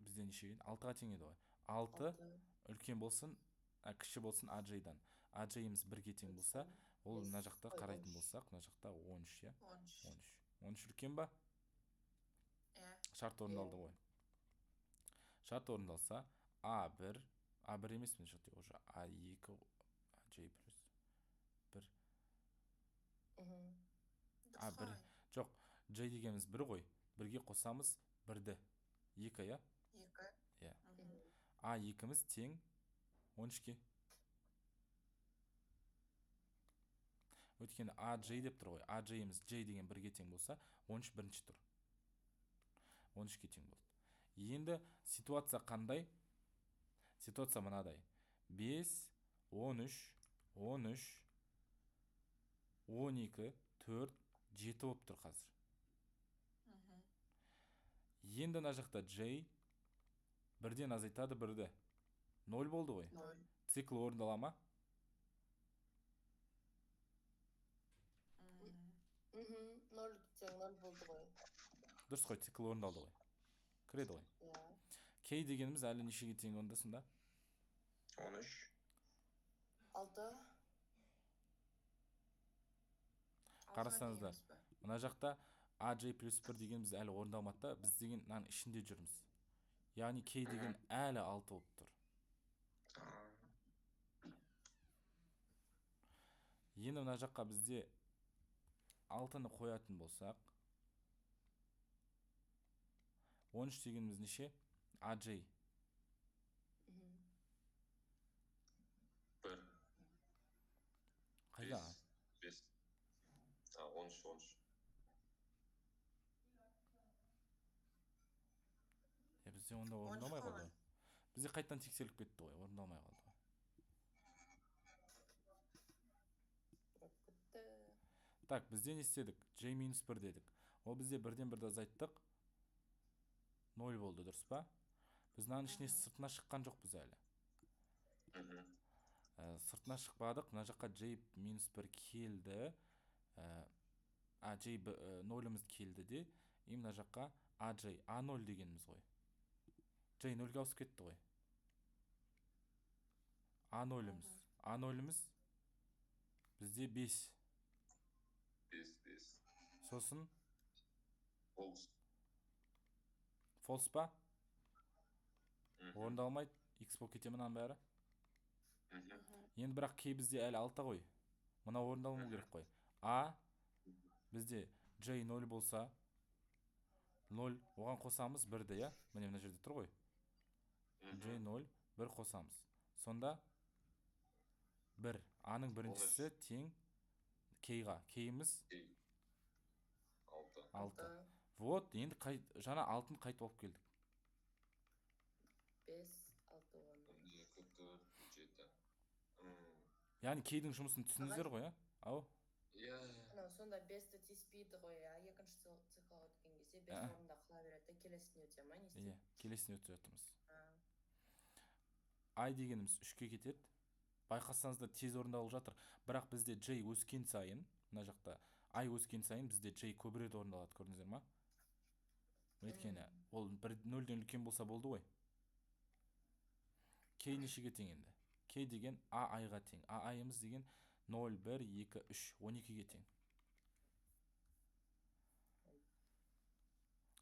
Speaker 1: бізде нешеге? 6-ға тең еді ғой. 6 үлкен болсын, кіші болсын AJ-дан. AJ-іміз 1-ге тең болса, ол мына жақта қарайтын болсақ, мына жақта 13, я?
Speaker 4: 13.
Speaker 1: 13 үлкен ба?
Speaker 4: Иә.
Speaker 1: Шарт орындалды ғой. Шарт орындалса, A1 емес мына жақта уже A2, AJ плюс 1. A1. Жоқ, J дегеніміз 1 ғой. 1-ге қосамыз 1-ді. 2, я?
Speaker 4: 2.
Speaker 1: Иә. A2-міз тең 13-ке. Өйткені AJ деп тұр ғой. AJ-іміз J деген 1-ге тең болса, 13 бірінші тұр. 13-ке тең болды. Енді ситуация қандай? Ситуация мынадай. 5, 13, 13, 12, 4, 7 болып тұр қазір. Енді мына жақта J 1-ден азайтады 1-ді. 0 болды ғой.
Speaker 4: 0.
Speaker 1: Цикл орындала ма?
Speaker 5: Ноль тең 0 болды ғой.
Speaker 1: Дұрыс қой, цикл орындалды ғой. Кіреді ғой.
Speaker 5: Иә.
Speaker 1: K дегеніміз әлі нешеге тең онда сонда?
Speaker 3: 13.
Speaker 5: 6.
Speaker 1: Қарасаңыздар, мына жақта AJ плюс 1 дегеніміз әлі орындалмады да, біз деген мынаның ішінде жүрміз. Яғни K деген әлі 6 болып тұр. Енді мына жаққа бізде 6-ны қоятын болсақ, 13 дегеніміз неше? AJ.
Speaker 2: 1.
Speaker 1: Қайда?
Speaker 2: 5. 13.
Speaker 1: Бізде онда орындалмай қалды. Бізде қайттан тексеріліп кетті ғой, орындалмай қалды. Так, бізде не істедік? J минус 1 дедік. Ол бізде 1-ден 1-ді азайттық. 0 болды, дұрыс па? Біз мынаның ішіне сыртына шыққан жоқ біз әлі. Сыртына шықпадық. Мына жаққа J минус 1 келді. J 0-іміз келді де. И мына жаққа AJ, A0 дегеніміз ғой. J 0-ге ауысып кетті ғой. A0-іміз. A0-іміз бізде 5.
Speaker 2: 5.
Speaker 1: Сосын
Speaker 2: False.
Speaker 1: false па? Орындалмайды. X болып кете мұнан бәрі. Енді бірақ K бізде әлі 6 ғой. Мұна орындалмау керек қой. A бізде J 0 болса 0, оған қосамыз 1-ді, я? Міне мына жерде тұр ғой. J 0, 1 қосамыз. Сонда 1. A-ның біріншісі тең K-ға. K-іміз 6. Вот, енді жаңа 6-ны қайтып алып келдік.
Speaker 5: 5, 6, 10.
Speaker 2: 2, 4, 7.
Speaker 1: Яғни K-дің жұмысын түсіндіңіздер ғой, я? Ау?
Speaker 2: Иә.
Speaker 5: Сонда 5-ті теспейді ғой, екінші циклға өткен кезде 5 орында қыла береді, келесіне өте ма, не істейді?
Speaker 1: Иә, келесіне өте жатырмыз. I дегеніміз 3-ке кетеді. Байқасаңызда тез орындалып жатыр. Бірақ бізде J өскен сайын, мына жақта I өскен сайын бізде J көбірек орындалады, көрдіңіздер ма? Өйткені ол 0-ден үлкен болса болды ғой. K нешеге тең енді? K деген AI-ға тең. AI-ымыз деген 0, 1, 2, 3, 12-ге тең.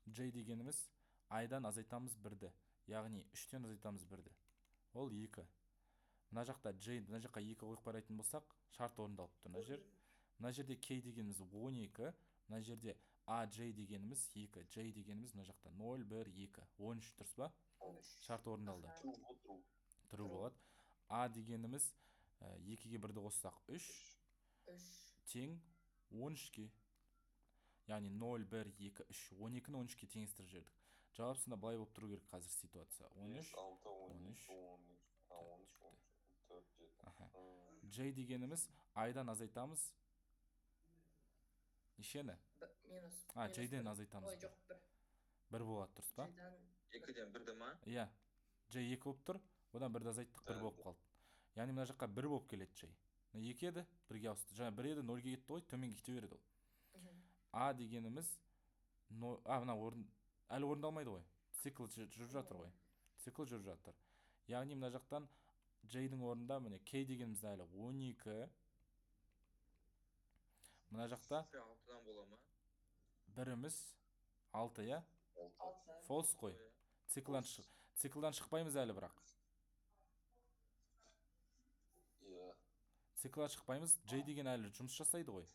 Speaker 1: J дегеніміз I-дан азайтамыз 1-ді. Яғни 3-тен азайтамыз 1-ді. Ол 2. Мына жақта J, мына жаққа 2 қойып қарайтын болсақ, шарт орындалып тұр мына жер. Мына жерде K дегеніміз 12, мына жерде AJ дегеніміз 2, J дегеніміз мына жақта 0, 1, 2, 13 тұрс ба? Шарт орындалды. True болады. A дегеніміз 2-ге 1-ді қоссақ 3, тең 13-ке. Яғни 0, 1, 2, 3, 12-ні 13-ке теңестіріп жібердік. Жауапсында былай болып тұру керек қазір ситуация. 13, 13. J дегеніміз I-дан азайтамыз. Нешені?
Speaker 5: Минус.
Speaker 1: J-ден азайтамыз.
Speaker 5: Ой, жоқ, 1.
Speaker 1: 1 болады, тұрс па?
Speaker 3: Екіден бірді ма?
Speaker 1: Иә. J 2 болып тұр. Одан бірді азайттық, 1 болып қалды. Яғни мына жаққа 1 болып келеді J. 2 еді, 1-ге ауысты. Жаңа 1 еді, 0-ге кетті ғой, төменге кете береді ол. А дегеніміз мына әлі орындалмайды ғой. Цикл жүріп жатыр ғой. Цикл жүріп жатыр. Яғни мына жақтан J-дің орнында міне K дегеніміз әлі 12. Мына жақта
Speaker 3: 6-дан бола ма?
Speaker 1: біріміз 6, иә?
Speaker 5: 6.
Speaker 1: False қой. Циклдан шықпаймыз әлі бірақ.
Speaker 2: Иә.
Speaker 1: Циклдан шықпаймыз. J деген әлі жұмыс жасайды ғой.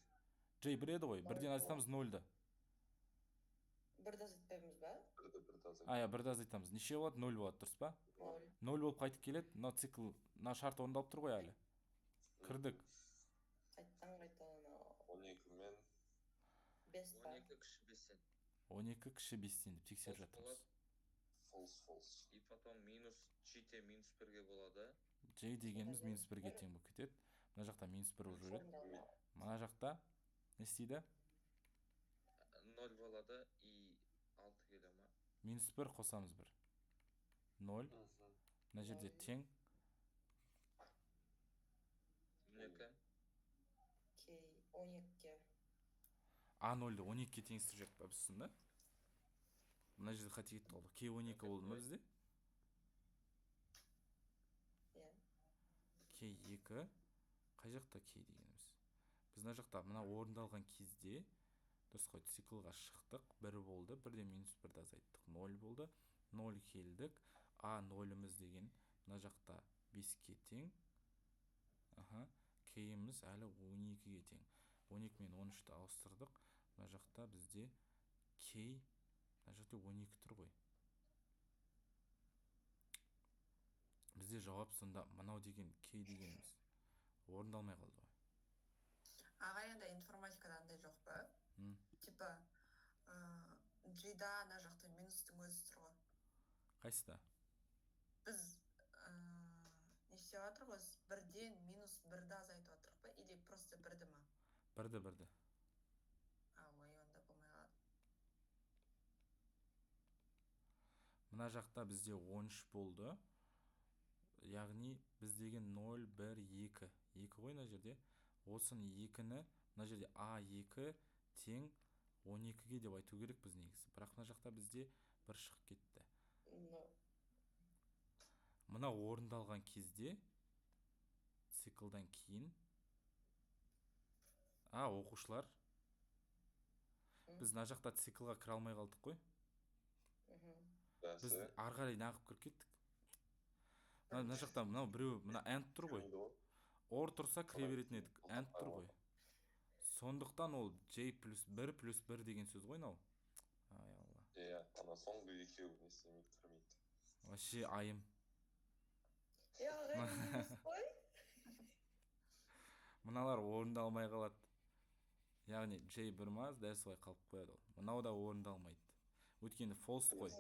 Speaker 1: J 1 еді ғой. 1-ден азайтамыз 0-ды.
Speaker 5: 1-ді азайтпаймыз ба?
Speaker 1: Иә, 1-ді азайтамыз. Неше болады? 0 болады, дұрыс па? 0 болып қайтып келеді. Мына цикл, мына шарт орындалып тұр ғой әлі. Кірдік.
Speaker 5: Қайттан
Speaker 2: 12 мен
Speaker 5: 5 па?
Speaker 3: 12 кіші 5-тен.
Speaker 1: 12 кіші 5-тен деп тексеріп жатырмыз.
Speaker 2: false.
Speaker 3: И потом минус G-те минус 1-ге болады.
Speaker 1: J дегеніміз минус 1-ге тең болып кетеді. Мына жақта минус 1 болып жүреді. Мына жақта не істейді?
Speaker 3: 0 болады и 6 келе ма?
Speaker 1: Минус 1 қосамыз 1. 0. Мына жерде тең.
Speaker 3: 12.
Speaker 5: Кей 12-ге.
Speaker 1: А0-ды 12-ге теңестіріп жібердік па біз сонда? Мына жерде қате кетті ғой. K 12 болды ма бізде?
Speaker 5: Иә.
Speaker 1: K 2. Қай жақта K дегеніміз? Біз мына жақта мына орындалған кезде дұрыс қой, циклға шықтық, 1 болды, 1-ден минус 1-ді азайттық, 0 болды, 0 келдік. А 0-іміз деген мына жақта 5-ке тең. K-іміз әлі 12-ге тең. 12 мен 13-ті ауыстырдық. Мына жақта бізде K, мына жақта 12 тұр ғой. Бізде жауап сонда мынау деген K дегеніміз орындалмай қалды ғой.
Speaker 4: Аға енді информатикада андай жоқ па? Типа, G-да ана жақта минустың өзі тұр ғой.
Speaker 1: Қайсыда?
Speaker 4: Біз не істеп жатырмыз? 1-ден минус 1-ді азайтып жатырмық па? Или просто 1-ді ма?
Speaker 1: 1-ді.
Speaker 4: Ой, онда болмай қалады.
Speaker 1: Мына жақта бізде 13 болды. Яғни біз деген 0, 1, 2. 2 ғой мына жерде. Осыны 2-ні мына жерде А2 тең 12-ге деп айту керек біз негізі. Бірақ мына жақта бізде 1 шығып кетті. Мына орындалған кезде циклдан кейін оқушылар біз мына жақта циклға кіре алмай қалдық қой. Біз ары қарай нағып кіріп кеттік. Мына жақта мынау біреу, мына AND тұр ғой. OR тұрса кіре беретін едік. AND тұр ғой. Сондықтан ол J плюс 1 плюс 1 деген сөз ғой мынау. Ай алла.
Speaker 2: Иә, ана соңғы екеуі не істемейді, кірмейді.
Speaker 1: Вообще айым. Мыналар орындалмай қалады. Яғни J 1 маз дәл солай қалып қояды ол. Мынау да орындалмайды. Өйткені false қой.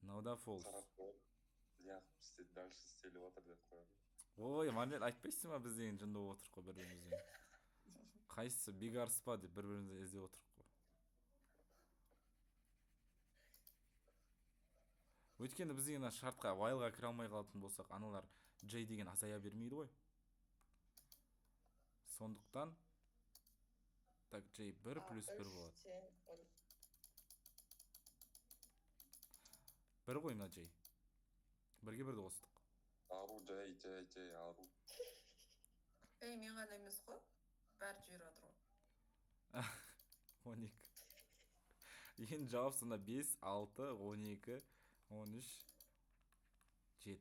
Speaker 1: Мынау да false.
Speaker 2: Неғып дальше істеліп отыр деп қоямын.
Speaker 1: Ой, Манел айтпайсың ба біз деген жынды отырық қой бір-бірімізден. Қайсысы бегарс па деп бір-бірімізді іздеп отырық қой. Өйткені біз деген шартқа whileға кіре алмай қалатын болсақ, аналар J деген азая бермейді ғой. Сондықтан так J 1 плюс 1 болады. 1 ғой мына J. 1-ге 1-ді қостық.
Speaker 2: Ару, жай, ару.
Speaker 4: Мен ғана емес қой. Бәрі жүріп жатыр ғой.
Speaker 1: 12. Енді жауап сонда 5, 6, 12, 13, 7.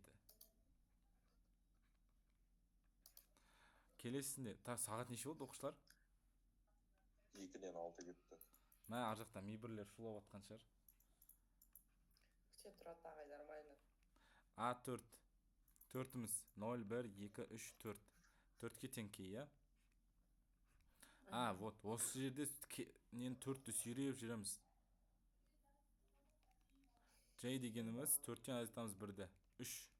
Speaker 1: Келесінде, сағат неше болды оқушылар?
Speaker 2: 2-ден 6 кетті.
Speaker 1: Мә, ар жақта мейбірлер шулап атқан шығар.
Speaker 5: Күте тұрады ағай, нормально.
Speaker 1: А4. 4-іміз 0, 1, 2, 3, 4. 4-ке тең K, иә? Вот, осы жерде нені 4-ті сүйреп жүреміз. J дегеніміз 4-тен азайтамыз 1-ді. 3.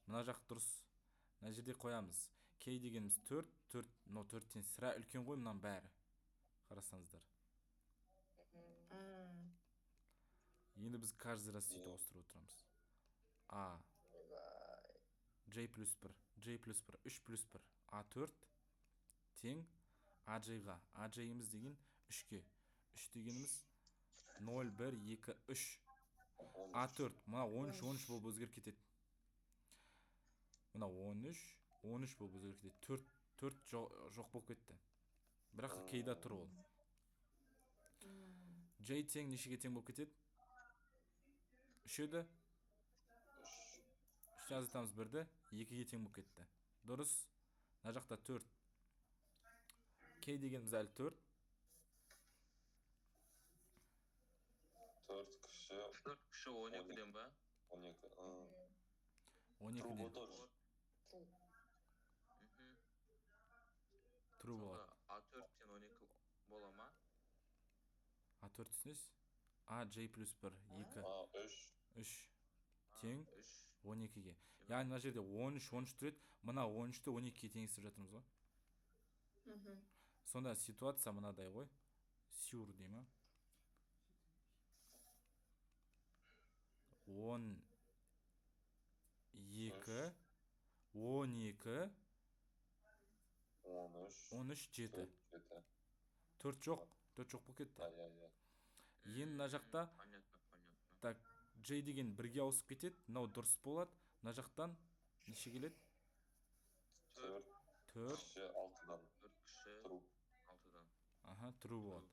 Speaker 1: Мына жақ дұрыс. Мына жерде қоямыз. K дегеніміз 4, 4-тен сірә үлкен ғой мұнан бәрі. Қарасаңыздар. Енді біз каждый раз сөйтіп ауыстырып отырамыз. А J плюс 1, J плюс 1, 3 плюс 1, A4 тең AJ-ға. AJ-иміз деген 3-ке. 3 дегеніміз 0, 1, 2, 3. A4, мұна 13, 13 болып өзгеріп кетеді. Мұна 13, 13 болып өзгеріп кетеді. 4 жоқ болып кетті. Бірақ кейда тұр ол. J тең нешеге тең болып кетеді? 3 еді. 3 жазытамыз 1-ді, 2-ге тең болып кетті. Дұрыс. Мына жақта 4. K дегеніміз әлі 4.
Speaker 2: 4 кіші
Speaker 3: 4 кіші 12-ден ба?
Speaker 2: 12.
Speaker 1: 12-ден.
Speaker 5: True.
Speaker 1: True болады.
Speaker 3: A4-тен 12 бола ма?
Speaker 1: A4 түсінесіз? A, J плюс 1, 2, 3 тең 12-ге. Яғни мына жерде 13, 13 тұреді. Мына 13-ті 12-ге теңестіріп жатырмыз ғой. Сонда ситуация мынадай ғой. Сюр дей ма? 12, 12, 13, 7. 4 жоқ болып кетті. Енді мына жақта так, J деген 1-ге ауысып кетеді. Мынау дұрыс болады. Мына жақтан неше келеді?
Speaker 2: 4
Speaker 1: 4
Speaker 2: 6-дан.
Speaker 3: 4 кіші 6-дан.
Speaker 1: Аха, true болады.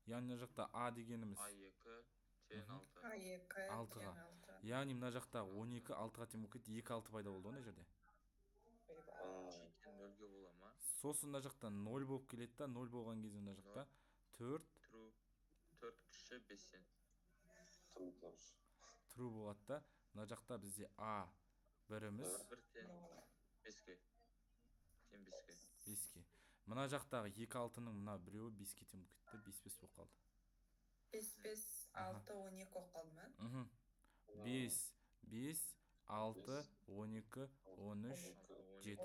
Speaker 1: Яғни мына жақта A дегеніміз
Speaker 3: A2 тең 6.
Speaker 4: A2
Speaker 1: 6-ға. Яғни мына жақта 12 6-ға тең болып кетті. 2 6 пайда болды ғой мына жерде.
Speaker 3: J-тен 0-ге бола ма?
Speaker 1: Сосын мына жақта 0 болып келеді да, 0 болған кезде мына жақта 4
Speaker 3: True. 4 кіші 5-тен.
Speaker 1: true болады да. Мына жақта бізде A біріміз
Speaker 3: 1 тең 5-ге. Тең 5-ге.
Speaker 1: 5-ке. Мына жақтағы 2 6-ның мына біреуі 5-ке тең болып кетті. 5 болып қалды.
Speaker 4: 5, 5, 6, 12 болып қалды ма?
Speaker 1: 5, 5, 6, 12, 13, 7.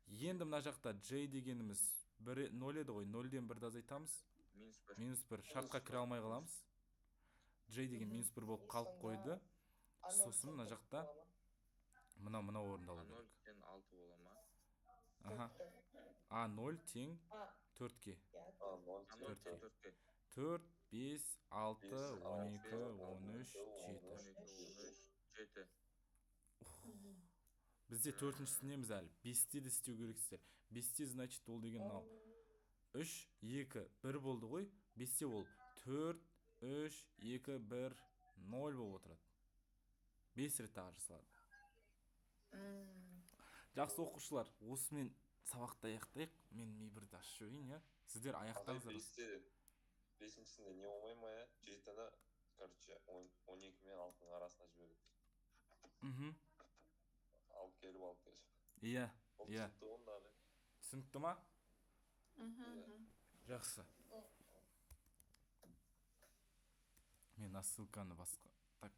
Speaker 1: Енді мына жақта J дегеніміз 0 еді ғой. 0-ден 1-ді азайтамыз. Минус 1. Шартқа кіре алмай қаламыз. J деген минус 1 болып қалып қойды. Сосын мына жақта мына орындалу керек.
Speaker 3: 0-тен 6 бола ма?
Speaker 1: Аха. A0 тең 4-ке.
Speaker 3: 4-ке.
Speaker 1: 4, 5, 6, 12, 13, 7.
Speaker 3: 7.
Speaker 1: Бізде 4-шісінеміз әлі. 5-те де істеу керексіздер. 5-те, значит, ол деген мынау. 3, 2, 1 болды ғой. 5-те ол 4, 3, 2, 1, 0 болып отырады. 5 рет тағы жасалады. Жақсы оқушылар, осымен сабақты аяқтайық. Мен мейбірді ашып жіберейін, я. Сіздер аяқтаңыздар.
Speaker 2: 5-сінде не болмай ма, я? 7-ні, короче, 12 мен 6-ның арасына жібереді. Алып келіп.
Speaker 1: Иә.
Speaker 2: Түсінікті.
Speaker 1: Түсінікті ма? Жақсы. Мен ссылканы басқа. Так,